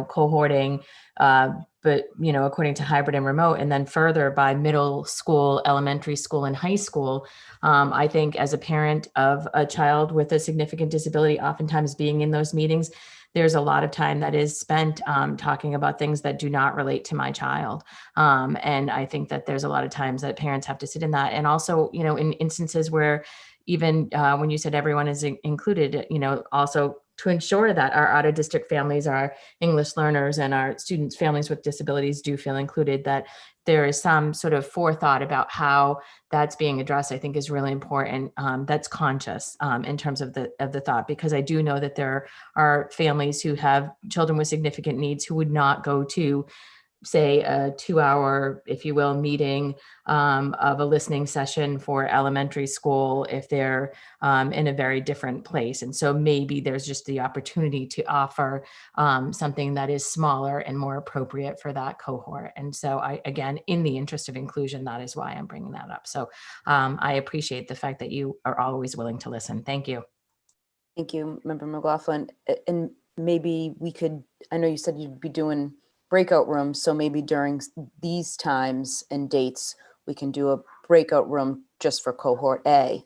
cohorting, but according to hybrid and remote, and then further by middle school, elementary school, and high school, I think as a parent of a child with a significant disability, oftentimes being in those meetings, there's a lot of time that is spent talking about things that do not relate to my child. And I think that there's a lot of times that parents have to sit in that. And also, in instances where even when you said everyone is included, also to ensure that our out-of-district families, our English learners, and our students' families with disabilities do feel included, that there is some sort of forethought about how that's being addressed, I think is really important. That's conscious in terms of the thought, because I do know that there are families who have children with significant needs who would not go to, say, a 2-hour, if you will, meeting of a listening session for elementary school if they're in a very different place. And so maybe there's just the opportunity to offer something that is smaller and more appropriate for that cohort. And so again, in the interest of inclusion, that is why I'm bringing that up. So I appreciate the fact that you are always willing to listen. Thank you. Thank you, Member McLaughlin. And maybe we could, I know you said you'd be doing breakout rooms, so maybe during these times and dates, we can do a breakout room just for cohort A,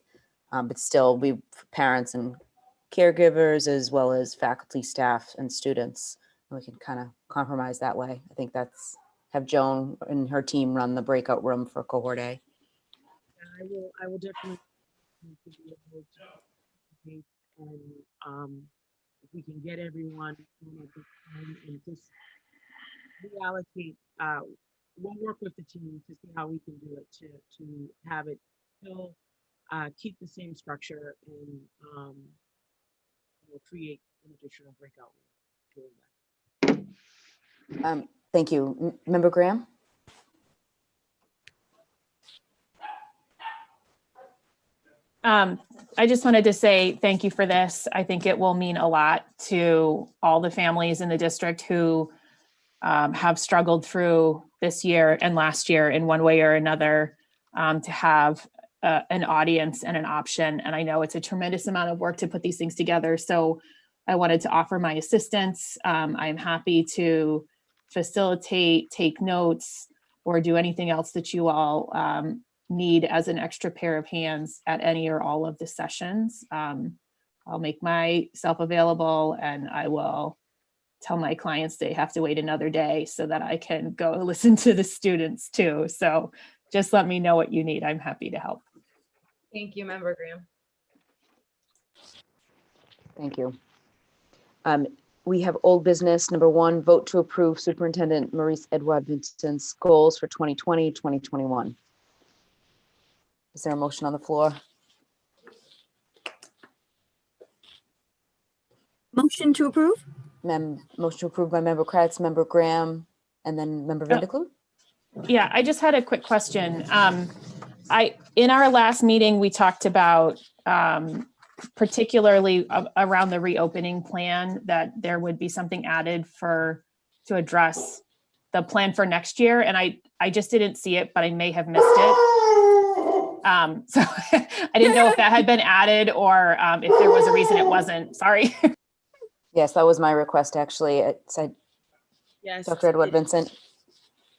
but still we parents and caregivers as well as faculty, staff, and students. And we can kind of compromise that way. I think that's have Joan and her team run the breakout room for cohort A. I will definitely be able to, and if we can get everyone at this time and just reallocate, we'll work with the team to see how we can do it to have it still keep the same structure and we'll create an additional breakout room. Thank you. Member Graham? I just wanted to say thank you for this. I think it will mean a lot to all the families in the district who have struggled through this year and last year in one way or another, to have an audience and an option. And I know it's a tremendous amount of work to put these things together. So I wanted to offer my assistance. I'm happy to facilitate, take notes, or do anything else that you all need as an extra pair of hands at any or all of the sessions. I'll make myself available, and I will tell my clients they have to wait another day so that I can go listen to the students too. So just let me know what you need. I'm happy to help. Thank you, Member Graham. Thank you. We have old business. Number 1, vote to approve Superintendent Maurice Edouard Vincent's goals for 2020, 2021. Is there a motion on the floor? Motion to approve? Motion approved by Member Kratz, Member Graham, and then Member Vanderklut. Yeah, I just had a quick question. In our last meeting, we talked about particularly around the reopening plan, that there would be something added to address the plan for next year. And I just didn't see it, but I may have missed it. So I didn't know if that had been added or if there was a reason it wasn't. Sorry. Yes, that was my request, actually. It said, Yes. Dr. Edouard Vincent.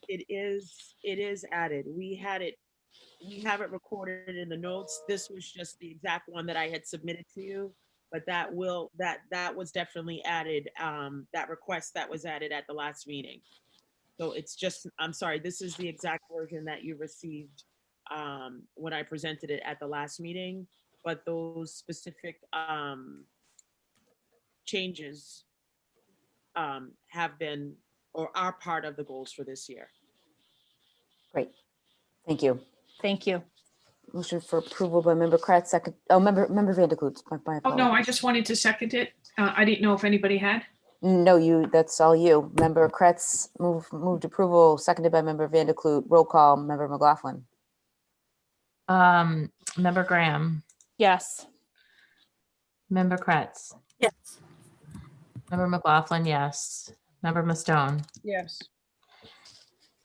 It is added. We have it recorded in the notes. This was just the exact one that I had submitted to you, but that was definitely added. That request that was added at the last meeting. So it's just, I'm sorry, this is the exact version that you received when I presented it at the last meeting, but those specific changes have been or are part of the goals for this year. Great. Thank you. Thank you. Motion for approval by Member Kratz, second. Oh, Member Vanderklut. My Oh, no, I apologies. just wanted to second it. I didn't know if anybody had. No, that's all you. Member Kratz moved approval, seconded by Member Vanderklut. Roll call, Member McLaughlin. Member Graham, Yes. Member Kretz, Yes. Member McLaughlin, yes. Member Mastone, Yes.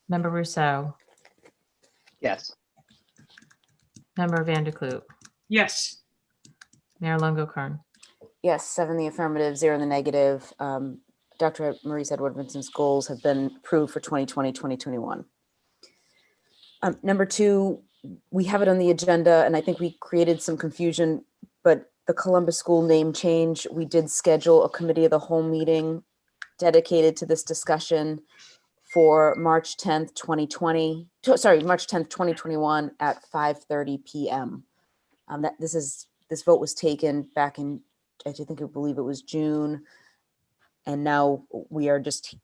Member Rousseau, Yes. Member Vanderklut, Yes. Mayor Longo-Kern. Yes, 7 the affirmative, 0 in the negative. Dr. Maurice Edouard Vincent's goals have been approved for 2020, 2021. Number 2, we have it on the agenda, and I think we created some confusion, but the Columbus School name change, we did schedule a committee of the whole meeting dedicated to this discussion for March 10th, 2020, March 10th, 2021 at 5:30 p.m. This vote was taken back in, I believe it was June. And now we are just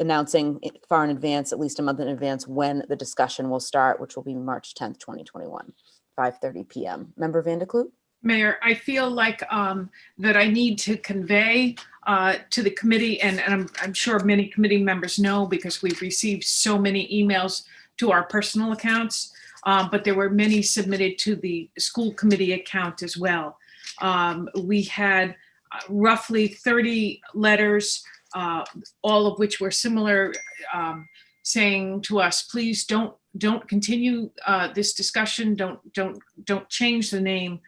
announcing it far in advance, at least a month in advance, when the discussion will start, which will be March 10th, 2021, 5:30 p.m. Member Vanderklut? Mayor, I feel like that I need to convey to the committee, and I'm sure many committee members know because we've received so many emails to our personal accounts, but there were many submitted to the school committee account as well. We had roughly 30 letters, all of which were similar, saying to us, please don't continue this discussion, don't change the name.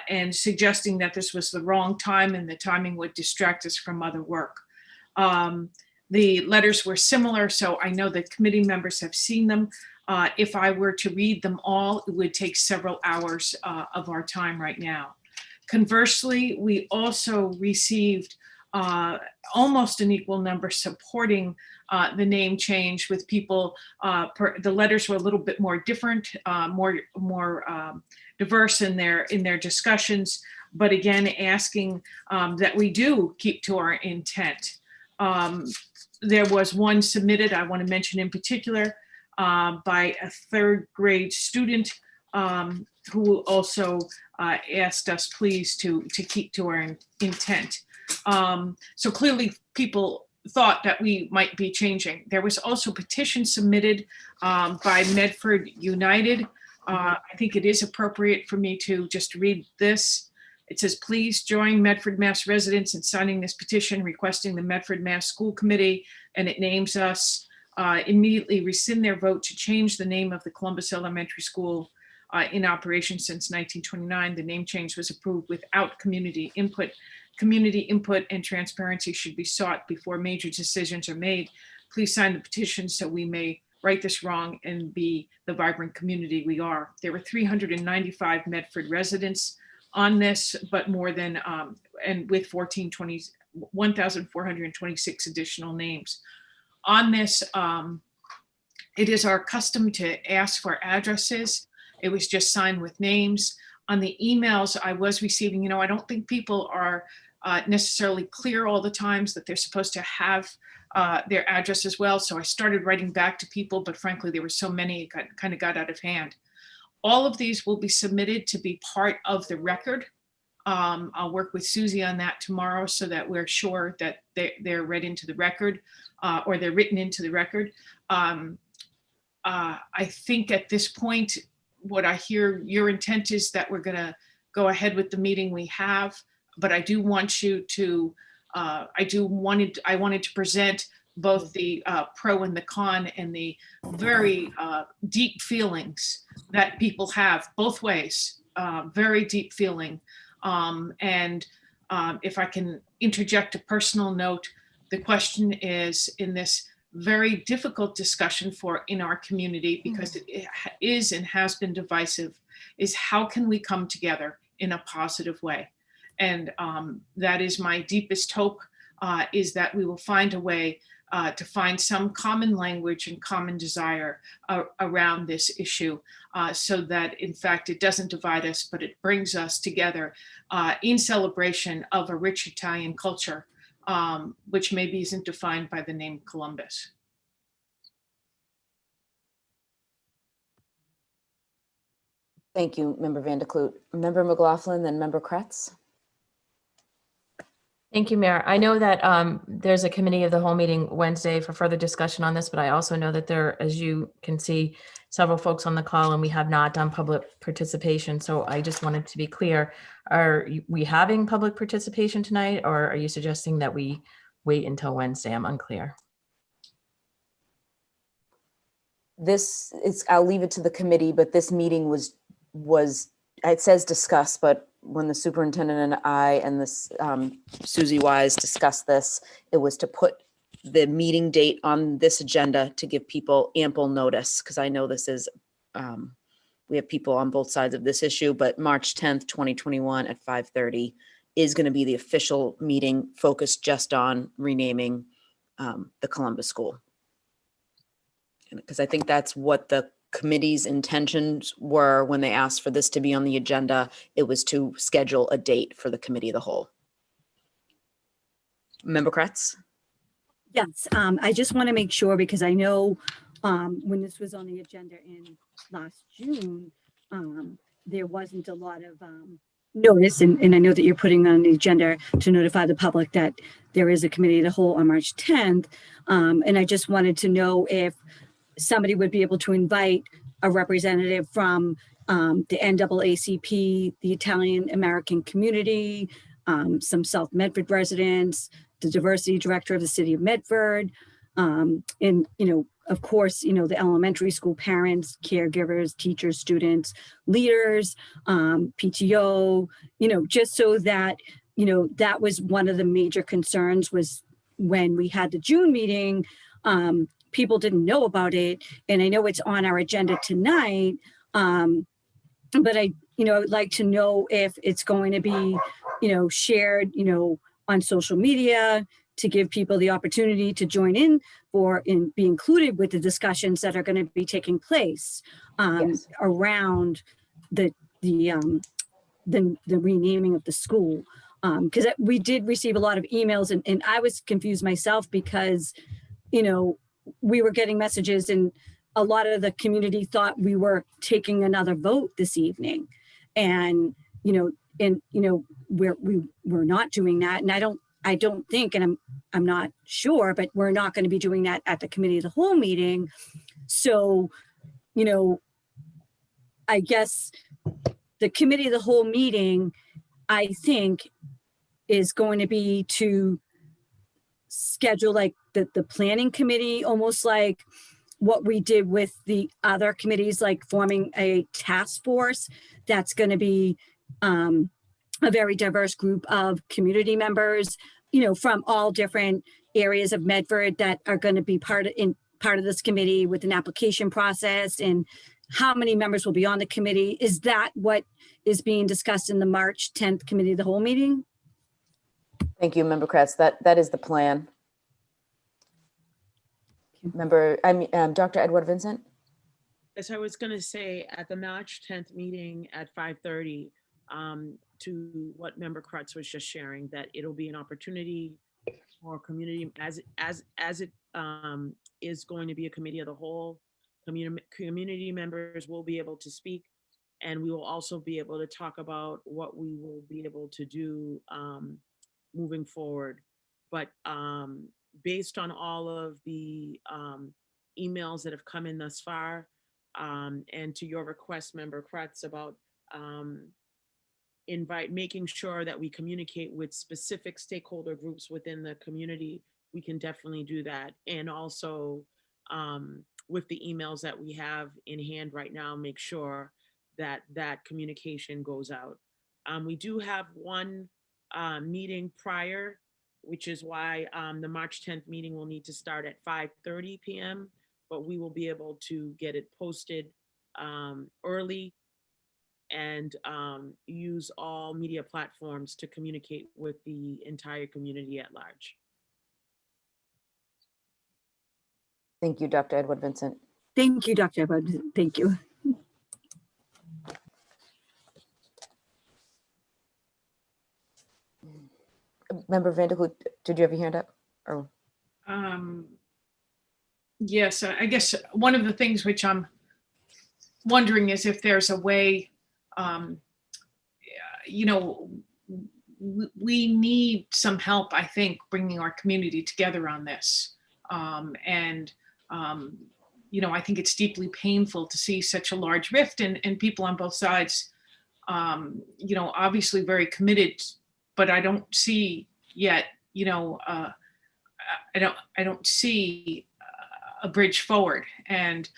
And suggesting that this was the wrong time and the timing would distract us from other work. The letters were similar, so I know that committee members have seen them. If I were to read them all, it would take several hours of our time right now. Conversely, we also received almost an equal number supporting the name change with people. The letters were a little bit more different, more diverse in their discussions, but again, asking that we do keep to our intent. There was one submitted, I want to mention in particular, by a 3rd grade student who also asked us please to keep to our intent. So clearly people thought that we might be changing. There was also a petition submitted by Medford United. I think it is appropriate for me to just read this. It says, please join Medford, Mass residents in signing this petition requesting the Medford, Mass School Committee, and it names us, immediately rescind their vote to change the name of the Columbus Elementary School in operation since 1929. The name change was approved without community input. Community input and transparency should be sought before major decisions are made. Please sign the petition so we may right this wrong and be the vibrant community we are. There were 395 Medford residents on this, but more than, and with 1,426 additional names. On this, it is our custom to ask for addresses. It was just signed with names. On the emails I was receiving, I don't think people are necessarily clear all the times that they're supposed to have their address as well. So I started writing back to people, but frankly, there were so many, it kind of got out of hand. All of these will be submitted to be part of the record. I'll work with Susie on that tomorrow so that we're sure that they're read into the record or they're written into the record. I think at this point, what I hear your intent is that we're going to go ahead with the meeting we have, but I do want you to, I wanted to present both the pro and the con and the very deep feelings that people have both ways, very deep feeling. And if I can interject a personal note, the question is in this very difficult discussion in our community, because it is and has been divisive, is how can we come together in a positive way? And that is my deepest hope, is that we will find a way to find some common language and common desire around this issue, so that in fact it doesn't divide us, but it brings us together in celebration of a rich Italian culture, which maybe isn't defined by the name Columbus. Thank you, Member Van de Kloot. Member McLaughlin, then Member Kretz. Thank you, Mayor. I know that there's a committee of the whole meeting Wednesday for further discussion on this, but I also know that there, as you can see, several folks on the call and we have not done public participation. So I just wanted to be clear, are we having public participation tonight, or are you suggesting that we wait until Wednesday? I'm unclear. This is, I'll leave it to the committee, but this meeting was, it says discuss, but when the superintendent and I and this Susie Wise discussed this, it was to put the meeting date on this agenda to give people ample notice, because I know this is, we have people on both sides of this issue, but March 10th, 2021 at 5:30 is going to be the official meeting focused just on renaming the Columbus School. Because I think that's what the committee's intentions were when they asked for this to be on the agenda. It was to schedule a date for the committee of the whole. Member Kretz? Yes, I just want to make sure, because I know when this was on the agenda in last June, there wasn't a lot of notice, and I know that you're putting on the agenda to notify the public that there is a committee of the whole on March 10th. And I just wanted to know if somebody would be able to invite a representative from the NAACP, the Italian American community, some South Medford residents, the diversity director of the city of Medford, and, of course, the elementary school parents, caregivers, teachers, students, leaders, PTO, just so that, that was one of the major concerns, was when we had the June meeting, people didn't know about it. And I know it's on our agenda tonight, but I would like to know if it's going to be, shared, on social media, to give people the opportunity to join in and be included with the discussions that are going to be taking place around the renaming of the school. Because we did receive a lot of emails, and I was confused myself, because, we were getting messages and a lot of the community thought we were taking another vote this evening. And, we're not doing that. And I don't think, and I'm not sure, but we're not going to be doing that at the committee of the whole meeting. So, I guess the committee of the whole meeting, I think, is going to be to schedule like the planning committee, almost like what we did with the other committees, like forming a task force that's going to be a very diverse group of community members, from all different areas of Medford that are going to be part of this committee with an application process, and how many members will be on the committee. Is that what is being discussed in the March 10th committee of the whole meeting? Thank you, Member Kretz. That is the plan. Dr. Edward Vincent? As I was going to say, at the March 10th meeting at 5:30, to what Member Kretz was just sharing, that it'll be an opportunity for community, as it is going to be a committee of the whole, community members will be able to speak, and we will also be able to talk about what we will be able to do moving forward. But based on all of the emails that have come in thus far, and to your request, Member Kretz, about making sure that we communicate with specific stakeholder groups within the community, we can definitely do that. And also with the emails that we have in hand right now, make sure that that communication goes out. We do have one meeting prior, which is why the March 10th meeting will need to start at 5:30 p.m., but we will be able to get it posted early and use all media platforms to communicate with the entire community at large. Thank you, Dr. Edward Vincent. Thank you, Dr. Edward. Thank you. Member Vanderhoek, did you have your hand up? Or Yes, I guess one of the things which I'm wondering is if there's a way, we need some help, I think, bringing our community together on this. I think it's deeply painful to see such a large rift, and people on both sides, obviously very committed, but I don't see yet, I don't see a bridge forward. And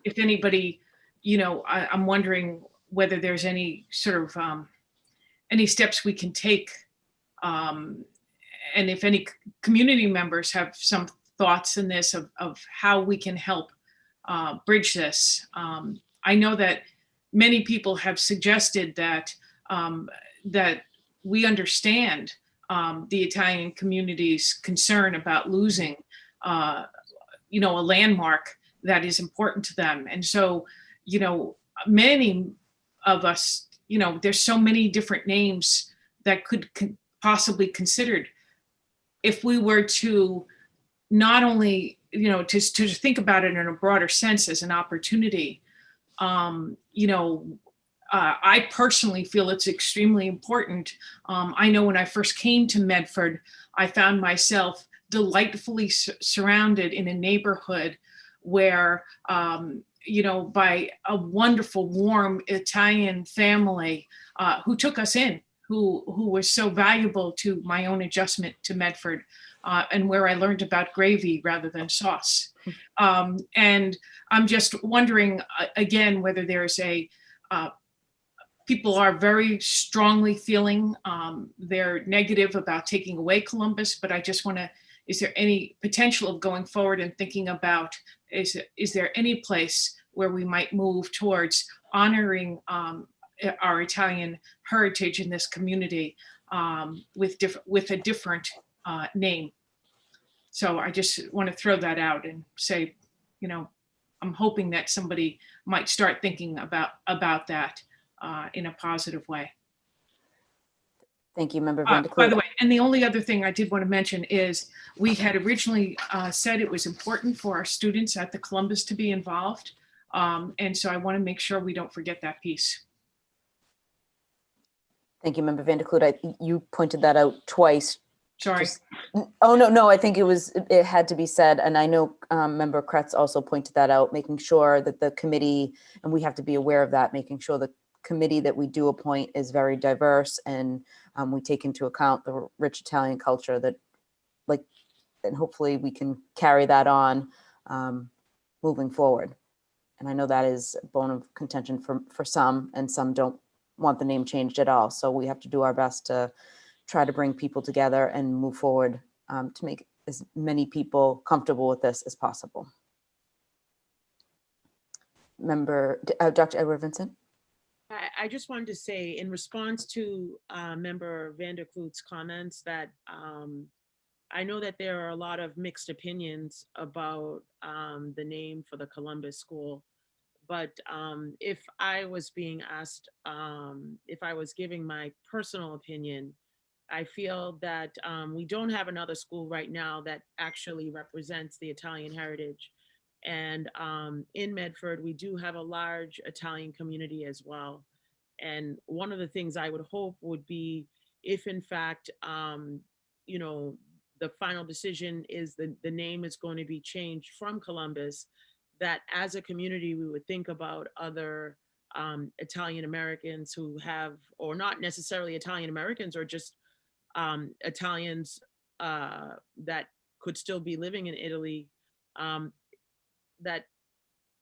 if anybody, I'm wondering whether there's any sort of any steps we can take, and if any community members have some thoughts in this of how we can help bridge this. I know that many people have suggested that that we understand the Italian community's concern about losing a landmark that is important to them. And so, many of us, there's so many different names that could possibly considered if we were to not only, to think about it in a broader sense as an opportunity. I personally feel it's extremely important. I know when I first came to Medford, I found myself delightfully surrounded in a neighborhood where, by a wonderful, warm Italian family who took us in, who was so valuable to my own adjustment to Medford, and where I learned about gravy rather than sauce. And I'm just wondering, again, whether there's people are very strongly feeling they're negative about taking away Columbus, but I just want to, is there any potential of going forward and thinking about, is there any place where we might move towards honoring our Italian heritage in this community with a different name? So I just want to throw that out and say, I'm hoping that somebody might start thinking about that in a positive way. Thank you, Member Vanderhoek. By the way, and the only other thing I did want to mention is we had originally said it was important for our students at the Columbus to be involved. And so I want to make sure we don't forget that piece. Thank you, Member Vanderhoek. You pointed that out twice. Sorry. No, I think it had to be said. And I know Member Kretz also pointed that out, making sure that the committee, and we have to be aware of that, making sure the committee that we do appoint is very diverse, and we take into account the rich Italian culture and hopefully we can carry that on moving forward. And I know that is a bone of contention for some, and some don't want the name changed at all. So we have to do our best to try to bring people together and move forward to make as many people comfortable with this as possible. Dr. Edward Vincent. I just wanted to say, in response to Member Vanderkloot's comments, that I know that there are a lot of mixed opinions about the name for the Columbus School. But if I was being asked, if I was giving my personal opinion, I feel that we don't have another school right now that actually represents the Italian heritage. And in Medford, we do have a large Italian community as well. And one of the things I would hope would be if in fact, you know, the final decision is the name is going to be changed from Columbus, that as a community, we would think about other Italian Americans who have, or not necessarily Italian Americans, or just Italians that could still be living in Italy, that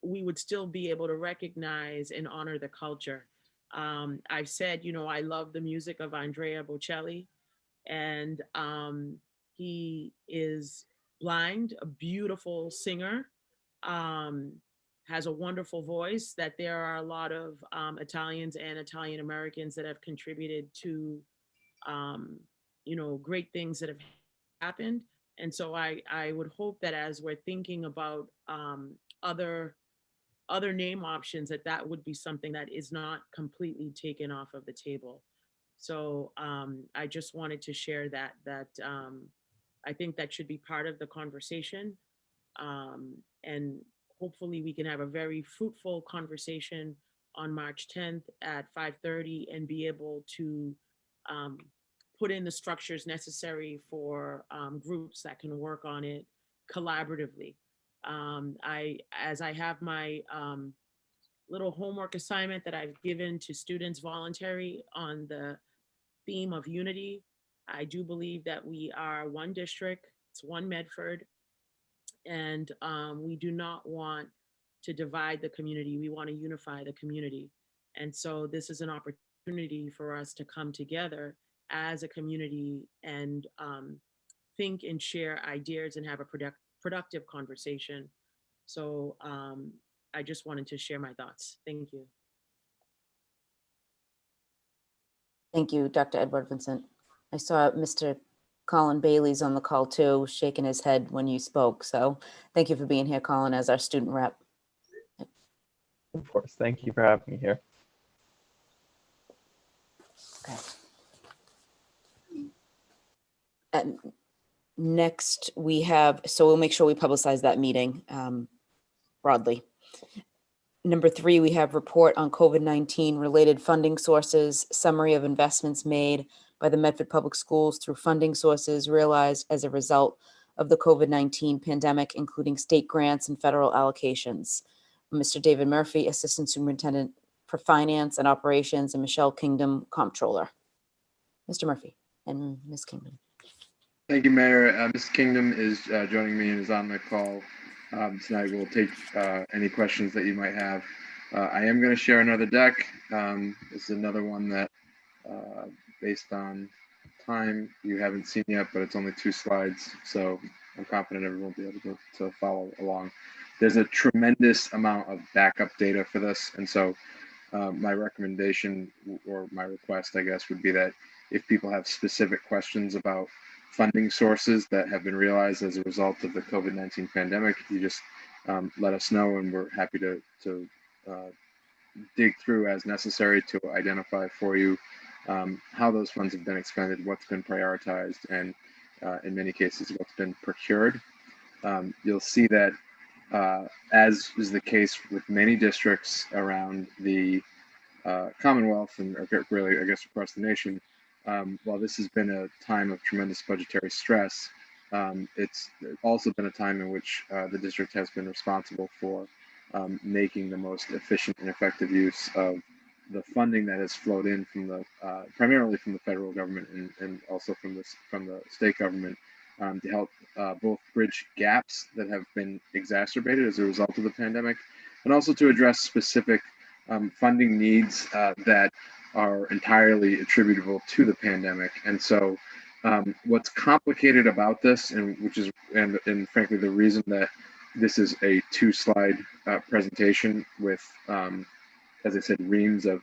we would still be able to recognize and honor the culture. I've said, you know, I love the music of Andrea Bocelli, and he is blind, a beautiful singer, has a wonderful voice, that there are a lot of Italians and Italian Americans that have contributed to, you know, great things that have happened. And so I would hope that as we're thinking about other name options, that would be something that is not completely taken off of the table. So I just wanted to share that I think that should be part of the conversation. And hopefully we can have a very fruitful conversation on March 10th at 5:30 and be able to put in the structures necessary for groups that can work on it collaboratively. As I have my little homework assignment that I've given to students voluntary on the theme of unity, I do believe that we are one district, it's one Medford, and we do not want to divide the community. We want to unify the community. And so this is an opportunity for us to come together as a community and think and share ideas and have a productive conversation. So I just wanted to share my thoughts. Thank you. Thank you, Dr. Edward Vincent. I saw Mr. Colin Bailey's on the call too, shaking his head when you spoke. So thank you for being here, Colin, as our student rep. Of course. Thank you for having me here. Okay. And next we have, so we'll make sure we publicize that meeting broadly. Number 3, we have report on COVID-19 related funding sources, summary of investments made by the Medford Public Schools through funding sources realized as a result of the COVID-19 pandemic, including state grants and federal allocations. Mr. David Murphy, Assistant Superintendent for Finance and Operations, and Michelle Kingdom, Comptroller. Mr. Murphy and Ms. Kingdom. Thank you, Mayor. Ms. Kingdom is joining me and is on the call tonight. We'll take any questions that you might have. I am going to share another deck. This is another one that, based on time, you haven't seen yet, but it's only 2 slides, so I'm confident everyone will be able to follow along. There's a tremendous amount of backup data for this, and so my recommendation, or my request, I guess, would be that if people have specific questions about funding sources that have been realized as a result of the COVID-19 pandemic, you just let us know, and we're happy to dig through as necessary to identify for you how those funds have been expended, what's been prioritized, and in many cases, what's been procured. You'll see that, as is the case with many districts around the Commonwealth, and really, I guess, across the nation, while this has been a time of tremendous budgetary stress, it's also been a time in which the district has been responsible for making the most efficient and effective use of the funding that has flowed in from the primarily from the federal government and also from the state government to help both bridge gaps that have been exacerbated as a result of the pandemic, and also to address specific funding needs that are entirely attributable to the pandemic. And so what's complicated about this, and frankly, the reason that this is a 2-slide presentation with, as I said, reams of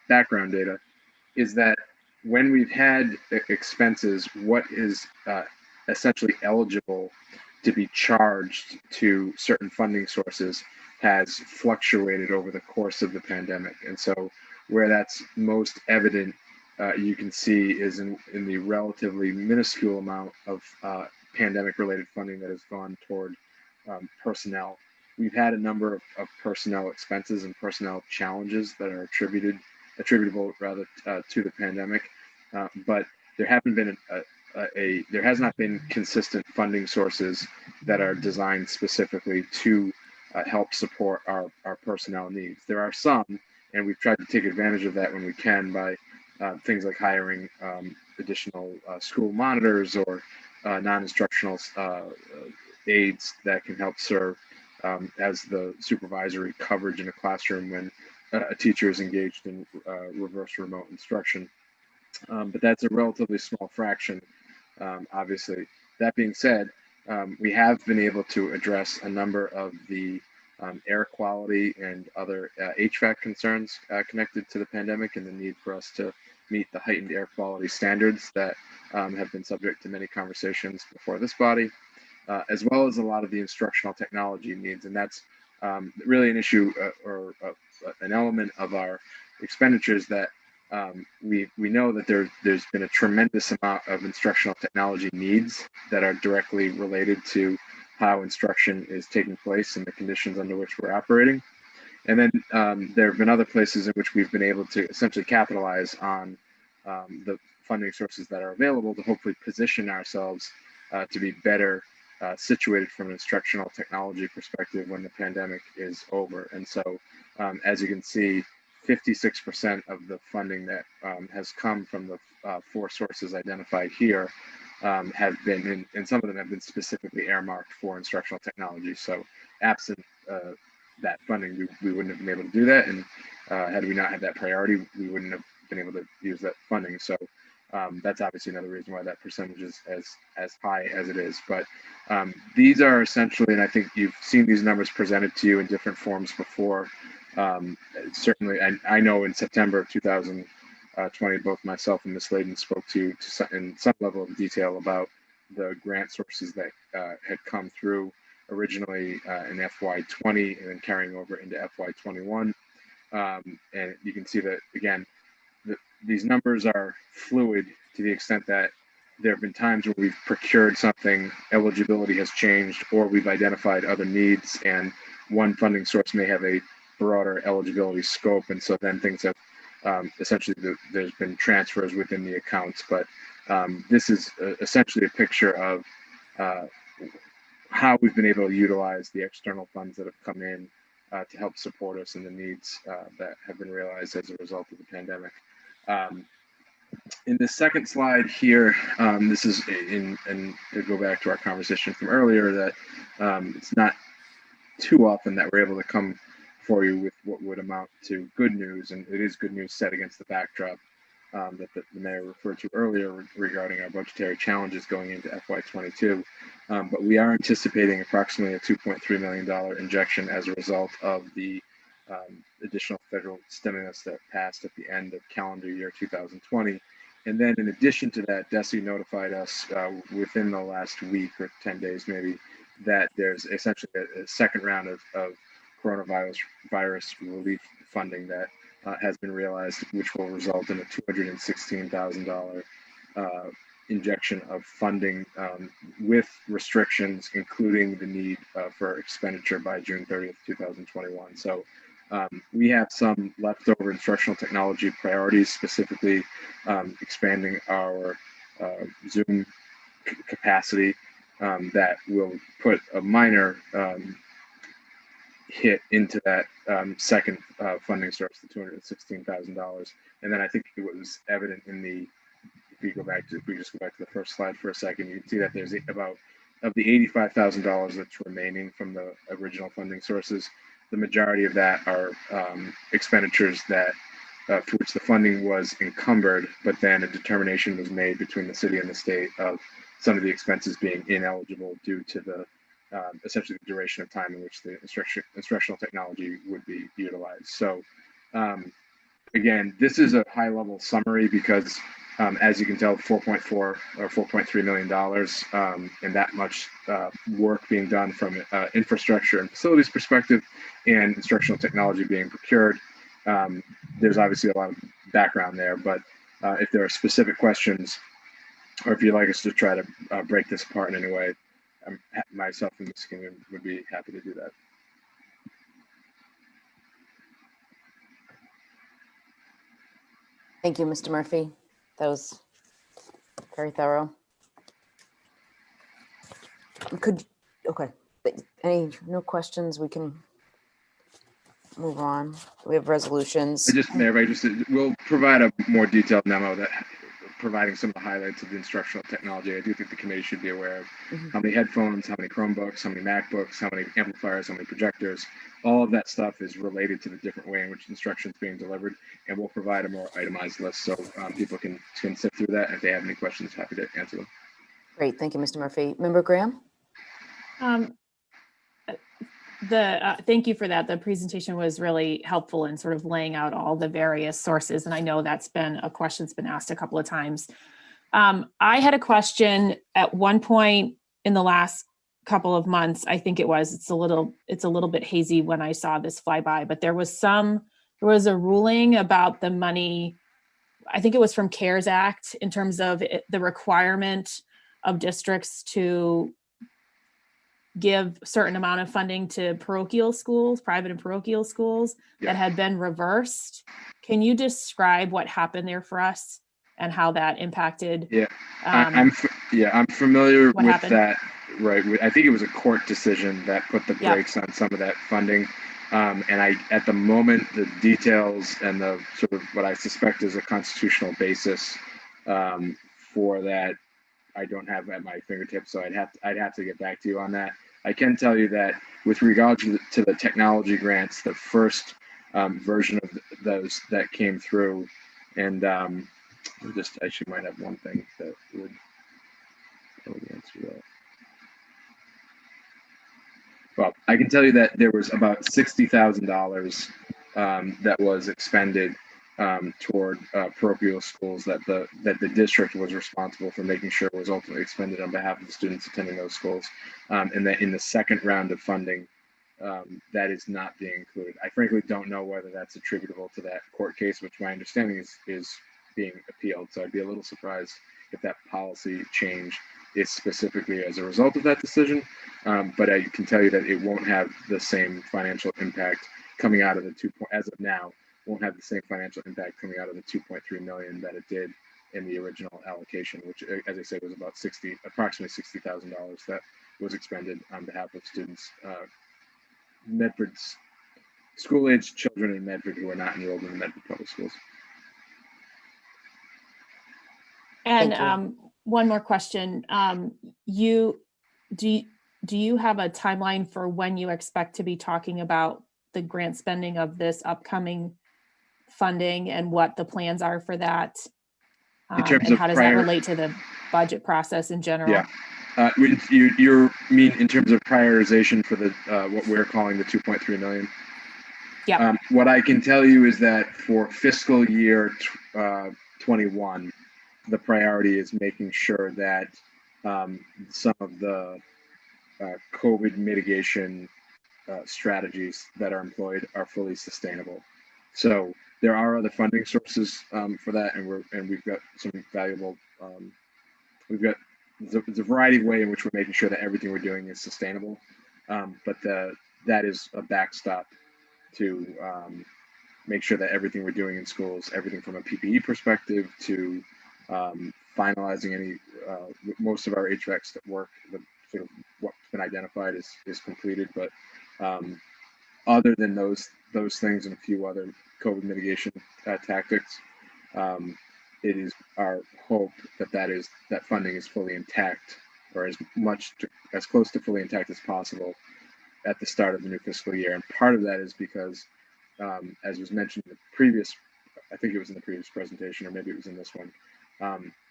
background data, is that when we've had expenses, what is essentially eligible to be charged to certain funding sources has fluctuated over the course of the pandemic. And so where that's most evident, you can see is in the relatively minuscule amount of pandemic-related funding that has gone toward personnel. We've had a number of personnel expenses and personnel challenges that are attributable rather to the pandemic, but there haven't been there has not been consistent funding sources that are designed specifically to help support our personnel needs. There are some, and we've tried to take advantage of that when we can by things like hiring additional school monitors or non-instructional aides that can help serve as the supervisory coverage in a classroom when a teacher is engaged in reverse remote instruction. But that's a relatively small fraction, obviously. That being said, we have been able to address a number of the air quality and other HVAC concerns connected to the pandemic and the need for us to meet the heightened air quality standards that have been subject to many conversations before this body, as well as a lot of the instructional technology needs. And that's really an issue or an element of our expenditures that we know that there's been a tremendous amount of instructional technology needs that are directly related to how instruction is taking place and the conditions under which we're operating. And then there have been other places in which we've been able to essentially capitalize on the funding sources that are available to hopefully position ourselves to be better situated from an instructional technology perspective when the pandemic is over. And so, as you can see, 56% of the funding that has come from the 4 sources identified here have been, and some of them have been specifically earmarked for instructional technology. So absent that funding, we wouldn't have been able to do that. And had we not had that priority, we wouldn't have been able to use that funding. So that's obviously another reason why that percentage is as high as it is. But these are essentially, and I think you've seen these numbers presented to you in different forms before. Certainly, I know in September of 2020, both myself and Ms. Layden spoke to in some level of detail about the grant sources that had come through originally in FY20 and then carrying over into FY21. And you can see that, again, these numbers are fluid to the extent that there have been times where we've procured something, eligibility has changed, or we've identified other needs, and one funding source may have a broader eligibility scope, and so then things have essentially there's been transfers within the accounts. But this is essentially a picture of how we've been able to utilize the external funds that have come in to help support us in the needs that have been realized as a result of the pandemic. In the second slide here, this is and to go back to our conversation from earlier, that it's not too often that we're able to come for you with what would amount to good news, and it is good news set against the backdrop that the mayor referred to earlier regarding our budgetary challenges going into FY22. But we are anticipating approximately a $2.3 million injection as a result of the additional federal stimulus that passed at the end of calendar year 2020. And then in addition to that, DESE notified us within the last week or 10 days maybe that there's essentially a second round of coronavirus relief funding that has been realized, which will result in a $216,000 injection of funding with restrictions, including the need for expenditure by June 30th, 2021. So we have some leftover instructional technology priorities, specifically expanding our Zoom capacity that will put a minor hit into that second funding source, the $216,000. And then I think it was evident in the, if we just go back to the first slide for a second, you can see that there's about, of the $85,000 that's remaining from the original funding sources, the majority of that are expenditures that for which the funding was encumbered, but then a determination was made between the city and the state of some of the expenses being ineligible due to the essentially the duration of time in which the instructional technology would be utilized. So again, this is a high level summary because as you can tell, 4.4 or $4.3 million and that much work being done from infrastructure and facilities perspective and instructional technology being procured. There's obviously a lot of background there, but if there are specific questions or if you'd like us to try to break this apart in any way, myself and Ms. King would be happy to do that. Thank you, Mr. Murphy. That was very thorough. Okay, no questions, we can move on. We have resolutions. Mayor, we'll provide a more detailed memo that providing some of the highlights of the instructional technology. I do think the committee should be aware of how many headphones, how many Chromebooks, how many MacBooks, how many amplifiers, how many projectors. All of that stuff is related to the different way in which instruction is being delivered, and we'll provide a more itemized list so people can sift through that. If they have any questions, happy to answer them. Great, thank you, Mr. Murphy. Member Graham? Thank you for that. The presentation was really helpful in sort of laying out all the various sources. And I know that's been a question that's been asked a couple of times. I had a question at one point in the last couple of months. I think it's a little bit hazy when I saw this fly by, but there was a ruling about the money. I think it was from CARES Act in terms of the requirement of districts to give a certain amount of funding to parochial schools, private and parochial schools that had been reversed. Can you describe what happened there for us and how that impacted? Yeah, I'm familiar with happened? that. Right, I think it was a court decision that put the brakes on some of that funding. And at the moment, the details and the sort of what I suspect is a constitutional basis for that, I don't have at my fingertips, so I'd have to get back to you on that. I can tell you that with regard to the technology grants, the first version of those that came through, and I actually might have one thing that would answer that. Well, I can tell you that there was about $60,000 that was expended toward parochial schools that the district was responsible for making sure was ultimately expended on behalf of the students attending those schools. And that in the second round of funding, that is not being included. I frankly don't know whether that's attributable to that court case, which my understanding is being appealed. So I'd be a little surprised if that policy change is specifically as a result of that decision. But I can tell you that it won't have the same financial impact coming out of the as of now, won't have the same financial impact coming out of the 2.3 million that it did in the original allocation, which, as I said, was about approximately $60,000 that was expended on behalf of students, Medford's school-aged children in Medford who are not enrolled in the Medford public schools. And one more question. Do you have a timeline for when you expect to be talking about the grant spending of this upcoming funding and what the plans are for that? In terms and of how does that relate to the budget process in general? Yeah. You mean in terms of prioritization for the what we're calling the 2.3 million? Yeah. What I can tell you is that for fiscal year 21, the priority is making sure that some of the COVID mitigation strategies that are employed are fully sustainable. So there are other funding sources for that, and we've got some valuable. There's a variety of ways in which we're making sure that everything we're doing is sustainable, but that is a backstop to make sure that everything we're doing in schools, everything from a PPE perspective to finalizing any most of our HVACs that work, sort of what's been identified is completed, but other than those things and a few other COVID mitigation tactics, it is our hope that funding is fully intact, or as close to fully intact as possible at the start of the new fiscal year. And part of that is because, as was mentioned in the previous I think it was in the previous presentation, or maybe it was in this one.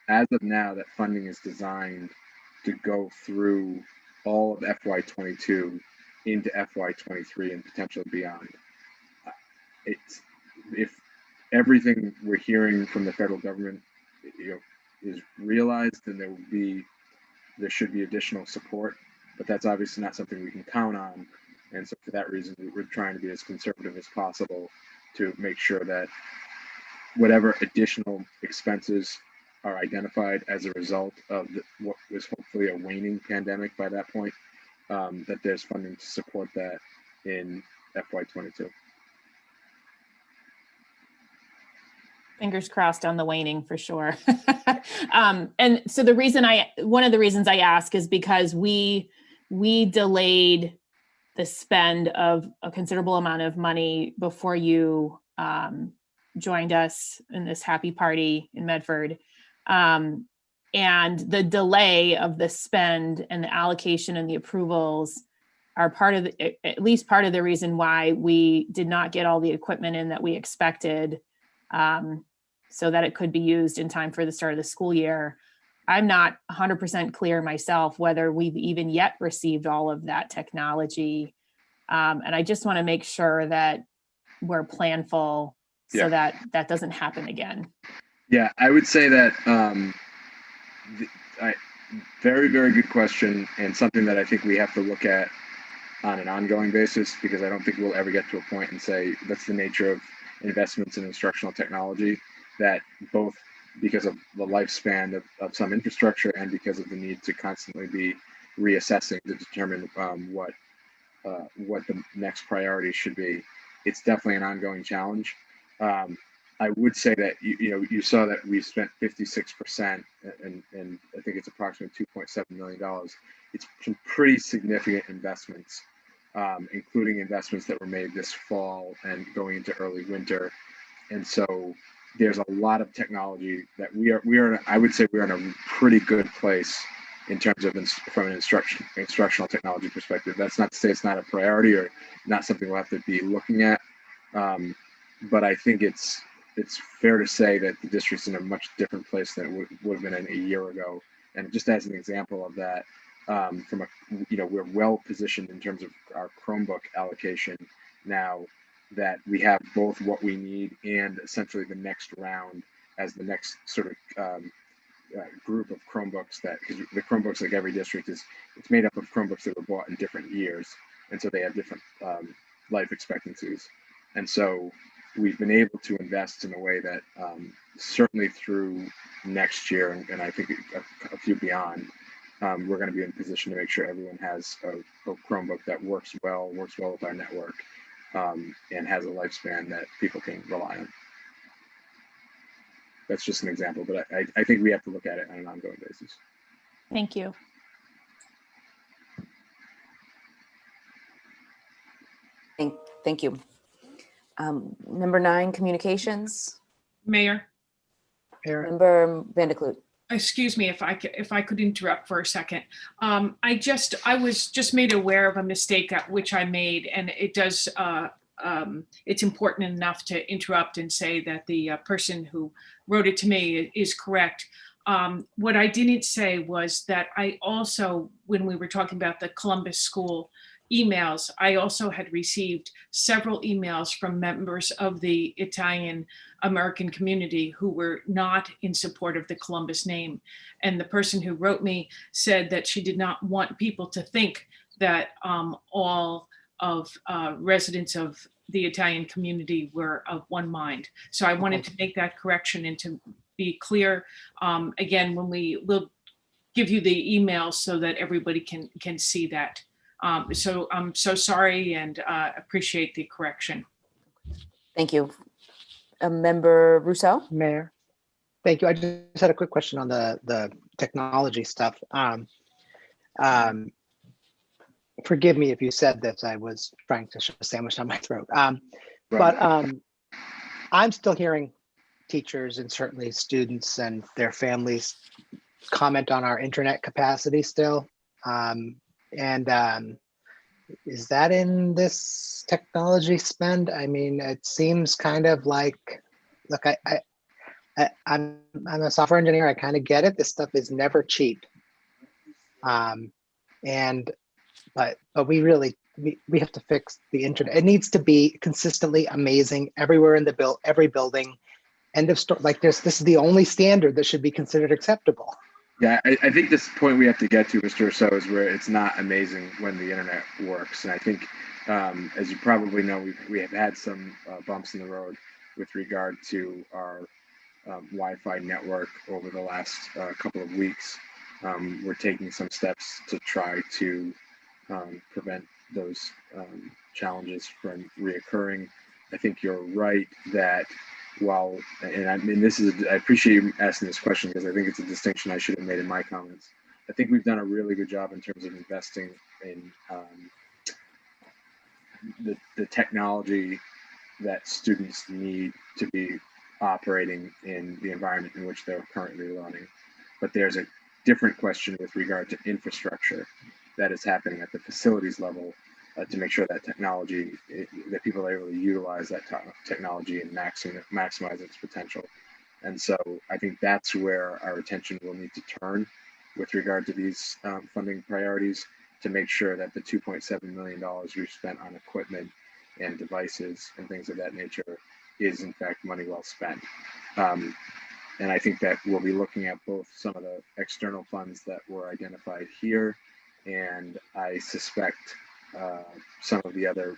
As of now, that funding is designed to go through all of FY22 into FY23 and potentially beyond. It's, if everything we're hearing from the federal government, is realized, then there should be additional support, but that's obviously not something we can count on. And so for that reason, we're trying to be as conservative as possible to make sure that whatever additional expenses are identified as a result of what was hopefully a waning pandemic by that point, that there's funding to support that in FY22. Fingers crossed on the waning for sure. And so one of the reasons I ask is because we delayed the spend of a considerable amount of money before you joined us in this happy party in Medford. And the delay of the spend and the allocation and the approvals are at least part of the reason why we did not get all the equipment in that we expected, so that it could be used in time for the start of the school year. I'm not 100% clear myself whether we've even yet received all of that technology. And I just want to make sure that we're planful so that that doesn't happen again. Yeah, I would say that very, very good question, and something that I think we have to look at on an ongoing basis, because I don't think we'll ever get to a point and say that's the nature of investments in instructional technology, that both because of the lifespan of some infrastructure and because of the need to constantly be reassessing to determine what the next priority should be. It's definitely an ongoing challenge. I would say that you saw that we spent 56%, and I think it's approximately $2.7 million. It's some pretty significant investments, including investments that were made this fall and going into early winter. And so there's a lot of technology that I would say we're in a pretty good place in terms of from an instructional technology perspective. That's not to say it's not a priority or not something we'll have to be looking at. But I think it's fair to say that the district's in a much different place than it would have been in a year ago. And just as an example of that, we're well positioned in terms of our Chromebook allocation now, that we have both what we need and essentially the next round as the next sort of group of Chromebooks, because the Chromebooks, like every district, it's made up of Chromebooks that were bought in different years. And so they have different life expectancies. And so we've been able to invest in a way that certainly through next year, and I think a few beyond, we're going to be in a position to make sure everyone has a Chromebook that works well with our network, and has a lifespan that people can rely on. That's just an example, but I think we have to look at it on an ongoing basis. Thank you. Thank you. Number 9, communications. Mayor. Member Vandekloot. Excuse me if I could interrupt for a second. I was just made aware of a mistake which I made, and it does it's important enough to interrupt and say that the person who wrote it to me is correct. What I didn't say was that I also, when we were talking about the Columbus School emails, I also had received several emails from members of the Italian American community who were not in support of the Columbus name. And the person who wrote me said that she did not want people to think that all of residents of the Italian community were of one mind. So I wanted to make that correction and to be clear, again, when we'll give you the email so that everybody can see that. So I'm so sorry and appreciate the correction. Thank you. Member Rousseau? Mayor. Thank you. I just had a quick question on the technology stuff. Forgive me if you said this, I was trying to shove a sandwich down my throat. But I'm still hearing teachers and certainly students and their families comment on our internet capacity still. Is that in this technology spend? I mean, it seems kind of like look, I'm a software engineer. I kind of get it. This stuff is never cheap. But we have to fix the internet. It needs to be consistently amazing everywhere in every building. End of story. Like this is the only standard that should be considered acceptable. Yeah, I think this point we have to get to, Mr. Rousseau, is where it's not amazing when the internet works. And I think, as you probably know, we have had some bumps in the road with regard to our Wi-Fi network over the last couple of weeks. We're taking some steps to try to prevent those challenges from reoccurring. I think you're right that I appreciate you asking this question because I think it's a distinction I should have made in my comments. I think we've done a really good job in terms of investing in the technology that students need to be operating in the environment in which they're currently learning. But there's a different question with regard to infrastructure that is happening at the facilities level to make sure that that people are able to utilize that technology and maximize its potential. And so I think that's where our attention will need to turn with regard to these funding priorities to make sure that the $2.7 million we've spent on equipment and devices and things of that nature is in fact money well spent. And I think that we'll be looking at both some of the external funds that were identified here, and I suspect some of the other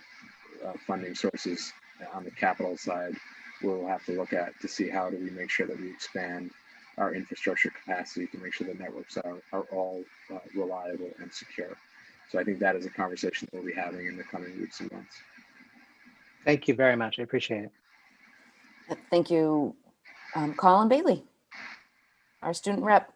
funding sources on the capital side we'll have to look at to see how do we make sure that we expand our infrastructure capacity to make sure the networks are all reliable and secure. So I think that is a conversation that we'll be having in the coming weeks and months. Thank you very much. I appreciate it. Thank you, Colin Bailey, our student rep.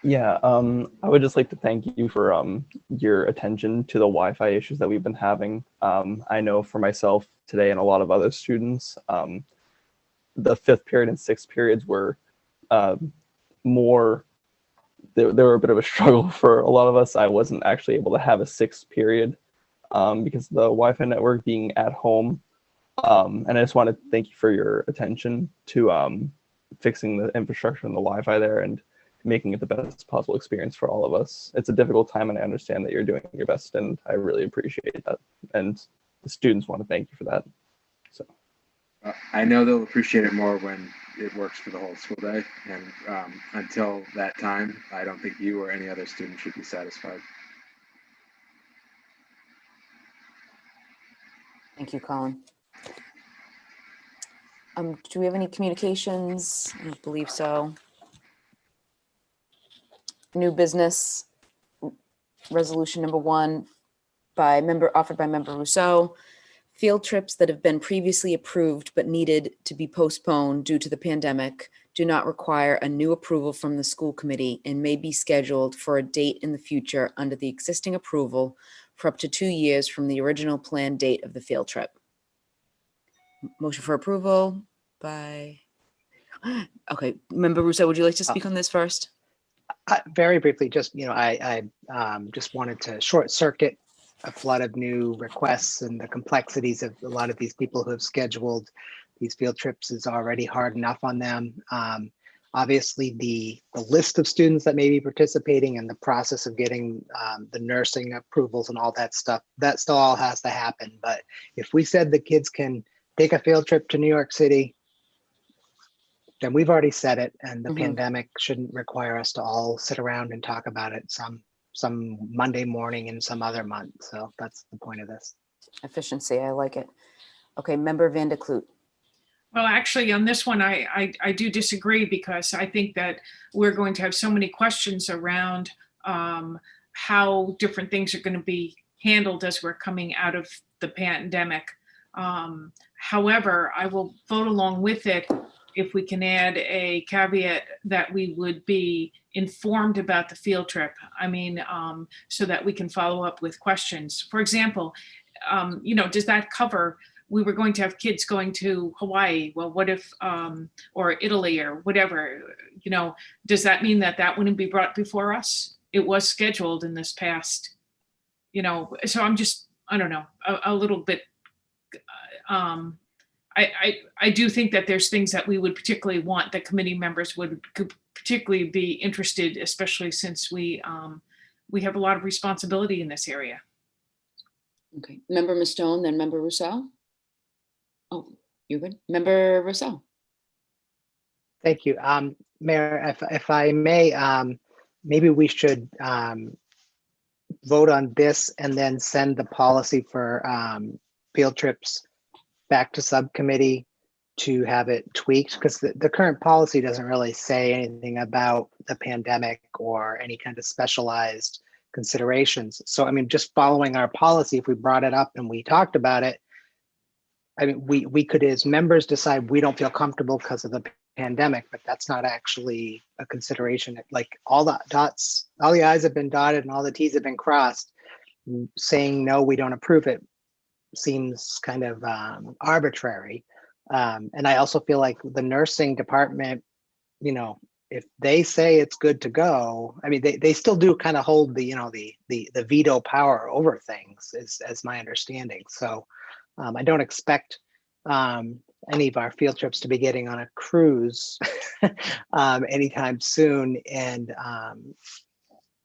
Yeah, I would just like to thank you for your attention to the Wi-Fi issues that we've been having. I know for myself today and a lot of other students, the 5th period and 6th periods were they were a bit of a struggle for a lot of us. I wasn't actually able to have a 6th period because of the Wi-Fi network being at home. And I just want to thank you for your attention to fixing the infrastructure and the Wi-Fi there and making it the best possible experience for all of us. It's a difficult time and I understand that you're doing your best and I really appreciate that. And the students want to thank you for that. So I know they'll appreciate it more when it works for the whole school day. And until that time, I don't think you or any other student should be satisfied. Thank you, Colin. Do we have any communications? I don't believe so. New business, resolution number 1 offered by member Rousseau. Field trips that have been previously approved but needed to be postponed due to the pandemic do not require a new approval from the school committee and may be scheduled for a date in the future under the existing approval for up to 2 years from the original planned date of the field trip. Motion for approval by, okay, member Rousseau, would you like to speak on this first? Very briefly, just, I just wanted to short circuit a flood of new requests, and the complexities of a lot of these people who have scheduled these field trips is already hard enough on them. Obviously, the list of students that may be participating and the process of getting the nursing approvals and all that stuff, that still all has to happen. But if we said the kids can take a field trip to New York City, then we've already said it, and the pandemic shouldn't require us to all sit around and talk about it some Monday morning in some other month. So that's the point of this. Efficiency, I like it. Okay, member Van de Kloot. Well, actually, on this one, I do disagree because I think that we're going to have so many questions around how different things are going to be handled as we're coming out of the pandemic. However, I will vote along with it if we can add a caveat that we would be informed about the field trip. I mean, so that we can follow up with questions. For example, does that cover, we were going to have kids going to Hawaii. Well, what if, or Italy or whatever, does that mean that wouldn't be brought before us? It was scheduled in this past, so I'm just, I don't know, a little bit, I do think that there's things that we would particularly want that committee members could particularly be interested, especially since we have a lot of responsibility in this area. Okay, Member Mastone, then Member Rousseau. Oh, you're good. Member Rousseau. Thank you. Mayor, if I may, maybe we should vote on this and then send the policy for field trips back to subcommittee to have it tweaked, because the current policy doesn't really say anything about the pandemic or any kind of specialized considerations. So, I mean, just following our policy, if we brought it up and we talked about it, I mean, we could, as members, decide we don't feel comfortable because of the pandemic, but that's not actually a consideration. Like all the I's have been dotted and all the T's have been crossed. Saying no, we don't approve it seems kind of arbitrary. And I also feel like the nursing department, you know, if they say it's good to go, I mean, they still do kind of hold the, you know, the veto power over things, as my understanding. So I don't expect any of our field trips to be getting on a cruise anytime soon. And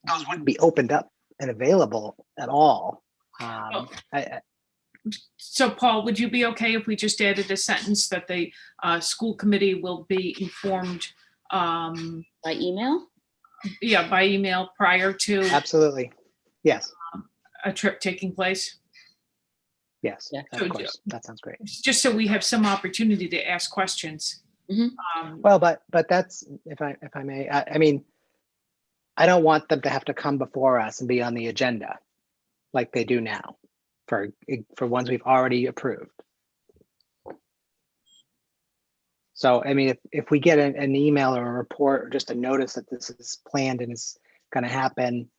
those wouldn't be opened up and available at all. So Paul, would you be okay if we just added a sentence that the school committee will be informed by email? Yeah, by email prior to. Absolutely. Yes. A trip taking place. Yes, yeah. Of course. That sounds great. Just so we have some opportunity to ask questions. Well, but that's, if I may, I mean, I don't want them to have to come before us and be on the agenda like they do now for ones we've already approved. So, I mean, if we get an email or a report or just a notice that this is planned and is going to happen,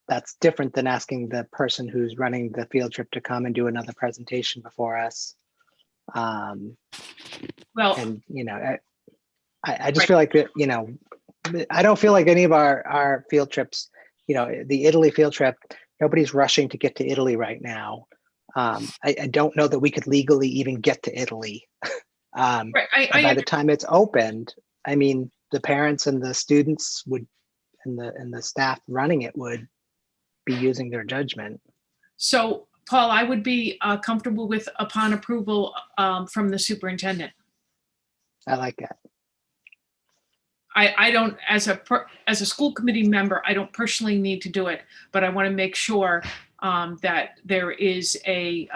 that's different than asking the person who's running the field trip to come and do another presentation before us. Well, and you know, I just feel like that, you know, I don't feel like any of our field trips, you know, the Italy field trip, nobody's rushing to get to Italy right now. I don't know that we could legally even get to Italy. By the time it's opened, I mean, the parents and the students would, and the staff running it would be using their judgment. So Paul, I would be comfortable with upon approval from the superintendent. I like that. I don't, as a school committee member, I don't personally need to do it, but I want to make sure that there is a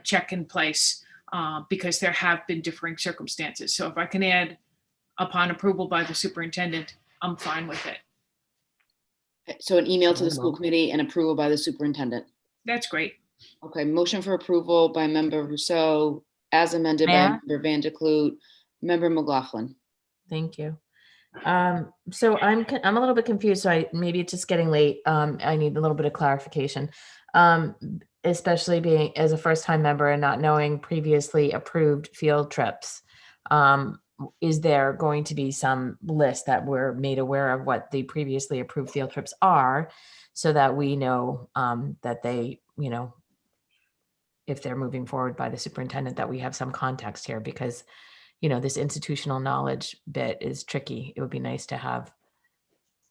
check in place because there have been differing circumstances. So if I can add upon approval by the superintendent, I'm fine with it. So an email to the school committee and approval by the superintendent. That's great. Okay, motion for approval by Member Rousseau, as amended by Member Van de Kloot. Member McLaughlin. Thank you. So I'm a little bit confused. So maybe it's just getting late. I need a little bit of clarification, especially being as a first-time member and not knowing previously approved field trips. Is there going to be some list that we're made aware of what the previously approved field trips are, so that we know that they, you know, if they're moving forward by the superintendent, that we have some context here, because, you know, this institutional knowledge bit is tricky. It would be nice to have.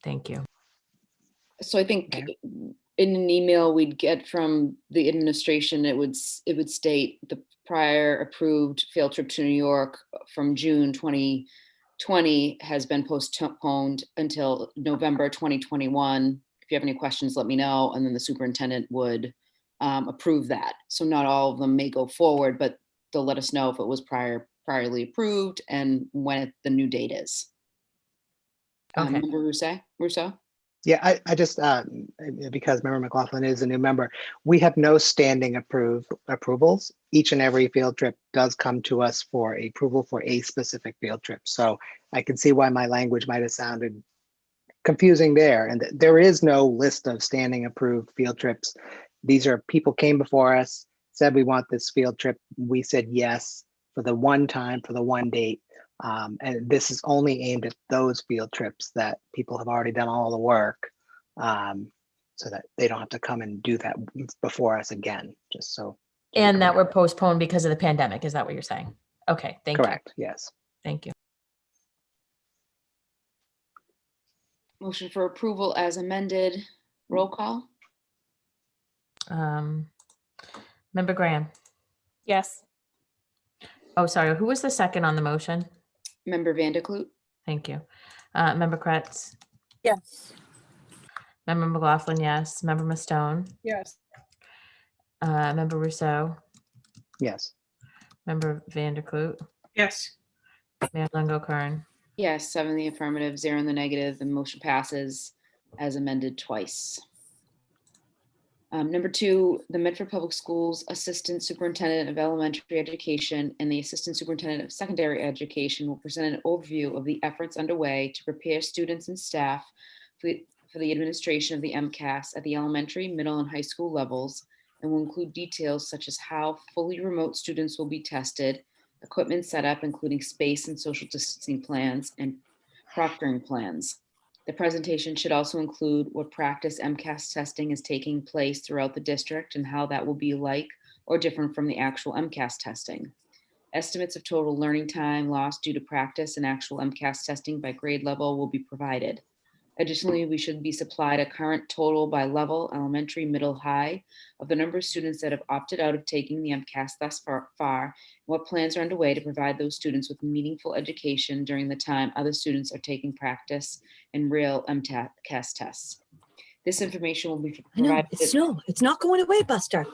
Thank you. So I think in an email we'd get from the administration, it would state the prior approved field trip to New York from June 2020 has been postponed until November 2021. If you have any questions, let me know. And then the superintendent would approve that. So not all of them may go forward, but they'll let us know if it was priorly approved and when the new date is. Okay. Member Rousseau? Yeah, I just, because Member McLaughlin is a new member, we have no standing approvals. Each and every field trip does come to us for approval for a specific field trip. So I can see why my language might have sounded confusing there. And there is no list of standing approved field trips. These are people came before us, said we want this field trip. We said yes for the one time, for the one date. And this is only aimed at those field trips that people have already done all the work, so that they don't have to come and do that before us again. Just And that were postponed because of the pandemic. Is that what you're saying? Okay, thank you. Correct, yes. Thank you. Motion for approval as amended. Roll call? Member Graham. Yes. Oh, sorry. Who was the second on the motion? Member Vanderklut? Thank you. Member Kretz. Yes. Member McLaughlin, yes. Member Mastone. Yes. Member Rousseau. Yes. Member Vanderklut. Yes. Mayor Longo Kern. Yes, 7 in the affirmative, 0 in the negative. The motion passes as amended twice. Number 2, the Medford Public Schools Assistant Superintendent of Elementary Education and the Assistant Superintendent of Secondary Education will present an overview of the efforts underway to prepare students and staff for the administration of the MCAS at the elementary, middle, and high school levels, and will include details such as how fully remote students will be tested, equipment setup, including space and social distancing plans, and proctoring plans. The presentation should also include what practice MCAS testing is taking place throughout the district and how that will be like or different from the actual MCAS testing. Estimates of total learning time lost due to practice and actual MCAS testing by grade level will be provided. Additionally, we should be supplied a current total by level, elementary, middle, high, of the number of students that have opted out of taking the MCAS thus far, and what plans are underway to provide those students with meaningful education during the time other students are taking practice and real MCAS tests. This information will be provided. It's not going away, Buster.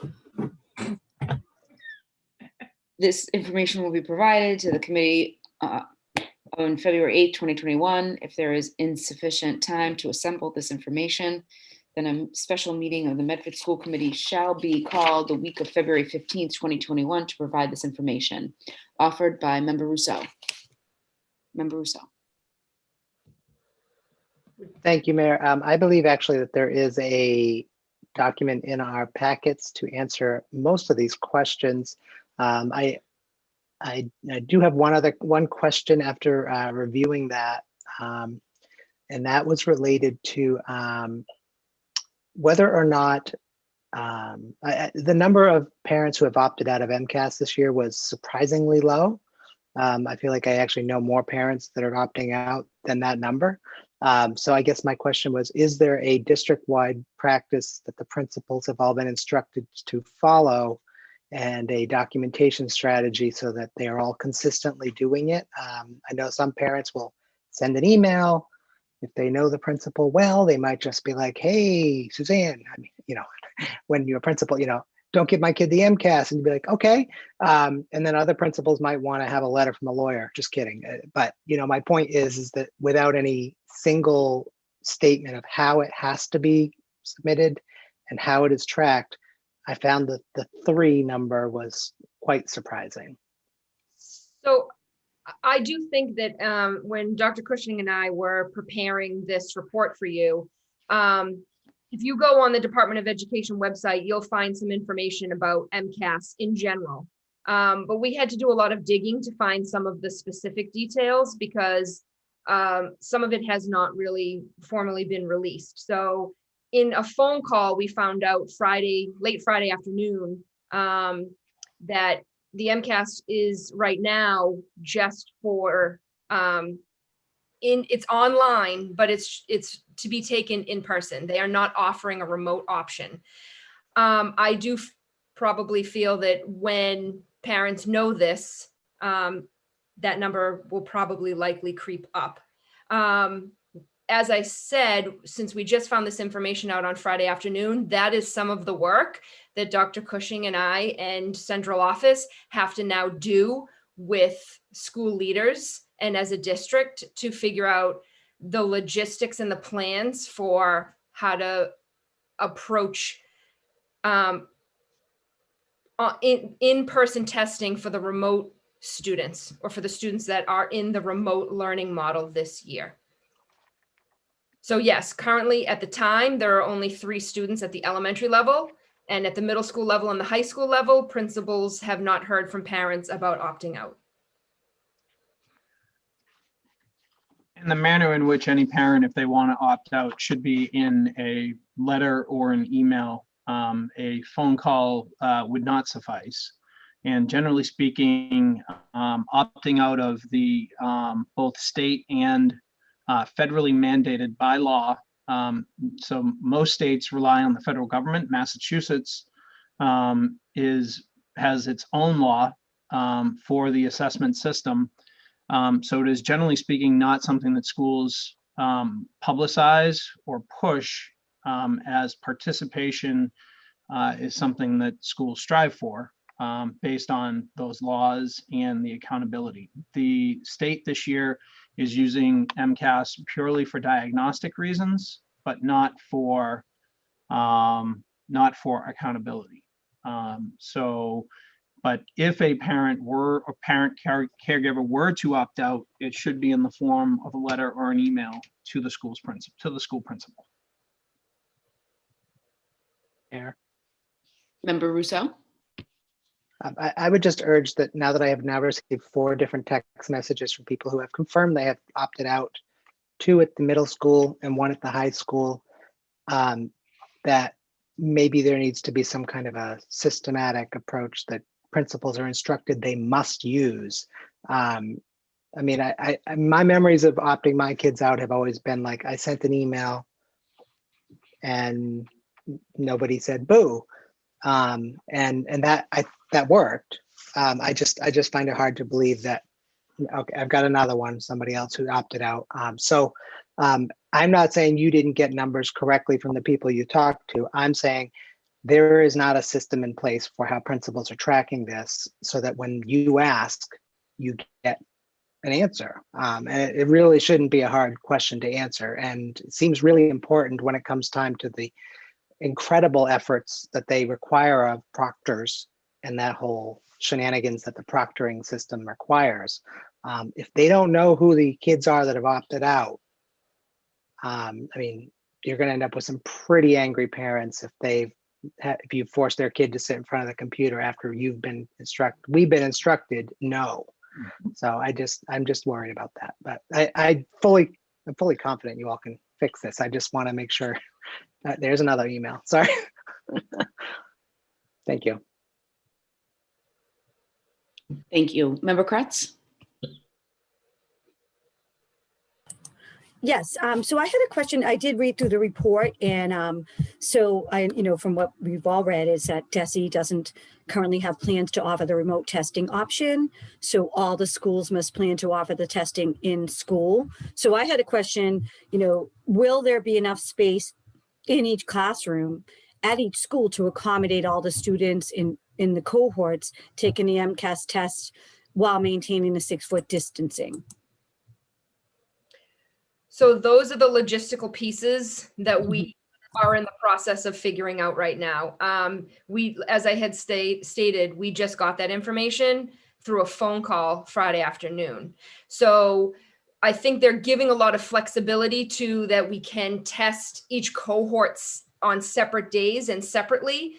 This information will be provided to the committee on February 8, 2021. If there is insufficient time to assemble this information, then a special meeting of the Medford School Committee shall be called the week of February 15th, 2021 to provide this information. Offered by Member Rousseau. Member Rousseau. Thank you, Mayor. I believe actually that there is a document in our packets to answer most of these questions. I do have one question after reviewing that, and that was related to whether or not the number of parents who have opted out of MCAS this year was surprisingly low. I feel like I actually know more parents that are opting out than that number. So I guess my question was, is there a district-wide practice that the principals have all been instructed to follow and a documentation strategy so that they are all consistently doing it? I know some parents will send an email. If they know the principal well, they might just be like, hey, Suzanne, I mean, when you're a principal, don't give my kid the MCAS, and you'd be like, okay. And then other principals might want to have a letter from a lawyer. Just kidding. But my point is that without any single statement of how it has to be submitted and how it is tracked, I found that the 3 number was quite surprising. So I do think that when Dr. Cushing and I were preparing this report for you, if you go on the Department of Education website, you'll find some information about MCAS in general. But we had to do a lot of digging to find some of the specific details because some of it has not really formally been released. So in a phone call, we found out late Friday afternoon, that the MCAS is right now just for, it's online, but it's to be taken in person. They are not offering a remote option. I do probably feel that when parents know this, that number will probably likely creep up. As I said, since we just found this information out on Friday afternoon, that is some of the work that Dr. Cushing and I and central office have to now do with school leaders and as a district to figure out the logistics and the plans for how to approach in-person testing for the remote students or for the students that are in the remote learning model this year. So yes, currently at the time, there are only 3 students at the elementary level, and at the middle school level and the high school level, principals have not heard from parents about opting out. And the manner in which any parent, if they want to opt out, should be in a letter or an email a phone call would not suffice. And generally speaking, opting out of the both state and federally mandated by law. So most states rely on the federal government. Massachusetts has its own law for the assessment system. So it is generally speaking not something that schools publicize or push, as participation is something that schools strive for based on those laws and the accountability. The state this year is using MCAS purely for diagnostic reasons, but not for accountability. But if a parent caregiver were to opt out, it should be in the form of a letter or an email to the school principal. Member Rousseau? I would just urge that now that I have now received 4 different text messages from people who have confirmed they have opted out, 2 at the middle school and 1 at the high school, that maybe there needs to be some kind of a systematic approach that principals are instructed they must use. I mean, my memories of opting my kids out have always been like, I sent an email and nobody said boo. And that worked. I just find it hard to believe that, okay, I've got another one, somebody else who opted out. I'm not saying you didn't get numbers correctly from the people you talked to. I'm saying there is not a system in place for how principals are tracking this so that when you ask, you get an answer. And it really shouldn't be a hard question to answer. And it seems really important when it comes time to the incredible efforts that they require of proctors and that whole shenanigans that the proctoring system requires. If they don't know who the kids are that have opted out, I mean, you're going to end up with some pretty angry parents if you force their kid to sit in front of the computer after we've been instructed no. So I'm just worried about that. But I'm fully confident you all can fix this. I just want to make sure that there's another email. Sorry. Thank you. Thank you. Member Kretz? Yes, so I had a question. I did read through the report, and so from what we've all read is that DESE doesn't currently have plans to offer the remote testing option. So all the schools must plan to offer the testing in school. So I had a question, will there be enough space in each classroom at each school to accommodate all the students in the cohorts taking the MCAS test while maintaining the 6-foot distancing? So those are the logistical pieces that we are in the process of figuring out right now. As I had stated, we just got that information through a phone call Friday afternoon. So I think they're giving a lot of flexibility to that we can test each cohorts on separate days and separately.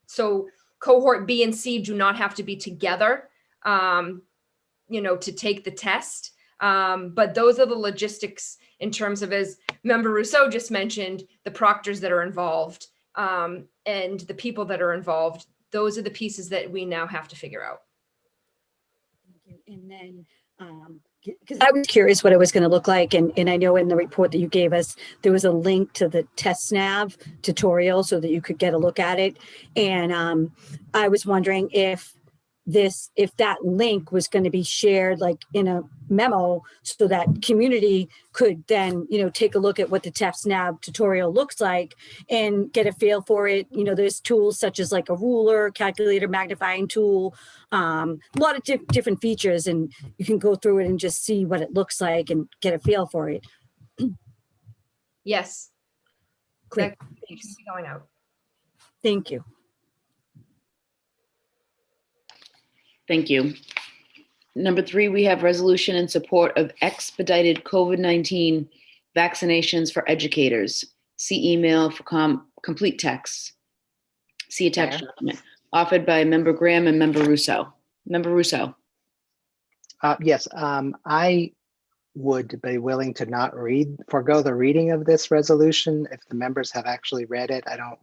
So cohort B and C do not have to be together, to take the test. But those are the logistics in terms of, as Member Rousseau just mentioned, the proctors that are involved and the people that are involved. Those are the pieces that we now have to figure out. And then, because I was curious what it was going to look like, and I know in the report that you gave us, there was a link to the TestNav tutorial so that you could get a look at it. And I was wondering if that link was going to be shared like in a memo so that community could then, take a look at what the TestNav tutorial looks like and get a feel for it. There's tools such as like a ruler, calculator, magnifying tool, a lot of different features, and you can go through it and just see what it looks like and get a feel for it. Yes. Great. Thanks. Going out. Thank you. Thank you. Number 3, we have resolution in support of expedited COVID-19 vaccinations for educators. See email for complete text. See attached document. Offered by Member Graham and Member Rousseau. Member Rousseau. Yes, I would be willing to forego the reading of this resolution if the members have actually read it. I don't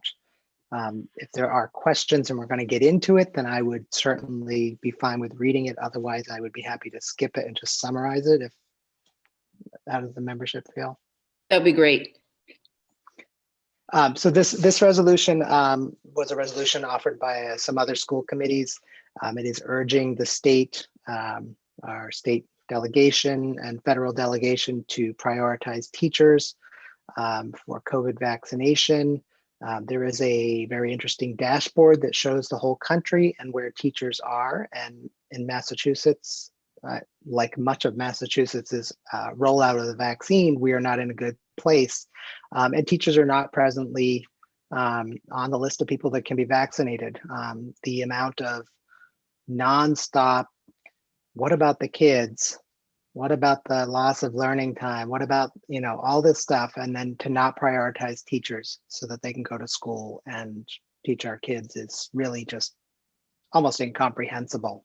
If there are questions and we're going to get into it, then I would certainly be fine with reading it. Otherwise, I would be happy to skip it and just summarize it. If how does the membership feel? That'd be great. So this resolution was a resolution offered by some other school committees. It is urging the state, our state delegation and federal delegation to prioritize teachers for COVID vaccination. There is a very interesting dashboard that shows the whole country and where teachers are. And in Massachusetts, like much of Massachusetts's rollout of the vaccine, we are not in a good place. And teachers are not presently on the list of people that can be vaccinated. The amount of nonstop, what about the kids? What about the loss of learning time? What about, you know, all this stuff, and then to not prioritize teachers so that they can go to school and teach our kids is really just almost incomprehensible.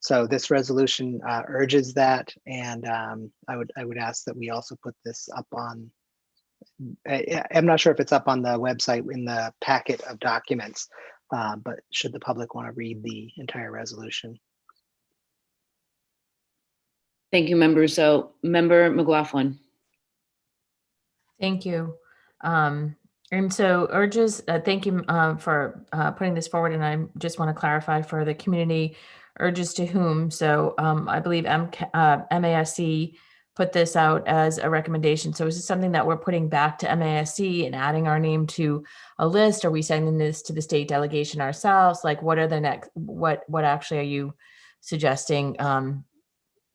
So this resolution urges that, and I would ask that we also put this up on. I'm not sure if it's up on the website in the packet of documents, but should the public want to read the entire resolution? Thank you, Member Rousseau. Member McLaughlin. Thank you. And so urges, thank you for putting this forward. And I just want to clarify for the community, urges to whom. So I believe MASC put this out as a recommendation. So is this something that we're putting back to MASC and adding our name to a list? Are we sending this to the state delegation ourselves? Like, what are the next, what actually are you suggesting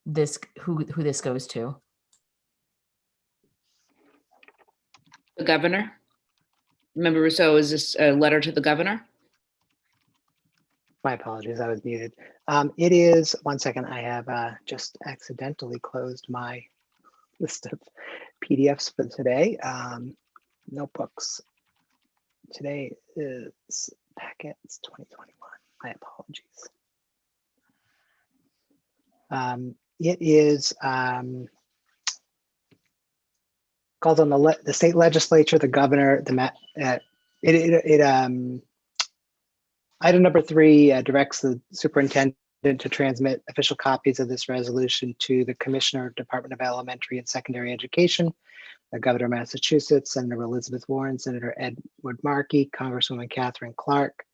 this, who this goes to? The governor. Member Rousseau, is this a letter to the governor? My apologies, I was muted. It is, one second, I have just accidentally closed my list of PDFs for today. Notebooks. Today is packets 2021. My apologies. It is calls on the state legislature, the governor, item number 3 directs the superintendent to transmit official copies of this resolution to the Commissioner, Department of Elementary and Secondary Education, the Governor of Massachusetts, Senator Elizabeth Warren, Senator Edward Markey, Congresswoman Catherine Clark,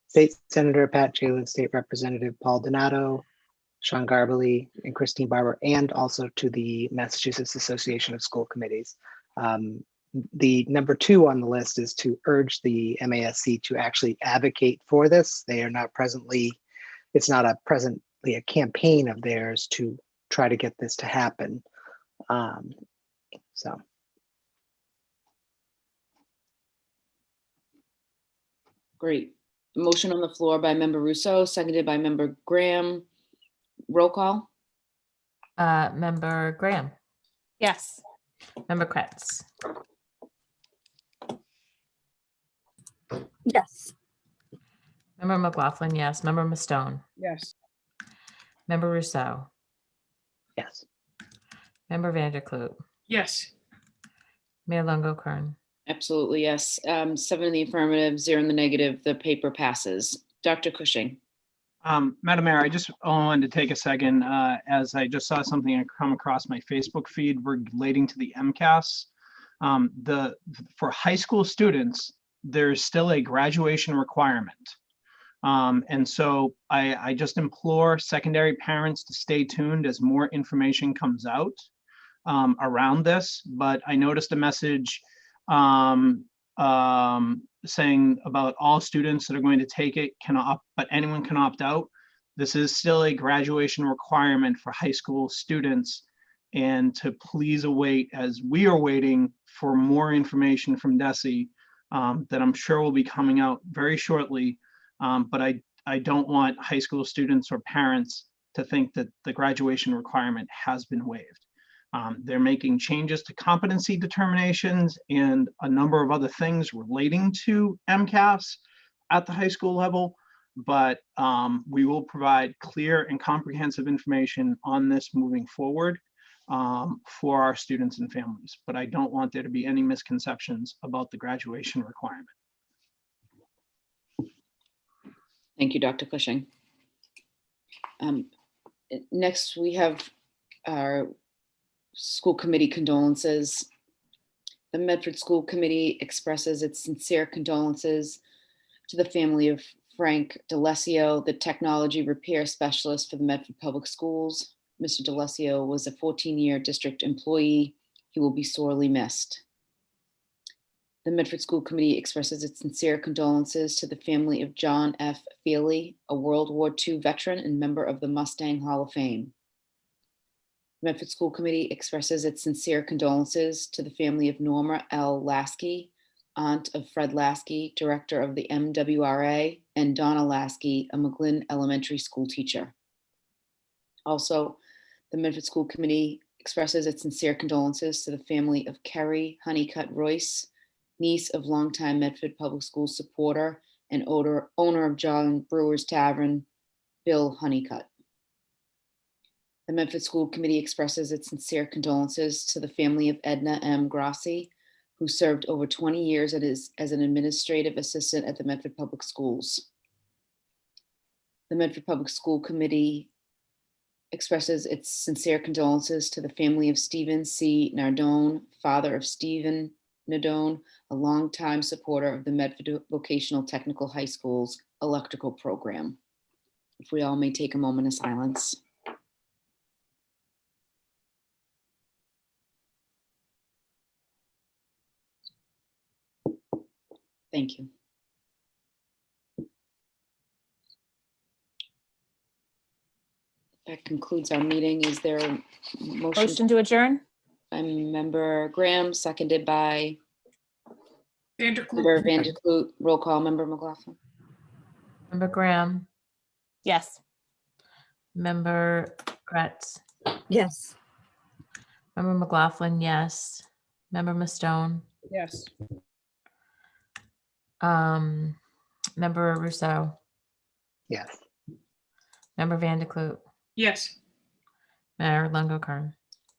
State Senator Pat Jalen, State Representative Paul Donato, Sean Garbely, and Christine Barber, and also to the Massachusetts Association of School Committees. The number 2 on the list is to urge the MASC to actually advocate for this. They are not presently, it's not presently a campaign of theirs to try to get this to happen. So. Great. Motion on the floor by Member Rousseau, seconded by Member Graham. Roll call. Member Graham. Yes. Member Kretz. Yes. Member McLaughlin, yes. Member Mastone. Yes. Member Rousseau. Yes. Member Vanderkloot. Yes. Mayor Longo-Kern. Absolutely, yes. 7 in the affirmative, 0 in the negative. The paper passes. Dr. Cushing. Madam Mayor, I just wanted to take a second as I just saw something come across my Facebook feed relating to the MCAS. For high school students, there's still a graduation requirement. And so I just implore secondary parents to stay tuned as more information comes out around this. But I noticed a message saying about all students that are going to take it can opt, but anyone can opt out. This is still a graduation requirement for high school students, and to please await as we are waiting for more information from DESE that I'm sure will be coming out very shortly. But I don't want high school students or parents to think that the graduation requirement has been waived. They're making changes to competency determinations and a number of other things relating to MCAS at the high school level, but we will provide clear and comprehensive information on this moving forward for our students and families. But I don't want there to be any misconceptions about the graduation requirement. Thank you, Dr. Cushing. Next, we have our school committee condolences. The Medford School Committee expresses its sincere condolences to the family of Frank DeLesio, the technology repair specialist for the Medford Public Schools. Mr. DeLesio was a 14-year district employee. He will be sorely missed. The Medford School Committee expresses its sincere condolences to the family of John F. Feely, a World War II veteran and member of the Mustang Hall of Fame. The Medford School Committee expresses its sincere condolences to the family of Norma L. Lasky, aunt of Fred Lasky, director of the MWRA, and Donna Lasky, a McGlynn Elementary School teacher. Also, the Medford School Committee expresses its sincere condolences to the family of Kerry Honeycutt Royce, niece of longtime Medford Public Schools supporter and owner of John Brewer's Tavern, Bill Honeycutt. The Medford School Committee expresses its sincere condolences to the family of Edna M. Grassi, who served over 20 years as an administrative assistant at the Medford Public Schools. The Medford Public School Committee expresses its sincere condolences to the family of Stephen C. Nardone, father of Stephen Nardone, a longtime supporter of the Medford Vocational Technical High School's electrical program. If we all may take a moment of silence. Thank you. That concludes our meeting. Is there a Motion to adjourn? by Member Graham, seconded by Member Vanderklut. Vanderklut? Roll call, Member McLaughlin. Member Graham, Yes. Member Kretz, Yes. Member McLaughlin, yes. Member Mastone, Yes. Member Rousseau, Yes. Member Vanderklut, Yes. Mayor Longo Kern.